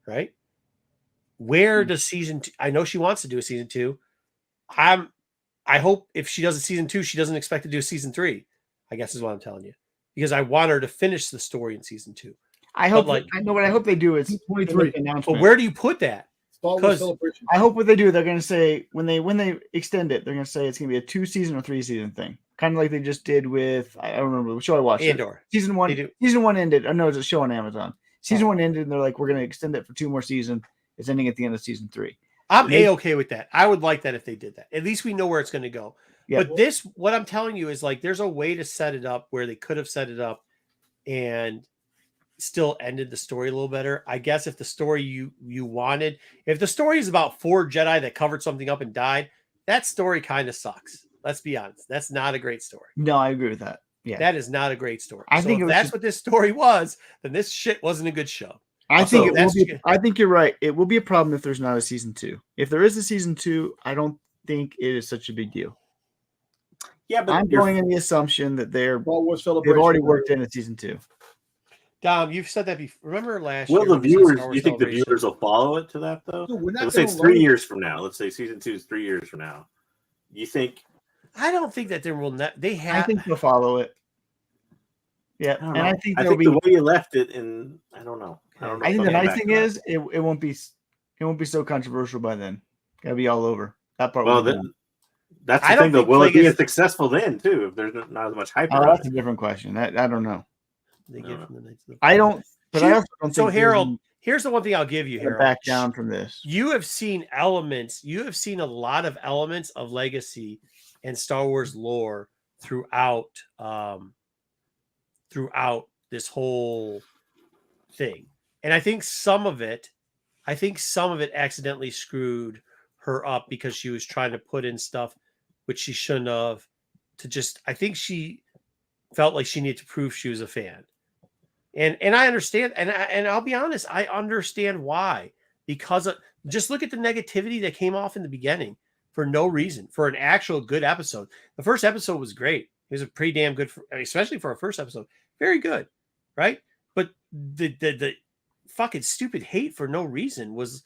G: right? Where does season 2, I know she wants to do a season 2. I hope if she does a season 2, she doesn't expect to do a season 3, I guess is what I'm telling you. Because I want her to finish the story in season 2.
F: I hope. I know what I hope they do is
C: 23
F: announcement.
G: But where do you put that?
C: Star Wars Celebration.
F: I hope what they do, they're going to say when they extend it, they're going to say it's going to be a 2-season or 3-season thing, kind of like they just did with I don't remember the show I watched.
G: Andor.
F: Season 1. Season 1 ended. I know it's a show on Amazon. Season 1 ended, and they're like, we're going to extend it for 2 more seasons. It's ending at the end of season 3.
G: I'm A-okay with that. I would like that if they did that. At least we know where it's going to go. Yeah. But what I'm telling you is like, there's a way to set it up where they could have set it up and still ended the story a little better. I guess if the story you wanted, if the story is about 4 Jedi that covered something up and died, that story kind of sucks. Let's be honest. That's not a great story.
F: No, I agree with that. Yeah.
G: That is not a great story.
F: I think
G: if that's what this story was, then this shit wasn't a good show.
F: I think I think you're right. It will be a problem if there's not a season 2. If there is a season 2, I don't think it is such a big deal.
B: Yeah, but
F: I'm going in the assumption that they've already worked in a season 2.
G: Dom, you've said that before. Remember last
B: year?
G: Will
B: the viewers? You think the viewers will follow it to that though?
C: No,
B: let's say it's 3 years from now. Let's say season 2 is 3 years from now. You think?
G: I don't think that there will. They have.
F: I think they'll follow it. Yeah, and I think
B: the way you left it, and I don't know.
F: I think the nice thing is it won't be so controversial by then. It'll be all over that part.
B: Well, then That's
G: I
B: the
G: don't
B: thing, though.
G: think
B: Will it be
G: Plagueis-
B: as successful then, too, if there's not as much hype
F: Oh,
B: around
F: that's a
B: it?
F: different question. I don't know.
G: They get from the Knights of the
F: I don't. But I also don't
G: So
F: think
G: Harold, here's the one thing I'll give you,
F: Disney's gonna
G: Harold.
F: back down from this.
G: You have seen elements. You have seen a lot of elements of legacy and Star Wars lore throughout throughout this whole thing. And I think some of it accidentally screwed her up because she was trying to put in stuff which she shouldn't have, to just, I think she felt like she needed to prove she was a fan. And I understand, and I'll be honest, I understand why. Because of, just look at the negativity that came off in the beginning for no reason, for an actual good episode. The first episode was great. It was a pretty damn good, especially for a first episode. Very good, right? But the fucking stupid hate for no reason was,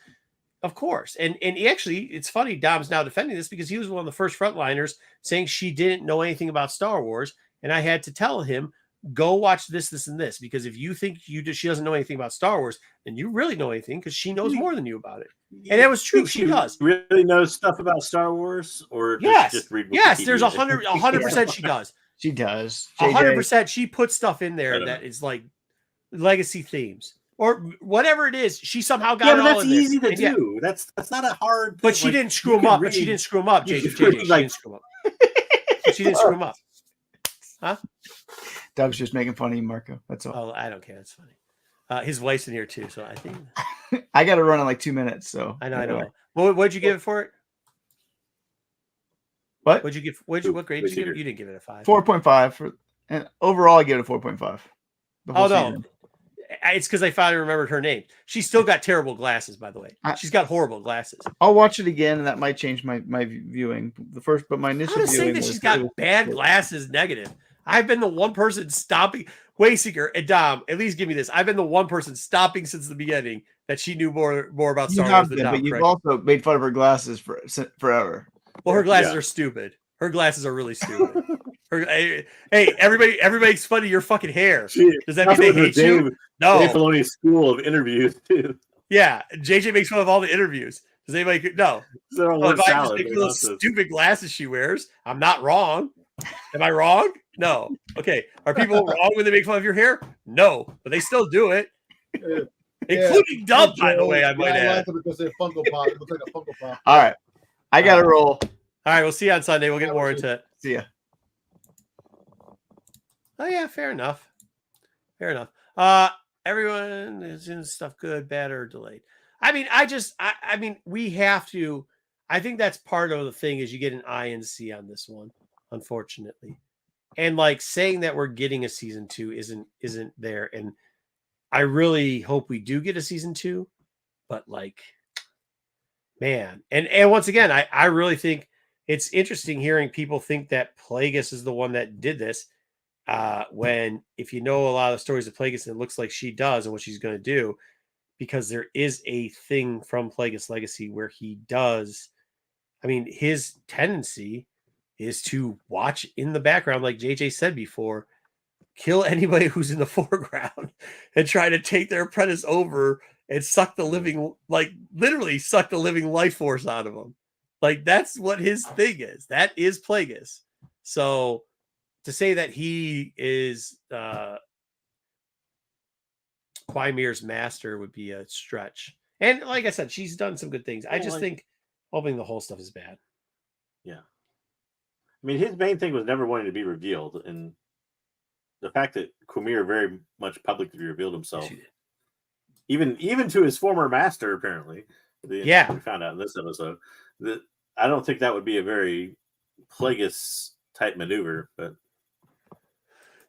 G: of course. And actually, it's funny, Dom's now defending this because he was one of the first frontliners saying she didn't know anything about Star Wars. And I had to tell him, go watch this, this, and this, because if you think she doesn't know anything about Star Wars, then you really know anything, because she knows more than you about it. And that was true. She does.
B: Really knows stuff about Star Wars, or
G: Yes,
B: just read
G: yes. There's
B: Wikipedia?
G: 100% she does.
F: She does.
G: 100% she puts stuff in
B: I
G: there
B: don't
G: that
B: know.
G: is like legacy themes or whatever it is. She somehow got
B: Yeah,
G: it
B: but
G: all
B: that's
G: in there.
B: easy to
G: And yet-
B: do. That's not a hard.
G: but
B: thing.
G: she
B: Like,
G: didn't screw
B: you
G: him
B: can
G: up.
B: read-
G: But she didn't screw him up,
B: you
G: JJ.
B: can read,
G: She
B: like-
G: didn't screw him up. She didn't screw him up. Huh?
F: Doug's just making fun of you, Marco. That's all.
G: Oh, I don't care. That's funny. His wife's in here too, so I think
F: I got to run in like 2 minutes. So
G: I know. What'd you give it for it?
F: What?
G: What grade did you give it? You didn't give it a 5.
F: 4.5 for, and overall I give it a 4.5.
G: Oh no, it's because I finally remembered her name. She's still got terrible glasses, by the way. She's got horrible glasses.
F: I'll watch it again, and that might change my viewing. But my initial
G: How to say
F: viewing
G: that
F: was-
G: she's got bad glasses negative? I've been the one person stopping. Wayseeker and Dom, at least give me this. I've been the one person stopping since the beginning that she knew more about
F: You
G: Star
F: have
G: Wars than
F: been,
G: Dom.
F: but you've
G: correct?
F: also made fun of her glasses forever.
G: Well, her glasses
B: Yeah.
G: are stupid. Her glasses are really stupid. Hey, everybody makes fun of your fucking hair. Does that mean they hate you? No.
B: Dave Filoni's school of interviews too.
G: Yeah, JJ makes fun of all the interviews. Does anybody? No.
B: They're all
G: Well,
B: word
G: if I just
B: salad.
G: make
B: They're
G: those
B: nonsense.
G: stupid glasses she wears, I'm not wrong. Am I wrong? No. Okay. Are people wrong when they make fun of your hair? No, but they still do it, including Dub, by the way. I might add.
C: Because they're Funko Pop. It looks like a Funko Pop.
F: All right, I got to roll.
G: All right, we'll see you on Sunday. We'll get more into it.
F: See ya.
G: Oh yeah, fair enough. Fair enough. Everyone is in stuff good, bad, or delayed. I mean, I mean, we have to. I think that's part of the thing is you get an INC on this one, unfortunately, and like saying that we're getting a season 2 isn't there. And I really hope we do get a season 2, but like, man, and once again, I really think it's interesting hearing people think that Plagueis is the one that did this. When if you know a lot of the stories of Plagueis, it looks like she does and what she's going to do, because there is a thing from Plagueis Legacy where he does. I mean, his tendency is to watch in the background, like JJ said before, kill anybody who's in the foreground and try to take their apprentice over and suck the living, like literally suck the living life force out of them. Like that's what his thing is. That is Plagueis. So to say that he is Quimir's master would be a stretch. And like I said, she's done some good things. I just think hoping the whole stuff is bad.
B: Yeah. I mean, his main thing was never wanting to be revealed. And the fact that Quimir very much publicly revealed himself, even to his former master, apparently. We found out in this episode that I don't think that would be a very Plagueis type maneuver, but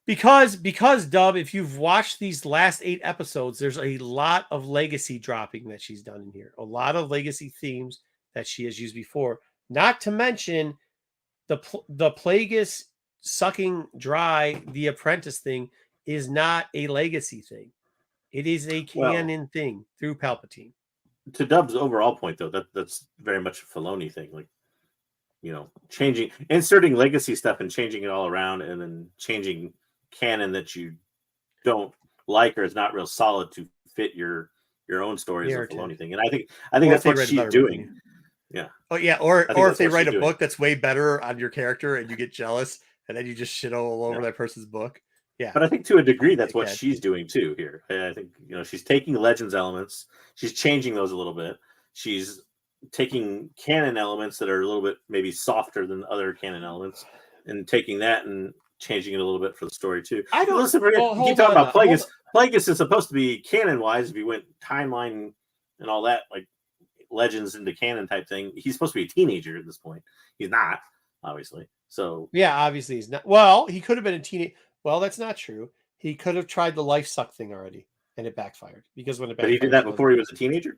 G: because Dub, if you've watched these last 8 episodes, there's a lot of legacy dropping that she's done in here. A lot of legacy themes that she has used before. Not to mention the Plagueis sucking dry the apprentice thing is not a legacy thing. It is a canon thing through Palpatine.
B: To Dub's overall point, though, that's very much a Filoni thing. Like, you know, inserting legacy stuff and changing it all around, and then changing canon that you don't like or is not real solid to fit your own story as a Filoni thing. And I think that's what she's doing.
G: Oh yeah,
B: I
G: or
B: think
G: if
B: that's
G: they
B: what
G: write
B: she's
G: a
B: doing.
G: book that's way better on your character and you get jealous and then you just shit all over
B: Yeah.
G: that person's book. Yeah.
B: But I think to a degree that's what
G: Dickhead.
B: she's doing too here. I think she's taking Legends elements, she's changing those a little bit. She's taking canon elements that are a little bit maybe softer than other canon elements, and taking that and changing it a little bit for the story too.
G: I don't.
B: Listen,
G: Well,
B: you keep
G: hold
B: talking
G: on.
B: about Plagueis. Plagueis is supposed to be canon wise. If you went timeline and all that, like Legends into canon type thing, he's supposed to be a teenager at this point. He's not, obviously. So
G: Yeah, obviously he's not. Well, he could have been a teenage. Well, that's not true. He could have tried the life suck thing already, and it backfired because when it
B: but
G: backfired,
B: he did that before he was a teenager.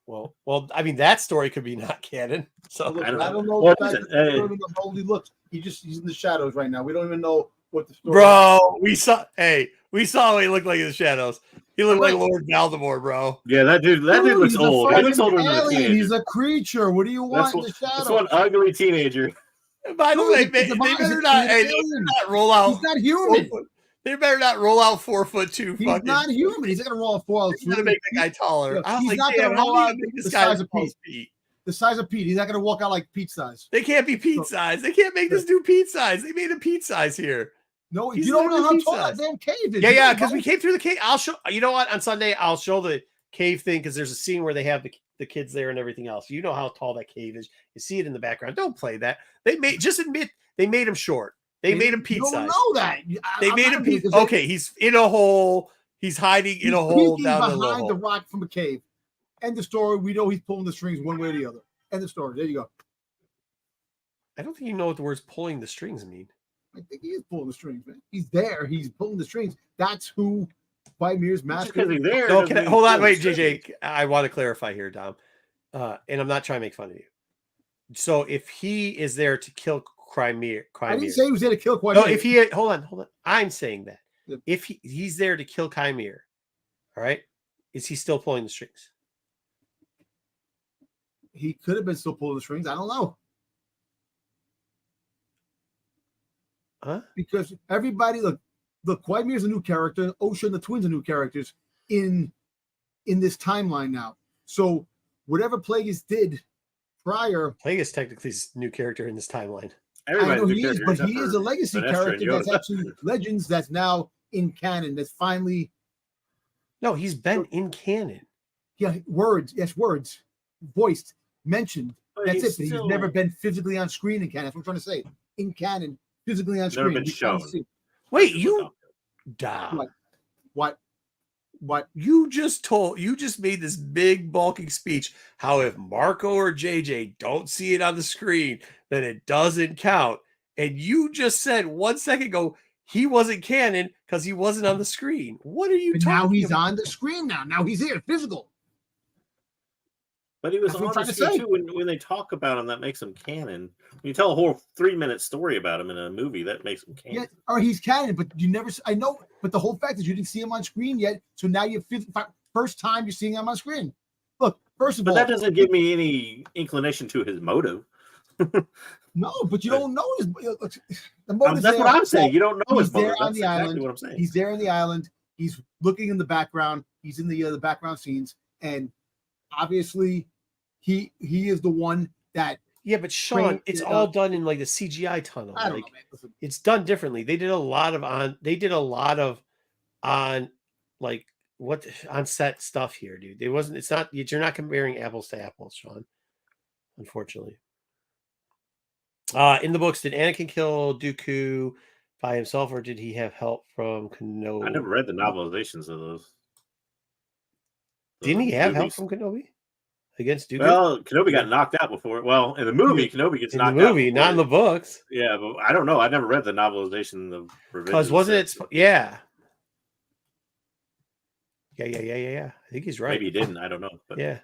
G: Well, I mean that story could be not canon. So
C: Look,
B: I don't
C: I
B: know.
C: don't know
B: Well,
C: if that's
B: listen,
C: we don't even know how old he looks. He's in the shadows right now. We don't even know what the story.
G: bro, we saw what he looked like in the shadows. He looked like
C: Right.
G: Lord Voldemort, bro.
B: Yeah, that dude looks
C: he's a
B: old. He looks
C: fucking
B: older than a
C: alien.
B: teenager.
C: He's a creature. What do you want in the
B: That's
C: shadows?
B: one ugly teenager.
G: By the
C: No,
G: way,
C: he's
G: they
C: a demise.
G: better not.
C: He's an
G: Hey, they
C: alien.
G: better not roll out.
C: He's not human.
G: They better not roll out 4'2".
C: He's
G: Fucking.
C: not human. He's not gonna roll out 4
G: They're gonna make the guy taller.
C: Look,
G: I was
C: he's
G: like,
C: not
G: damn,
C: gonna
G: how
C: roll
G: are you
C: out
G: gonna make this
C: the
G: guy
C: size of
G: Paul's
C: Pete.
G: feet?
C: the size of Pete. He's not gonna walk out like Pete size.
G: They can't be Pete size. They can't make this dude Pete size. They made him Pete size here.
C: No,
G: He's
C: you don't know
G: literally
C: how
G: Pete
C: tall that
G: size.
C: damn cave is.
G: Yeah,
C: You
G: yeah,
C: don't
G: because
C: know.
G: we came through the cave. I'll show. You know what? On Sunday, I'll show the cave thing because there's a scene where they have the kids there and everything else. You know how tall that cave is. You see it in the background. Don't play that. Just admit they made him short. They made him Pete
C: You don't
G: size.
C: know that.
G: They
C: I'm
G: made
C: not
G: him
C: gonna,
G: Pete.
C: 'cause they-
G: Okay, he's in a hole. He's hiding in
C: he's
G: a hole
C: peeking
G: down the little
C: behind the
G: hole.
C: rock from a cave. End the story. We know he's pulling the strings one way or the other. End the story. There you go.
G: I don't think you know what the words "pulling the strings" mean.
C: I think he is pulling the strings, man. He's there. He's pulling the strings. That's who Vimir's
B: Just
C: master.
B: because he's there.
G: No,
B: doesn't mean
G: hold
B: he's
G: on,
B: pulling
G: wait,
B: the strings.
G: JJ. I want to clarify here, Dom. And I'm not trying to make fun of you. So if he is there to kill Crimea,
C: I didn't say he was there to kill Quite.
G: no, if he hold on. I'm saying that
C: Yep.
G: if he's there to kill Chimere, all right, is he still pulling the strings?
C: He could have been still pulling the strings. I don't know.
G: Huh?
C: Because everybody look, Quagmire's a new character. Osha and the twins are new characters in this timeline now. So whatever Plagueis did prior,
G: Plague is technically a new character in this timeline.
C: I know
B: Everybody's
C: he
B: a
C: is,
B: character
C: but
B: except
C: he is
B: for
C: a legacy
B: Vanessa
C: character
B: and
C: that's
B: Yoda.
C: actually Legends that's now in canon. That's finally
G: No, he's been in canon.
C: words, voiced, mentioned.
B: But
C: That's
B: he's
C: it. But
B: still
C: he's never been physically on screen in canon. That's what I'm trying to say. In canon, physically on
B: never
C: screen.
B: been
C: We can't
B: shown.
C: see-
G: Wait, you, Dom.
C: What?
G: You just made this big bulking speech how if Marco or JJ don't see it on the screen, then it doesn't count. And you just said 1 second ago he wasn't canon because he wasn't on the screen. What are you
C: But
G: talking
C: now he's
G: about?
C: on the screen now. Now he's here, physical.
B: But he was
C: That's what
B: on
C: I'm
B: the
C: trying to
B: screen
C: say.
B: too. When they talk about him, that makes him canon. When you tell a whole 3-minute story about him in a movie, that makes him canon.
C: Yeah, or he's canon, but you never. I know, but the whole fact is you didn't see him on screen yet. So now you're first time you're seeing him on screen. Look, first of
B: But
C: all,
B: that doesn't give me any inclination to his motive.
C: no, but you don't know his. The motive's
B: That's
C: there.
B: what I'm saying. You don't know
C: He's
B: his motive.
C: there on
B: That's
C: the
B: exactly
C: island.
B: what I'm saying.
C: He's there on the island. He's looking in the background. He's in the background scenes, and obviously, he is the one that.
G: Yeah, but Sean,
C: Train-
G: it's all done in like the CGI tunnel.
C: I don't
G: Like,
C: know, man. Listen,
G: it's done differently. They did a lot of on like what on set stuff here, dude. It's not you're not comparing apples to apples, Sean. Unfortunately. In the books, did Anakin kill Dooku by himself or did he have help from Kenobi?
B: I never read the novelizations of those.
G: Didn't he have help
B: movies.
G: from Kenobi against Dooku?
B: Well, Kenobi got knocked out before. Well, in the movie, Kenobi gets
G: in the
B: knocked
G: movie,
B: out.
G: not in the books.
B: Yeah, but I don't know. I never read the novelization of Revenge.
G: Because
B: of the
G: wasn't it?
B: Sith.
G: Yeah. Yeah. I think he's right.
B: Maybe he didn't. I don't know. But
G: Yeah.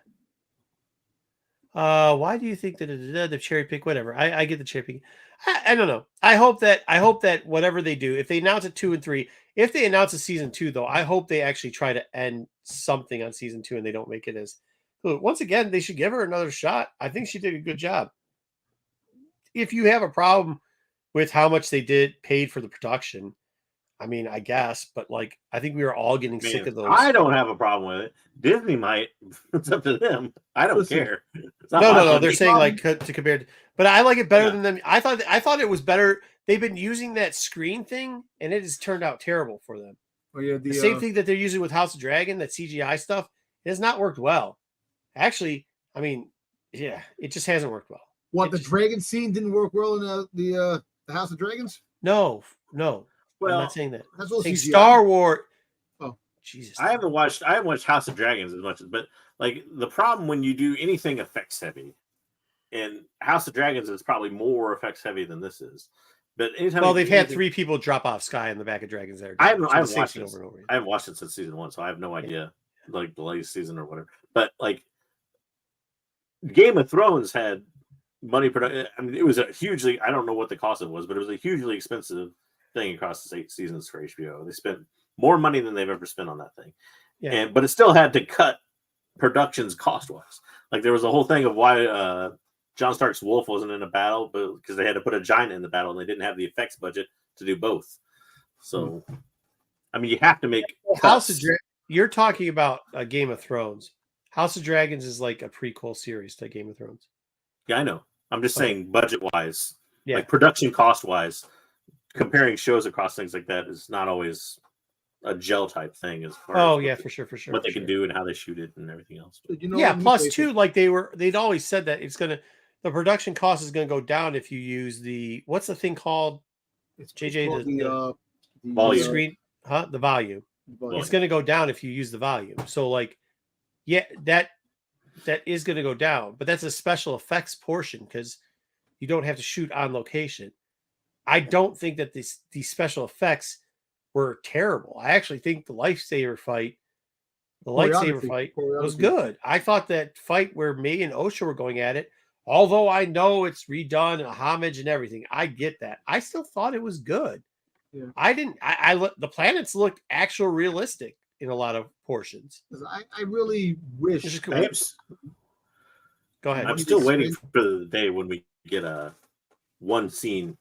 G: Why do you think that the cherry pick? Whatever. I get the cherry pick. I don't know. I hope that whatever they do, if they announce it 2 and 3, if they announce a season 2, though, I hope they actually try to end something on season 2 and they don't make it as. Once again, they should give her another shot. I think she did a good job. If you have a problem with how much they paid for the production, I mean, I guess, but like, I think we were all getting sick
B: Man,
G: of those.
B: I don't have a problem with it. Disney might. It's up to them. I don't
C: Listen,
B: care. It's not
G: No,
B: my
G: no, no.
B: money.
G: They're saying like to compare, but I like it better
B: Yeah.
G: than them. I thought it was better. They've been using that screen thing, and it has turned out terrible for them.
C: Oh yeah,
G: The same thing that they're using with House of Dragon, that CGI stuff, it has not worked well. Actually, I mean, yeah, it just hasn't worked well.
C: What
G: It
C: the
G: just-
C: dragon scene didn't work well in the House of Dragons?
G: No. I'm
B: Well,
G: not saying that.
C: That's all
G: Saying
C: CGI.
G: Star Wars.
C: Oh.
G: Jesus.
B: I haven't watched House of Dragons as much as, but like the problem when you do anything effects heavy, and House of Dragons is probably more effects heavy than this is. But anytime
G: Well,
B: you
G: they've
B: do
G: had
B: anything-
G: 3 people drop off Sky in the back of Dragon's Lair.
B: I haven't
G: So the
B: watched
G: same thing
B: this.
G: over and over again.
B: I haven't watched it since season 1, so I have no idea, like the latest season or whatever. But like Game of Thrones had money production. I mean, it was a hugely, I don't know what the cost of it was, but it was a hugely expensive thing across the 8 seasons for HBO. They spent more money than they've ever spent on that thing.
G: Yeah.
B: But it still had to cut productions cost wise. Like there was a whole thing of why Jon Stark's wolf wasn't in a battle, but because they had to put a giant in the battle and they didn't have the effects budget to do both. So, I mean, you have to make
G: House
B: cuts.
G: of You're talking about Game of Thrones. House of Dragons is like a prequel series to Game of Thrones.
B: Yeah, I know. I'm just
G: Okay.
B: saying, budget wise,
G: Yeah.
B: like production cost wise, comparing shows across things like that is not always a gel type thing. As far
G: Oh
B: as
G: yeah,
B: what,
G: for sure.
B: what they
G: for
B: can
G: sure.
B: do and how they shoot it and everything else.
C: You know,
G: Yeah.
C: let me
G: Plus,
C: say
G: too,
C: something.
G: like they'd always said that the production cost is going to go down if you use what's the thing called?
C: It's
G: JJ,
C: called
G: the
B: volume.
G: screen, the volume.
C: volume.
G: It's going to go down if you use the volume. So like, yeah, that is going to go down, but that's a special effects portion because you don't have to shoot on location. I don't think that these special effects were terrible. I actually think the lightsaber fight was good. I thought that fight where May and Osha were going at it, although I know it's redone and a homage and everything, I get that. I still thought it was good.
C: Yeah.
G: I didn't. The planets looked actual realistic in a lot of portions.
C: I really wish.
G: Which is cool.
B: I'm,
G: Go ahead.
B: I'm still waiting for the day when we get a one scene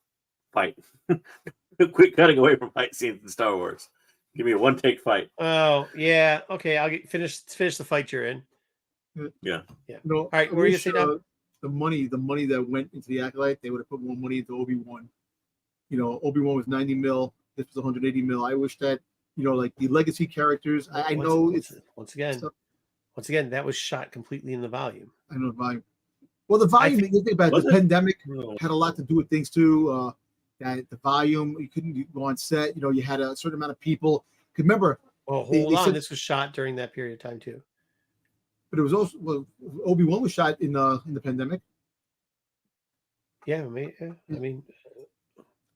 B: fight. Quit cutting away from fight scenes in Star Wars. Give me a one take fight.
G: Oh yeah, okay. I'll finish the fight you're in.
B: Yeah.
C: No,
G: All right, what were you gonna say now?
C: The money that went into the Acolyte, they would have put more money into Obi-Wan. You know, Obi-Wan was 90 mil. This was 180 mil. I wish that, like the legacy characters. I know it's
G: once again that was shot completely in the volume.
C: I know the volume. Well, the volume. You think about the pandemic had a lot to do with things too. That the volume, you couldn't go on set. You had a certain amount of people. Because remember,
G: hold on, this was shot during that period of time too.
C: But it was also Obi-Wan was shot in the pandemic.
G: Yeah, I mean,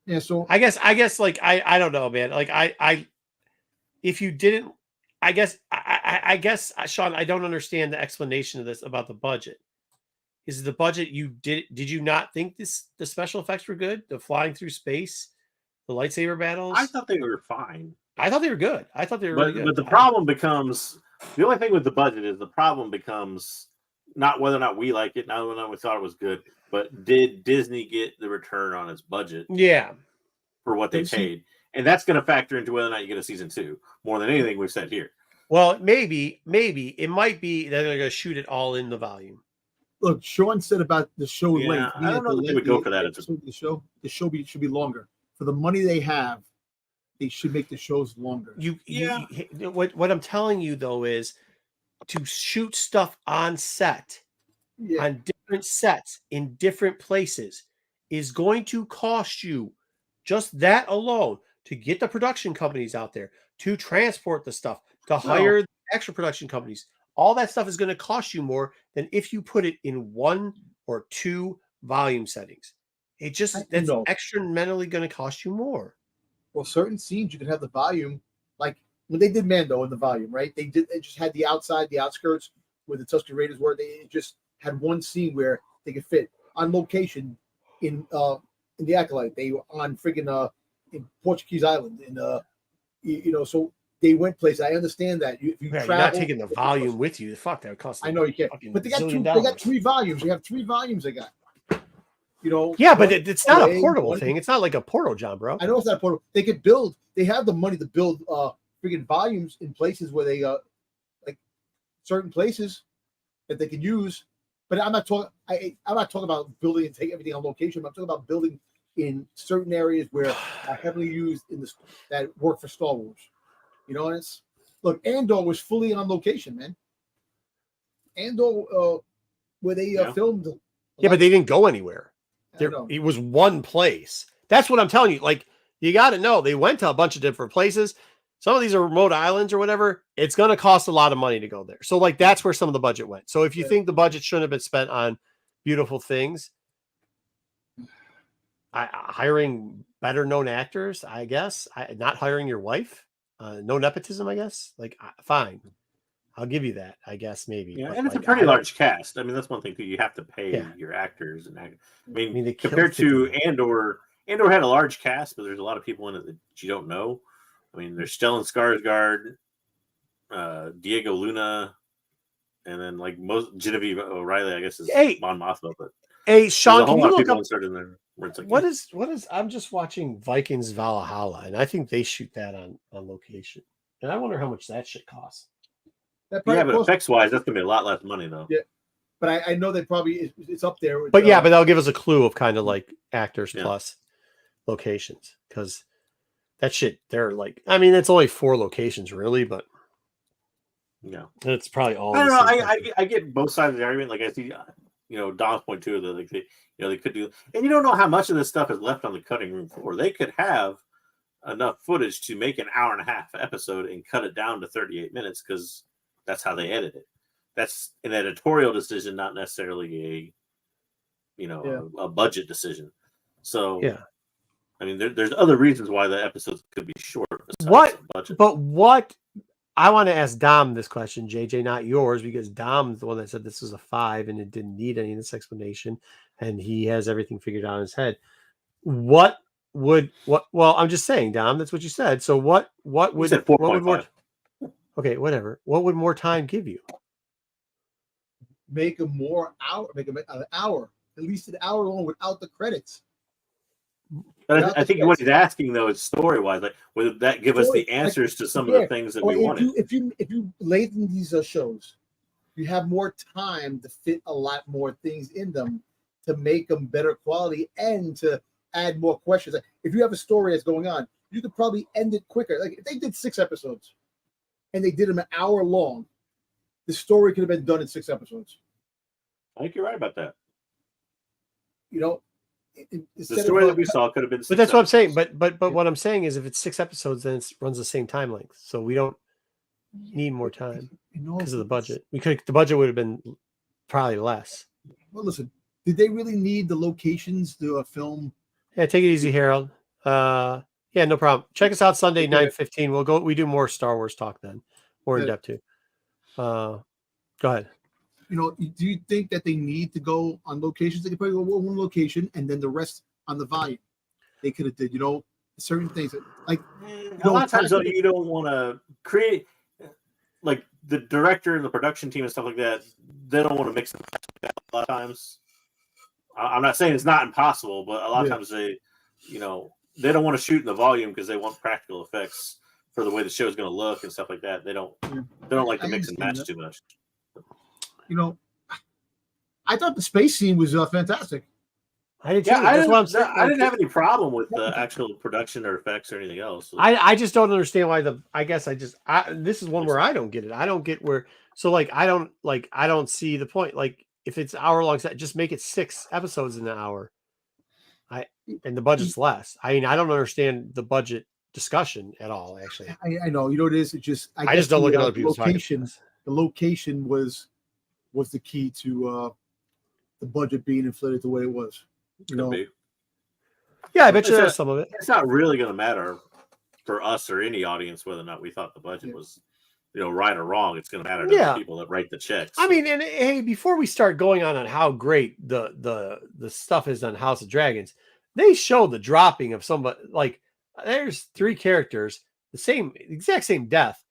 C: yeah. So
G: I guess like I don't know, man. Like I if you didn't, I guess Sean, I don't understand the explanation of this about the budget. Is the budget did you not think the special effects were good? The flying through space, the lightsaber battles?
B: I thought they were fine.
G: I thought they were good. I thought they were really good.
B: But the problem becomes the only thing with the budget is the problem becomes not whether or not we like it, not whether or not we thought it was good, but did Disney get the return on its budget?
G: Yeah.
B: For what they paid. And that's going to factor into whether or not you get a season 2 more than anything we've said here.
G: Well, maybe it might be that they're going to shoot it all in the volume.
C: Look, Sean said about the show length.
B: I don't know if they would go for that.
C: The show should be longer. For the money they have, they should make the shows longer.
G: What I'm telling you though is to shoot stuff on set, on different sets in different places is going to cost you just that alone to get the production companies out there, to transport the stuff, to hire the extra production companies. All that stuff is going to cost you more than if you put it in 1 or 2 volume settings. That's extramentally going to cost you more.
C: Well, certain scenes you can have the volume, like when they did Mando in the volume, right? They just had the outskirts where the Tusken Raiders were. They just had one scene where they could fit on location in the Acolyte. They were on friggin' in Portuguese Island, so they went places. I understand that if you travel,
G: you're not taking the volume with you. Fuck, that would cost.
C: I know you can't, but they got 3 volumes. They have 3 volumes. They got. You know.
G: Yeah, but it's not a
C: away,
G: portable
C: one-
G: thing. It's not like a portal, John, bro.
C: I know it's not portable. They could build. They have the money to build freaking volumes in places where they like certain places that they can use. But I'm not talking. I'm not talking about building and take everything on location. I'm talking about building in certain areas where are heavily used in this that work for Star Wars. You know, and it's look. Andor was fully on location, man. Andor, where they filmed.
G: Yeah, but they didn't go anywhere.
C: I know.
G: It was one place. That's what I'm telling you. Like, you got to know they went to a bunch of different places. Some of these are remote islands or whatever. It's going to cost a lot of money to go there. So, like, that's where some of the budget went. So, if you think the budget shouldn't have been spent on beautiful things, hiring better known actors, I guess, not hiring your wife, no nepotism, I guess. Like, fine. I'll give you that, I guess, maybe.
B: Yeah,
G: but
B: and it's
G: like,
B: a pretty large cast. I mean, that's one thing too. You have to pay your actors, and I mean
G: they killed
B: compared
G: 50
B: to
G: million.
B: Andor had a large cast, but there's a lot of people in it that you don't know. I mean, there's Stellan Skarsgård, Diego Luna, and then like most Genevieve O'Reilly, I guess, is Mon Mothma. But
G: hey, Sean,
B: there's a whole
G: can
B: lot
G: you
B: of
G: look
B: people
G: up
B: inserted in there where it's like
G: what is? I'm just watching Vikings Valhalla, and I think they shoot that on location, and I wonder how much that shit costs.
C: That
B: yeah,
C: probably
B: but
C: costs-
B: effects wise, that's gonna be a lot less money though.
C: Yeah, but I know they probably it's up there. With,
G: But yeah, but that'll give us a clue of kind of like actors
B: Yeah.
G: plus locations, because that shit, they're like, I mean, it's only 4 locations really, but
B: Yeah,
G: it's probably all.
B: I
G: in
B: don't
G: the
B: know.
G: same country.
B: I get both sides of the argument. Like I see, Don's point too. That like they could do, and you don't know how much of this stuff is left on the cutting room floor. They could have enough footage to make an hour and a half episode and cut it down to 38 minutes because that's how they edit it. That's an editorial decision, not necessarily a budget decision. So
G: Yeah.
B: I mean, there's other reasons why the episodes could be short.
G: What?
B: Budget.
G: But what? I want to ask Dom this question, JJ, not yours, because Dom's the one that said this was a 5 and it didn't need any of this explanation, and he has everything figured out in his head. Well, I'm just saying, Dom, that's what you said. So what would
B: You said 4.5.
G: Okay, whatever. What would more time give you?
C: Make them an hour, at least an hour long without the credits.
B: But I think what he's asking though is story wise, like would that give us the answers to some of the things that we wanted?
C: If you lengthen these shows, you have more time to fit a lot more things in them to make them better quality and to add more questions. Like, if you have a story that's going on, you could probably end it quicker. Like if they did 6 episodes and they did them an hour long, the story could have been done in 6 episodes.
B: I think you're right about that.
C: You know,
B: the story that we saw could have been.
G: But that's what I'm saying. But what I'm saying is, if it's 6 episodes, then it runs the same time length, so we don't need more time because of the budget. The budget would have been probably less.
C: Well, listen, did they really need the locations to film?
G: Yeah, take it easy, Harold. Yeah, no problem. Check us out Sunday 9:15. We'll go. We do more Star Wars talk then, more in depth too. Go ahead.
C: You know, do you think that they need to go on locations? They could probably go one location and then the rest on the volume. They could have did, certain things like
B: a lot of times though, you don't want to create like the director and the production team and stuff like that. They don't want to mix them a lot of times. I'm not saying it's not impossible, but a lot of times they don't want to shoot in the volume because they want practical effects for the way the show is going to look and stuff like that. They don't like to mix and match too much.
C: I thought the space scene was fantastic.
G: I did too.
B: Yeah,
G: That's what I'm saying.
B: I didn't have any problem with the actual production or effects or anything else.
G: I just don't understand why this is one where I don't get it. I don't get where. So I don't see the point. Like if it's hour long, just make it 6 episodes in an hour. And the budget's less. I mean, I don't understand the budget discussion at all. Actually,
C: I know. You know what it is. It's just
G: I just don't look at other people's
C: location. The location was the key to the budget being inflated the way it was.
G: Yeah, I bet you that's some of it.
B: It's not really going to matter for us or any audience whether or not we thought the budget was, right or wrong. It's going to matter to the people that write the checks.
G: I mean, and hey, before we start going on how great the stuff is on House of Dragons, they show the dropping of somebody. Like there's 3 characters, the exact same death,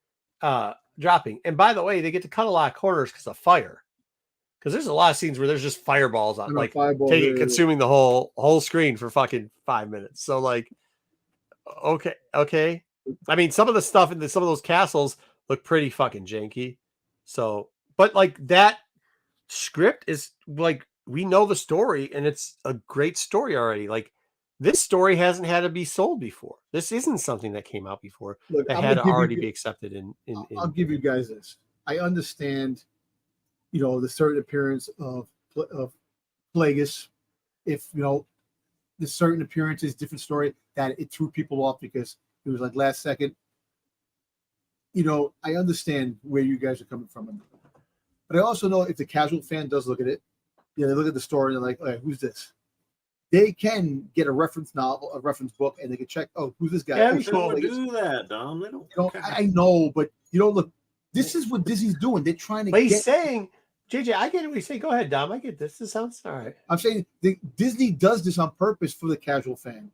G: dropping. And by the way, they get to cut a lot of corners because of fire. because there's a lot of scenes where there's just fireballs on, like
C: Fireball,
G: consuming the whole screen for fucking 5 minutes. So like, okay. I mean, some of the stuff in some of those castles look pretty fucking janky. So, but like that script is like, we know the story and it's a great story already. Like this story hasn't had to be sold before. This isn't something that came out before
C: Look,
G: that
C: I'm
G: had to
C: gonna give
G: already
C: you-
G: be accepted in.
C: I'll give you guys this. I understand, the certain appearance of Plagueis. If the certain appearances, different story, that it threw people off because it was like last second. I understand where you guys are coming from, but I also know if the casual fan does look at it, they look at the story and they're like, "Hey, who's this?" They can get a reference novel, a reference book, and they can check, "Oh, who's this guy?"
G: Yeah,
C: Oh,
G: we
C: sure,
B: They
C: Plagueis.
B: do that, Dom. They don't.
C: I know, but look, this is what Disney's doing. They're trying to
G: But he's
C: get.
G: saying, JJ, I get what he's saying. Go ahead, Dom. I get this. This sounds all right.
C: I'm saying Disney does this on purpose for the casual fan,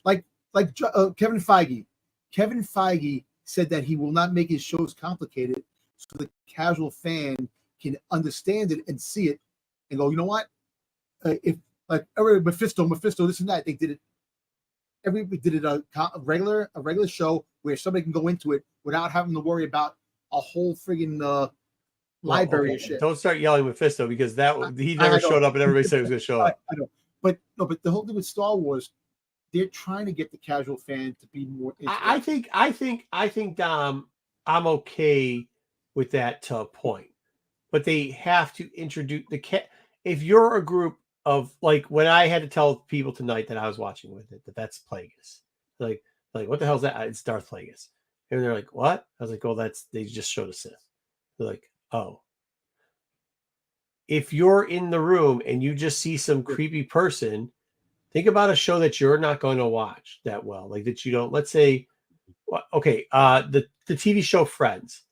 C: like Kevin Feige. Kevin Feige said that he will not make his shows complicated, so the casual fan can understand it and see it, and go, you know what? If like Mephisto, this and that, they did it. Everybody did it a regular show where somebody can go into it without having to worry about a whole friggin' library and shit.
G: Don't start yelling Mephisto because he never showed up and everybody said he was going to show up.
C: I know, but no, but the whole thing with Star Wars, they're trying to get the casual fan to be more.
G: I think, Dom, I'm okay with that to a point, but they have to introduce if you're a group of, like, when I had to tell people tonight that I was watching with it, that's Plagueis. Like what the hell is that? It's Darth Plagueis. And they're like, what? I was like, oh, they just showed a Sith. They're like, oh. If you're in the room and you just see some creepy person, think about a show that you're not going to watch that well, like that you don't. Let's say, okay, the TV show Friends.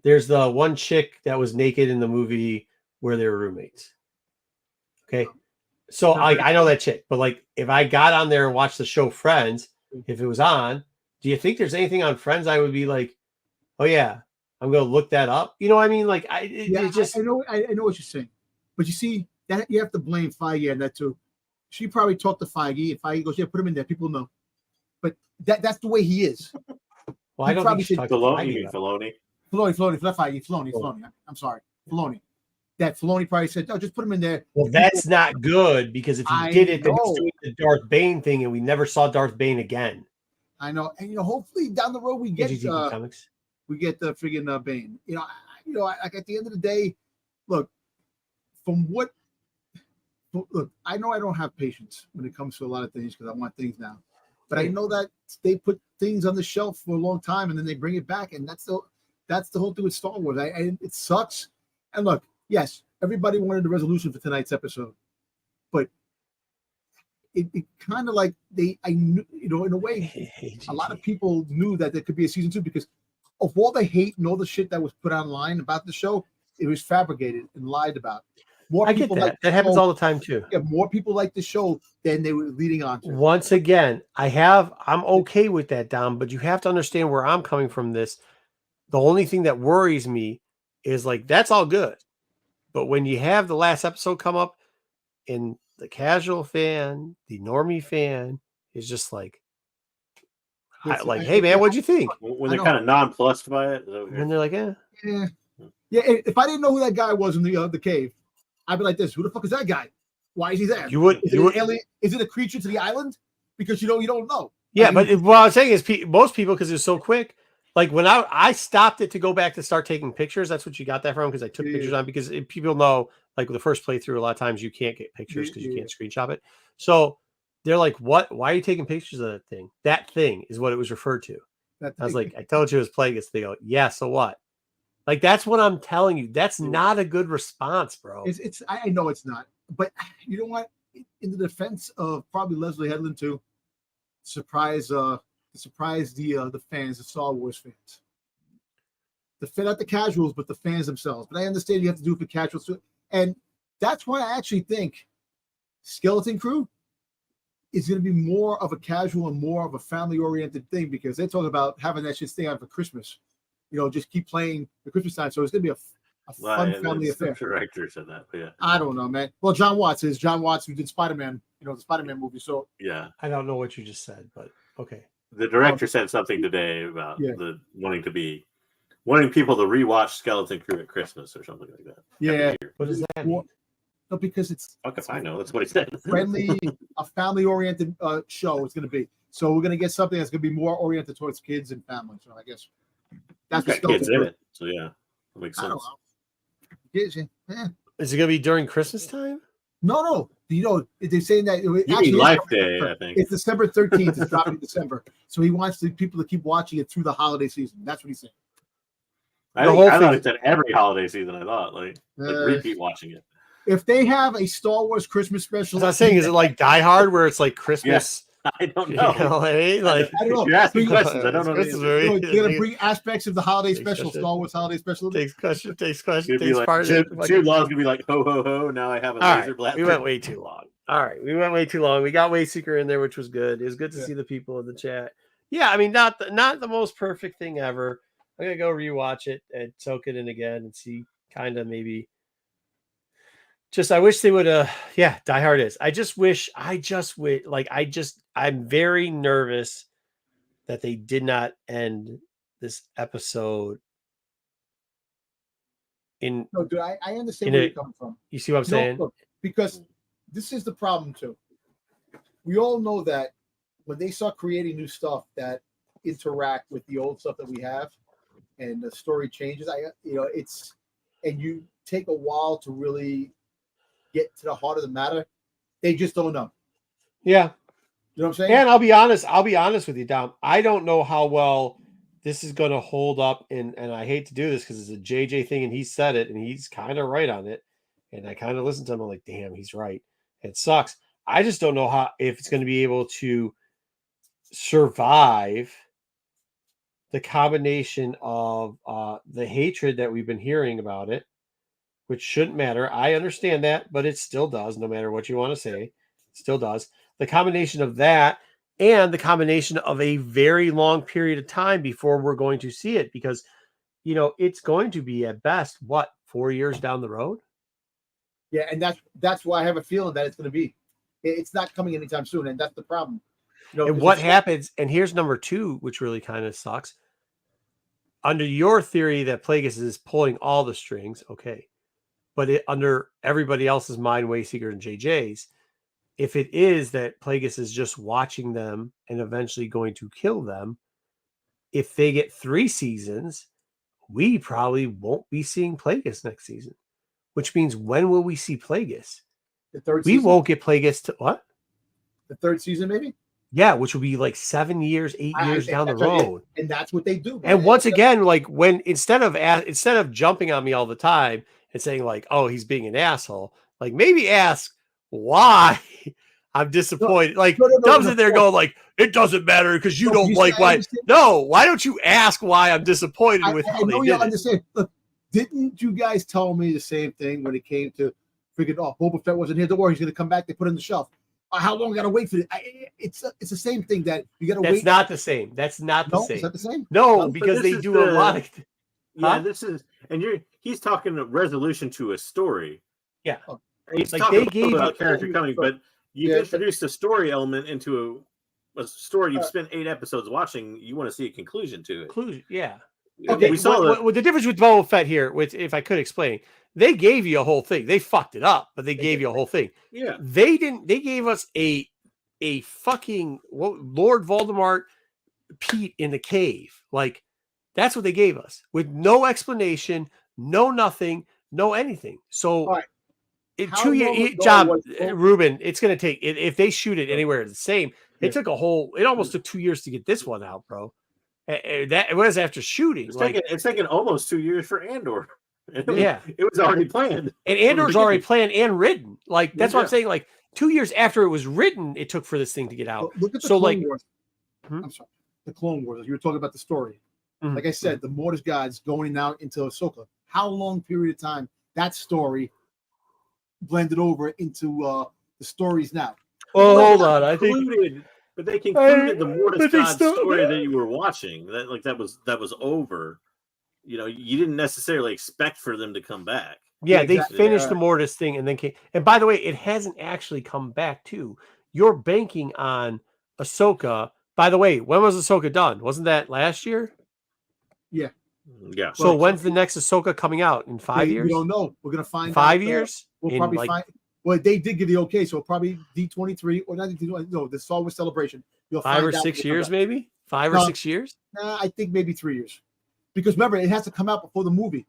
G: There's the one chick that was naked in the movie where they were roommates. Okay, so I know that chick, but like if I got on there and watched the show Friends, if it was on, do you think there's anything on Friends I would be like, oh yeah, I'm going to look that up? You know what I mean? Like I know
C: what you're saying, but you see that you have to blame Feige and that too. She probably talked to Feige, and Feige goes, "Yeah, put him in there. People know." But that's the way he is.
G: Well, I don't think she talked to
B: Filoni.
C: Filoni, not Feige. Filoni. I'm sorry, Filoni. That Filoni probably said, "Oh, just put him in there."
G: Well, that's not good because if he did it, then he's doing the Darth Bane thing, and we never saw Darth Bane again.
C: I know, and hopefully down the road we get
G: comics.
C: We get the friggin' Bane. Like at the end of the day, look, look, I know I don't have patience when it comes to a lot of things because I want things now. But I know that they put things on the shelf for a long time and then they bring it back, and that's the whole thing with Star Wars. It sucks. And look, yes, everybody wanted a resolution for tonight's episode, but it kind of like I knew, in a way, a lot of people knew that there could be a season 2 because of all the hate and all the shit that was put online about the show. It was fabricated and lied about.
G: I get that. That happens all the time too.
C: Yeah, more people like the show than they were leading on to.
G: Once again, I'm okay with that, Dom, but you have to understand where I'm coming from this. The only thing that worries me is like, that's all good. But when you have the last episode come up and the casual fan, the normie fan is just like, hey man, what'd you think?
B: When they're kind of nonplussed by it.
G: And they're like,
C: yeah. If I didn't know who that guy was in the cave, I'd be like this. Who the fuck is that guy? Why is he there? Is it a creature to the island? Because you don't know.
G: Yeah, but what I'm saying is most people, because it's so quick. Like when I stopped it to go back to start taking pictures, that's what you got that from, because I took pictures on, because people know, like with the first playthrough, a lot of times you can't get pictures because you can't screenshot it. So they're like, what? Why are you taking pictures of that thing? That thing is what it was referred to. I was like, I told you it was Plagueis. They go, yeah, so what? Like, that's what I'm telling you. That's not a good response, bro.
C: I know it's not. But you know what? In the defense of probably Leslie Headland too, surprise the fans, the Star Wars fans. Not the casuals, but the fans themselves. But I understand you have to do it for casuals too. And that's why I actually think Skeleton Crew is going to be more of a casual and more of a family-oriented thing, because they talk about having that shit stay on for Christmas. Just keep playing the Christmas time. So it's going to be fun
B: the
C: family affair.
B: director said that, but yeah.
C: I don't know, man. Well, John Watts who did Spider-Man, the Spider-Man movie. So
B: Yeah.
G: I don't know what you just said, but okay.
B: The director said something today about
C: Yeah.
B: the wanting people to rewatch Skeleton Crew at Christmas or something like that.
C: Yeah.
G: What does that mean?
C: No, because it's
B: Fuck if I know. That's what he said.
C: a family-oriented show. It's going to be. So we're going to get something that's going to be more oriented towards kids and families. So I guess that's
B: Got
C: what
B: kids in it. So yeah, that makes
C: I
B: sense.
C: don't know. Kids, yeah.
G: Is it going to be during Christmas time?
C: No. They're saying that
B: You mean Life Day, I think.
C: It's December 13th. It's dropping in December. So he wants the people to keep watching it through the holiday season. That's what he's saying.
B: I thought it said every holiday season. I thought like repeat watching it.
C: If they have a Star Wars Christmas special,
G: I was saying, is it like Die Hard where it's like Christmas?
B: I don't know.
G: You know what I mean? Like,
C: I don't know.
B: You're asking questions. I don't know.
G: Christmas
B: The answer.
G: movie.
C: They're going to bring aspects of the holiday
G: Takes
C: special,
G: question.
C: Star Wars holiday special.
G: takes question,
B: It's gonna be
G: takes
B: like
G: part of it.
B: Jude Law's gonna be like ho ho ho. Now I have a
G: All
B: laser
G: right,
B: blast.
G: we went way too long. All right, we went way too long. We got Wayseeker in there, which was good. It was good to see the people in the chat. Yeah, I mean, not the most perfect thing ever. I'm gonna go rewatch it and soak it in again and see kind of maybe. Just I wish they would Die Hard is. I'm very nervous that they did not end this episode in.
C: No, dude, I understand where you're coming from.
G: You see what I'm saying?
C: Look, because this is the problem too. We all know that when they start creating new stuff that interact with the old stuff that we have, and the story changes, and you take a while to really get to the heart of the matter. They just don't know.
G: Yeah.
C: You know what I'm saying?
G: And I'll be honest with you, Dom. I don't know how well this is going to hold up. And I hate to do this because it's a JJ thing and he said it and he's kind of right on it. And I kind of listened to him. I'm like, damn, he's right. It sucks. I just don't know if it's going to be able to survive the combination of the hatred that we've been hearing about it, which shouldn't matter. I understand that, but it still does, no matter what you want to say. It still does. The combination of that and the combination of a very long period of time before we're going to see it, because, it's going to be at best, 4 years down the road?
C: Yeah, and that's why I have a feeling that it's going to be. It's not coming anytime soon, and that's the problem.
G: And what happens, and here's number 2, which really kind of sucks. Under your theory that Plagueis is pulling all the strings, okay. But under everybody else's mind, Wayseeker and JJ's, if it is that Plagueis is just watching them and eventually going to kill them, if they get 3 seasons, we probably won't be seeing Plagueis next season. Which means when will we see Plagueis?
C: The third
G: we
C: season?
G: Won't get Plagueis to what?
C: The third season, maybe?
G: Yeah, which will be like 7 years, 8 years down the road.
C: And that's what they do.
G: And once again, like when instead of jumping on me all the time and saying like, "Oh, he's being an asshole," like maybe ask why I'm disappointed. Dub's in there going like, "It doesn't matter because you don't like why." No, why don't you ask why I'm disappointed with how they did it?
C: Look, didn't you guys tell me the same thing when it came to freaking? Oh, Boba Fett wasn't here. Don't worry, he's going to come back. They put it on the shelf. How long I got to wait for it? It's the same thing that you got to wait.
G: That's not the same. That's not the same.
C: Is that the same?
G: No, because they do a lot of.
B: Yeah, this is, and he's talking a resolution to a story.
G: Yeah,
B: he's
G: like
B: talking
G: they gave
B: about character coming, but you introduced a story element into a story you've spent 8 episodes watching. You want to see a conclusion to it.
G: Conclusion, yeah.
B: Okay, we saw
G: what the difference with Boba Fett here, which if I could explain, they gave you a whole thing. They fucked it up, but they gave you a whole thing.
B: Yeah,
G: they didn't. They gave us a fucking Lord Voldemort Pete in the cave. Like that's what they gave us with no explanation, no nothing, no anything. So.
C: How
G: 2 year job, Ruben. It's going to take if they shoot it anywhere the same. It took it almost took 2 years to get this one out, bro. That it was after shooting.
B: It's taken almost 2 years for Andor.
G: Yeah,
B: it was already planned,
G: and Andor's already planned and written. Like that's what I'm saying. Like 2 years after it was written, it took for this thing to get out.
C: Look at the Clone Wars. I'm sorry, the Clone Wars. You were talking about the story. Like I said, the Mortis gods going out into Ahsoka. How long period of time that story blended over into the stories now?
G: Well, hold on. I think,
B: but they concluded the Mortis God story that you were watching. That was over. you didn't necessarily expect for them to come back.
G: Yeah, they
C: exactly.
G: finished
C: Yeah.
G: the Mortis thing and then came. And by the way, it hasn't actually come back too. You're banking on Ahsoka. By the way, when was Ahsoka done? Wasn't that last year?
B: Yeah.
G: So
C: Well,
G: when's the next Ahsoka coming out? In 5 years?
C: We don't know. We're gonna find
G: In 5
C: out,
G: years?
C: We'll
G: In
C: probably
G: like
C: find. Well, they did give the okay, so probably D23 or not D23. No, the Star Wars Celebration. You'll
G: 5 or
C: find out
G: 6
C: when they come
G: years,
C: back.
G: maybe 5 or
C: No.
G: 6 years.
C: Nah, I think maybe 3 years, because remember it has to come out before the movie.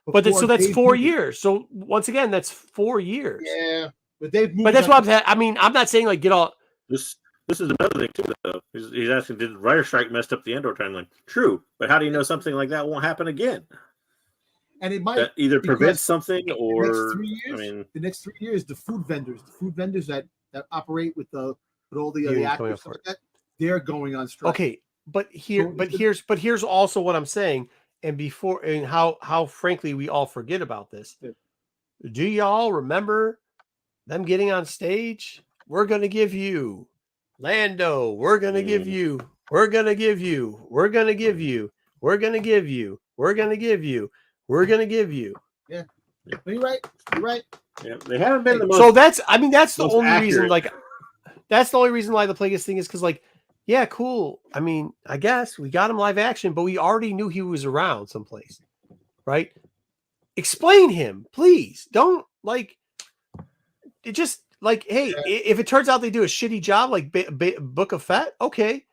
G: But so
C: before
G: that's
C: Dave's
G: 4
C: movie.
G: years. So once again, that's 4 years.
C: Yeah, but Dave.
G: But that's what I'm saying. I mean, I'm not saying like get all.
B: This is another thing too, though. He's asking, did writer strike messed up the Endor timeline? True, but how do you know something like that won't happen again?
C: And it might
B: That either prevents
C: because
B: something
C: the
B: or
C: next 3 years.
B: I mean,
C: the next 3 years, the food vendors that operate with all the
G: Union coming
C: actors,
G: up
C: stuff
G: for
C: like that, they're going on strike.
G: Okay, but
C: So
G: here's also what I'm saying, and how frankly we all forget about this.
C: Yeah.
G: Do y'all remember them getting on stage? We're gonna give you Lando. We're gonna give you. We're gonna give you. We're gonna give you. We're gonna give you. We're gonna give you. We're gonna give you.
C: Yeah, you're right. You're right.
B: yeah, they haven't been the most.
G: So that's the
B: most
G: only reason.
B: accurate.
G: Like, that's the only reason why the Plagueis thing is because, like, yeah, cool. I mean, I guess we got him live action, but we already knew he was around someplace, right? Explain him, please. Don't like it. Just like, hey, if it turns out they do a shitty job, like Book of Fett, okay.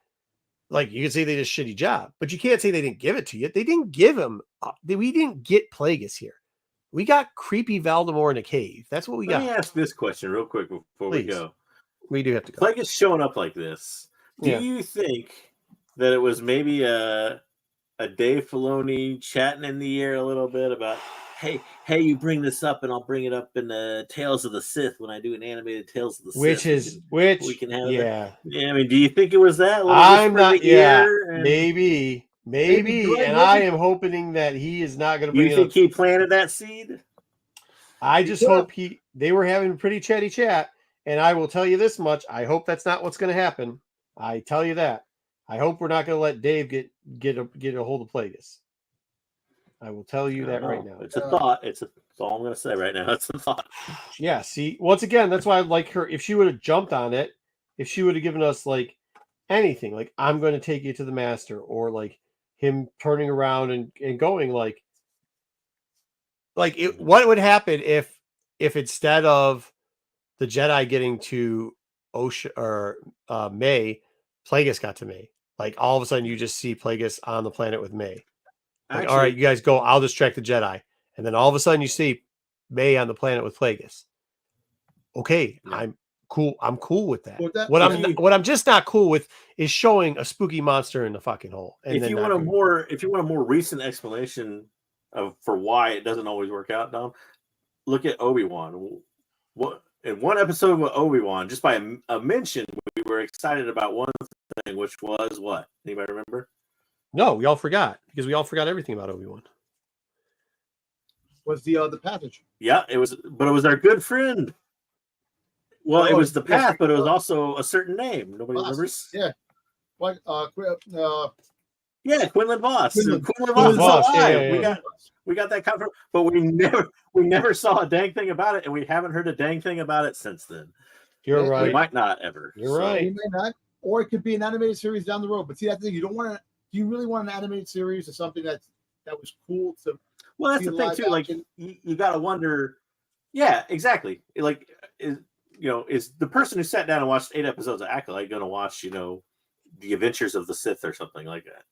G: Like you can say they did a shitty job, but you can't say they didn't give it to you. They didn't give him. We didn't get Plagueis here. We got creepy Valdemar in a cave. That's what we
B: Let
G: got.
B: me ask this question real quick before we
G: Please.
B: go.
G: We do have to go.
B: Plagueis showing up like this. Do
G: Yeah.
B: you think that it was maybe a Dave Filoni chatting in the air a little bit about, hey, you bring this up and I'll bring it up in the Tales of the Sith when I do an animated Tales of the Sith.
G: Which
B: we can have
G: yeah.
B: Yeah, I mean, do you think it was that?
G: I'm not. Yeah,
B: Maybe,
G: maybe,
C: right,
G: and
C: maybe.
G: I am hoping that he is not going to bring
B: You
G: it
B: think
G: up.
B: he planted that seed?
G: I just
C: Yeah.
G: hope they were having a pretty chatty chat, and I will tell you this much: I hope that's not what's going to happen. I tell you that. I hope we're not going to let Dave get a hold of Plagueis. I will tell you that right now.
B: It's a thought. That's all I'm going to say right now. It's a thought.
G: Yeah. See, once again, that's why I like her. If she would have jumped on it, if she would have given us like anything, like I'm going to take you to the master, or like him turning around and going like what would happen if instead of the Jedi getting to Osha or May, Plagueis got to May. Like all of a sudden you just see Plagueis on the planet with May. Like, all right, you guys go, I'll distract the Jedi. And then all of a sudden you see May on the planet with Plagueis. Okay,
B: Yeah.
G: I'm cool. I'm cool with that.
C: With that-
G: What I'm just not cool with is showing a spooky monster in the fucking hole. And
B: if you want a more recent explanation for why it doesn't always work out, Dom, look at Obi-Wan. What in one episode with Obi-Wan, just by a mention, we were excited about one thing, which was what? Anybody remember?
G: No, we all forgot because we all forgot everything about Obi-Wan.
C: Was the passage?
B: Yeah, it was our good friend. Well, it was the path, but it was also a certain name. Nobody remembers.
C: Yeah. What?
B: Yeah, Quinlan Voss.
C: Quinlan
B: Voss is
G: Voss,
B: alive.
G: yeah.
B: We got that confirmed, but we never saw a dang thing about it, and we haven't heard a dang thing about it since then.
G: You're
C: Yeah,
G: right.
B: We might not ever.
G: You're right.
C: You may not, or it could be an animated series down the road. But see, that's the thing. You don't want to. Do you really want an animated series or something that was cool to?
B: Well, that's
C: see
B: the thing
C: live
B: too. Like
C: action?
B: you got to wonder. Yeah, exactly. Like is the person who sat down and watched 8 episodes of Acolyte going to watch the Adventures of the Sith or something like that?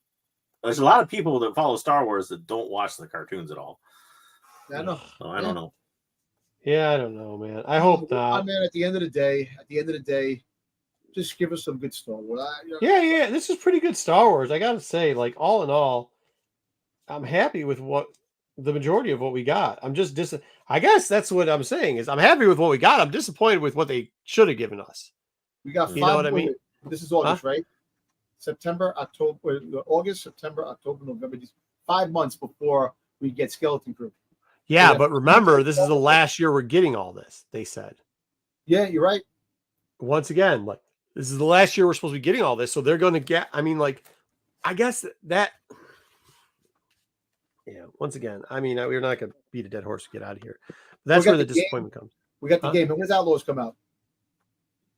B: There's a lot of people that follow Star Wars that don't watch the cartoons at all.
C: I know.
B: So I don't know.
G: Yeah, I don't know, man. I hope not.
C: Man, at the end of the day, just give us some good Star Wars.
G: Yeah. This is pretty good Star Wars. I got to say, like, all in all, I'm happy with the majority of what we got. I'm just I guess that's what I'm saying is I'm happy with what we got. I'm disappointed with what they should have given us.
C: We got 5
G: You know what I mean?
C: This is August, right? September, October, August, September, October, November. 5 months before we get Skeleton Crew.
G: Yeah,
C: Yeah.
G: but remember, this is the last year we're getting all this, they said.
C: Yeah, you're right.
G: Once again, like, this is the last year we're supposed to be getting all this. So they're going to get, I mean, like, I guess that Yeah. Once again, I mean, we're not going to beat a dead horse to get out of here. That's
C: got
G: where the
C: the game.
G: disappointment comes.
C: We got the
G: Huh?
C: game. And when's Outlaws come out?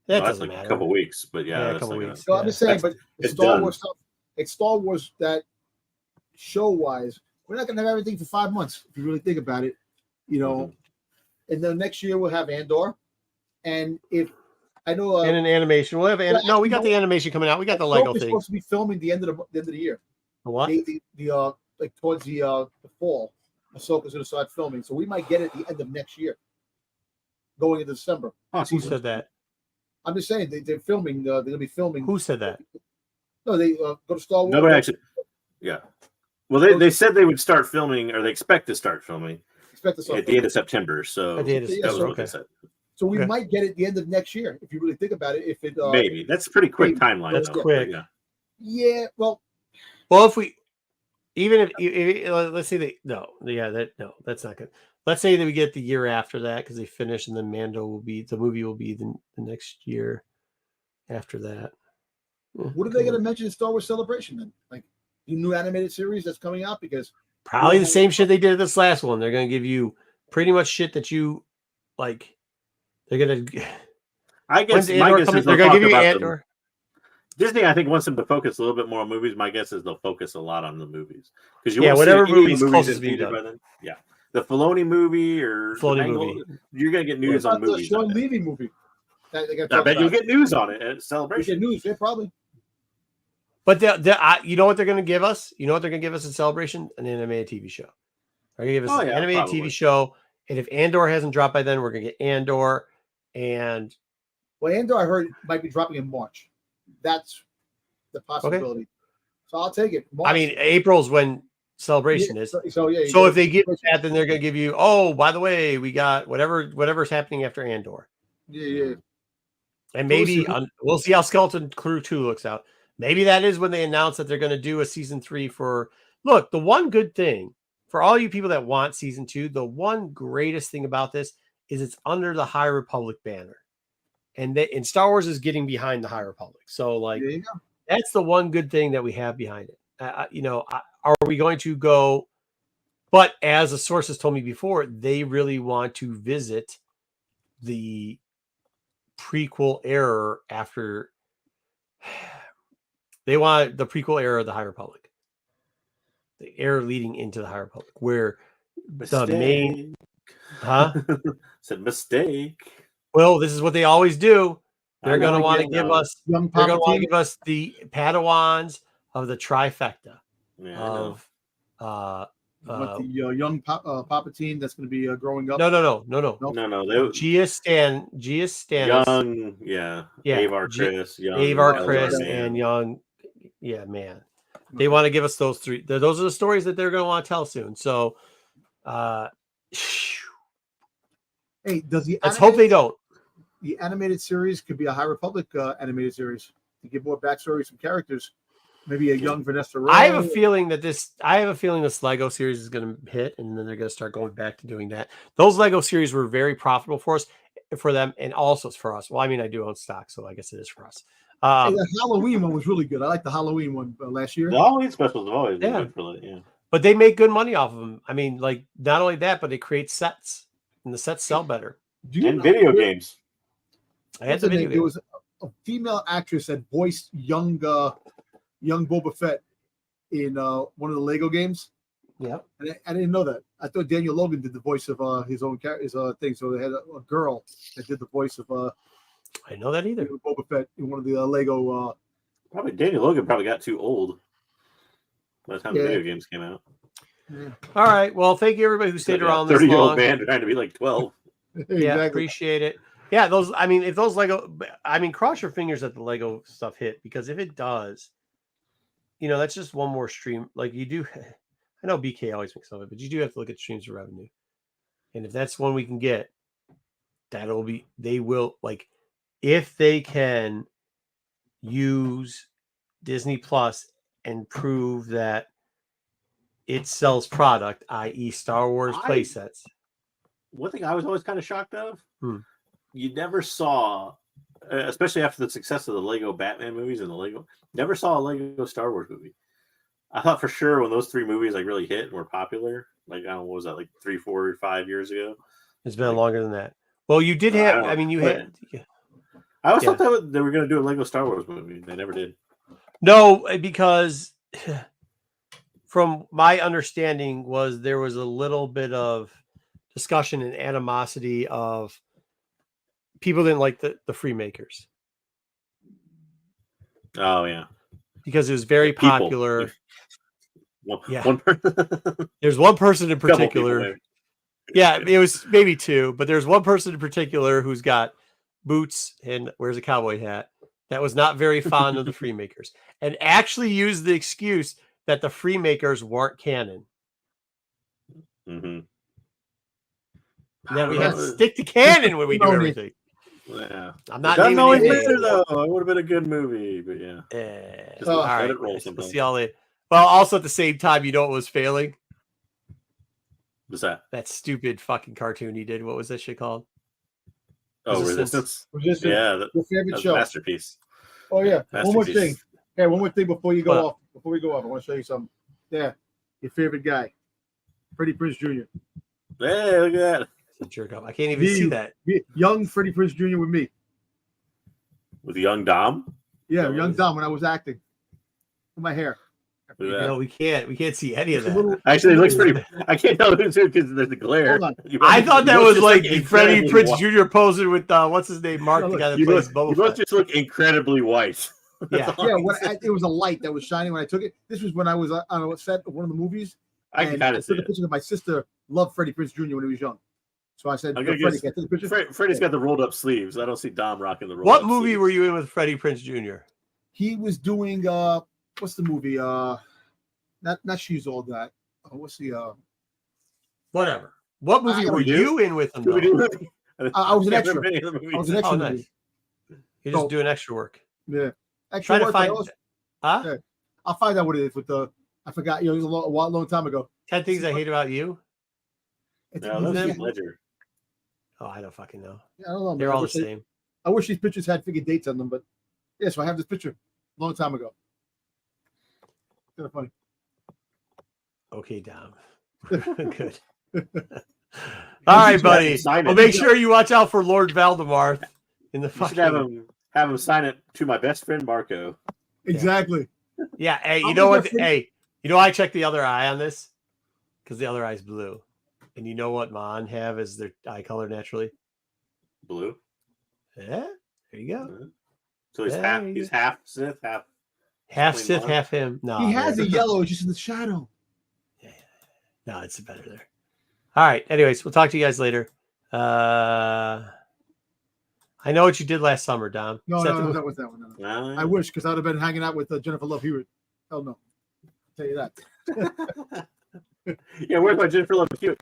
G: That
B: Well, that's
G: doesn't
B: like
G: matter.
B: a couple weeks, but
G: Yeah, a
B: that's
G: couple
B: like
G: weeks.
C: So I'm just saying,
B: That's-
C: but the
B: it's
C: Star
B: done.
C: Wars stuff, it's Star Wars that show wise, we're not going to have everything for 5 months if you really think about it. You know, and then next year we'll have Andor, and if I know,
G: And an animation. We'll have no. We got
C: actually,
G: the animation coming out. We got the
C: Ahsoka's
G: Lego thing.
C: supposed to be filming the end of the year.
G: The what?
C: The like towards the fall, Ahsoka's going to start filming, so we might get it at the end of next year, going into December.
G: Who said that?
C: I'm just saying they're filming. They're going to be filming.
G: Who said that?
C: No, they go to Star Wars.
B: Nobody actually. Yeah. Well, they said they would start filming, or they expect to start filming
C: Expect to
B: at the end of September. So
G: At the end of
B: that was
G: September,
B: what they
G: okay.
B: said.
C: So we
G: Okay.
C: might get it at the end of next year if you really think about it. If it
B: Maybe that's a pretty quick
C: maybe.
B: timeline.
G: That's
B: though,
G: quick.
B: but
C: yeah, well,
G: Well, if we, even if let's say that's not good. Let's say that we get the year after that because they finish, and then the movie will be the next year after that.
C: what are they going to mention in Star Wars Celebration then? Like the new animated series that's coming out because
G: Probably the same shit they did at this last one. They're going to give you pretty much shit that you like. They're going to.
B: I
G: When's
B: guess my
G: Andor
B: guess
G: coming?
B: is
G: They're
B: they'll
G: going to
B: talk
G: give you
B: about
G: Andor.
B: Disney, I think, wants them to focus a little bit more on movies. My guess is they'll focus a lot on the movies because
G: whatever movie's closest to being
B: by
G: done.
B: then. Yeah, the Filoni movie or
G: Filoni
B: the Mangle,
G: movie.
B: you're gonna get news
C: what
B: on
C: about
B: movies.
C: the Sean Levy movie. That they got
B: I bet you'll get news on it at
C: we
B: Celebration.
C: get news. Yeah, probably.
G: But you know what they're going to give us? You know what they're going to give us in Celebration? An animated TV show. They're going to give us an animated
B: probably.
G: TV show. And if Andor hasn't dropped by then, we're going to get Andor. And
C: Well, Andor I heard might be dropping in March. That's the possibility. So I'll take it. March.
G: I mean, April's when Celebration is.
C: So yeah.
G: So if they give that, then they're going to give you, oh, by the way, we got whatever's happening after Andor.
C: yeah.
G: And
C: So
G: maybe we'll see how Skeleton Crew 2 looks out. Maybe that is when they announce that they're going to do a season 3 for. Look, the one good thing for all you people that want season 2, the one greatest thing about this is it's under the High Republic banner. And Star Wars is getting behind the High Republic. So, like,
C: There you go.
G: that's the one good thing that we have behind it. Are we going to go? But as the sources told me before, they really want to visit the prequel era after. They want the prequel era of the High Republic, the era leading into the High Republic, where the main,
B: said mistake.
G: Well, this is what they always do. They're going to want to give us.
C: Young
G: They're going to want
C: Palpatine.
G: to give us the Padawans of the trifecta
B: Yeah,
G: of.
C: What the young Palpatine that's going to be growing up.
G: No.
B: no. They
G: Gius Stannis,
B: young,
G: yeah,
B: Avar Chris, young,
G: Avar Chris,
B: man.
G: and young, man. They want to give us those three. Those are the stories that they're going to want to tell soon. So,
C: Hey, does the
G: let's hope they don't.
C: The animated series could be a High Republic animated series to give more backstory, some characters. Maybe a young Vanessa Ray.
G: I have a feeling that this Lego series is going to hit, and then they're going to start going back to doing that. Those Lego series were very profitable for them, and also for us. Well, I mean, I do own stock, so I guess it is for us.
C: Hey, the Halloween one was really good. I like the Halloween one last year.
B: The Halloween specials have always been good for that. Yeah,
G: but they make good money off of them. I mean, like not only that, but they create sets, and the sets sell better.
B: And video games.
G: I had the video
C: There was a female actress that voiced young Boba Fett in one of the Lego games.
G: Yeah,
C: and I didn't know that. I thought Daniel Logan did the voice of his own thing. So they had a girl that did the voice of
G: I didn't know that either.
C: Boba Fett in one of the Lego.
B: Probably Daniel Logan probably got too old by the time the video games came out.
C: Yeah.
G: All right. Well, thank you everybody who stayed around this
B: 30-year-old man trying to be like 12.
C: Exactly.
G: Yeah, appreciate it. Yeah, if those Lego, cross your fingers that the Lego stuff hit, because if it does, that's just one more stream. Like you do, I know BK always makes of it, but you do have to look at streams of revenue. And if that's one we can get, they will, like, if they can use Disney Plus and prove that it sells product, i.e. Star Wars play sets.
B: One thing I was always kind of shocked of, you never saw, especially after the success of the Lego Batman movies and never saw a Lego Star Wars movie. I thought for sure when those 3 movies like really hit and were popular, like I don't know, what was that, like 3, 4, 5 years ago?
G: It's been
B: Like,
G: longer than that. Well, you did
B: I
G: have.
B: don't
G: I mean, you
B: know.
G: had.
B: I always
G: Yeah.
B: thought they were going to do a Lego Star Wars movie. They never did.
G: No, because from my understanding was there was a little bit of discussion and animosity of people didn't like the Freemakers
B: Oh yeah,
G: because it was very
B: People.
G: popular. Yeah.
B: One
G: There's one person in
B: couple people,
G: particular.
B: maybe.
G: Yeah, it was maybe 2, but there's one person in particular who's got boots and wears a cowboy hat that was not very fond of the Freemakers and actually used the excuse that the Freemakers weren't canon.
B: Mm-hmm.
G: That we have to stick to canon when we do
C: No need.
G: everything.
B: Yeah,
G: I'm not
B: doesn't
G: naming
B: always
G: any
B: matter
G: names.
B: though. It would have been a good movie, but yeah. Just
G: All
B: let
G: right,
B: it roll
G: guys, we'll
B: sometimes.
G: see all later. Well, also at the same time, you know what was failing?
B: What's that?
G: That stupid fucking cartoon he did. What was that shit called?
B: Oh,
G: Resistance.
B: Resistance. Yeah,
C: Your favorite
B: that's a
C: show.
B: masterpiece.
C: Oh yeah. One more thing.
B: Masterpiece.
C: Hey, one more thing before you go
G: What?
C: off. Before we go off, I want to show you something. There, your favorite guy, Freddie Prinze Jr.
B: Hey, look at that.
G: It's a jerk off. I can't even see that.
C: Young Freddie Prinze Jr. with me.
B: With young Dom.
C: Yeah,
B: Oh,
C: young
B: nice.
C: Dom when I was acting. With my hair.
B: Look at that.
G: No, we can't. We can't see any of
C: It's a
G: that.
C: little-
B: Actually, it looks pretty. I can't tell who's who because there's the glare.
C: Hold on.
G: I thought that
B: You
G: was
B: both
G: like
B: just look
G: Freddie
B: incredibly
G: Prinze
B: white.
G: Jr. posing with what's his name, Mark,
C: No,
G: the
C: look,
G: guy that
B: You
G: plays
B: both,
G: Boba
B: you both
G: Fett.
B: just look incredibly white. That's
G: Yeah.
B: all
C: Yeah,
B: I can say.
C: it was a light that was shining when I took it. This was when I was on a set of one of the movies.
B: I can
C: and
B: kind
C: I
B: of see
C: took a
B: it.
C: picture of my sister loved Freddie Prinze Jr. when he was young. So I said,
B: I'm
C: "Yo,
B: gonna
C: Freddie,
B: guess-
C: can I take a picture?"
B: Freddie's got the rolled up sleeves. I don't see Dom rocking the rolled
G: What
B: up
G: movie
B: sleeves.
G: were you in with Freddie Prinze Jr.?
C: He was doing what's the movie? Not She's All That. What's the
G: Whatever. What movie were
B: Scooby-Doo?
G: you in with him? Though?
B: Scooby-Doo movie?
C: I was an
B: Can't
C: extra.
B: remember any of the movies.
C: I was an extra.
G: Oh,
C: movie.
G: nice. You're just
C: So-
G: doing extra work.
C: Yeah. Extra
G: Trying to
C: work,
G: find.
C: I also-
G: Huh?
C: Yeah. I'll find out what it is with the. I forgot. It was a long time ago.
G: 10 Things I Hate About You?
C: It's,
B: No, that's
G: them?
B: Heath Ledger.
G: Oh, I don't fucking know.
C: I don't know.
G: They're
C: man.
G: all the same.
C: I wish these pictures had figure dates on them, but yeah. So I have this picture a long time ago. Kind of funny.
G: Okay, Dom. Good. All right, buddy.
B: Sign it.
G: Well, make sure you watch out for Lord Valdemar in the
B: You should have
G: fucking.
B: him sign it to my best friend Marco.
C: Exactly.
G: Yeah. Hey, you
C: I'll
G: know
C: be
G: what?
C: there for-
G: Hey, you know I checked the other eye on this because the other eye's blue, and you know what Mon have as their eye color naturally.
B: Blue.
G: Yeah. There you go.
B: So he's
G: There
B: half.
G: you
B: He's
G: go.
B: half Sith, half.
G: Half
B: Plain
G: Sith,
B: Mon.
G: half him. No,
C: He has
G: man.
C: a yellow. It's just in the shadow.
G: No, it's better there. All right. Anyways, we'll talk to you guys later. I know what you did last summer, Dom.
C: No,
G: Is that
C: no,
G: the
C: no,
G: movie?
C: that was that one. No, no.
B: Nah.
C: I wish because I'd have been hanging out with Jennifer Love Hewitt. Hell no. I'll tell you that.
B: Yeah, where's my Jennifer Love Hewitt?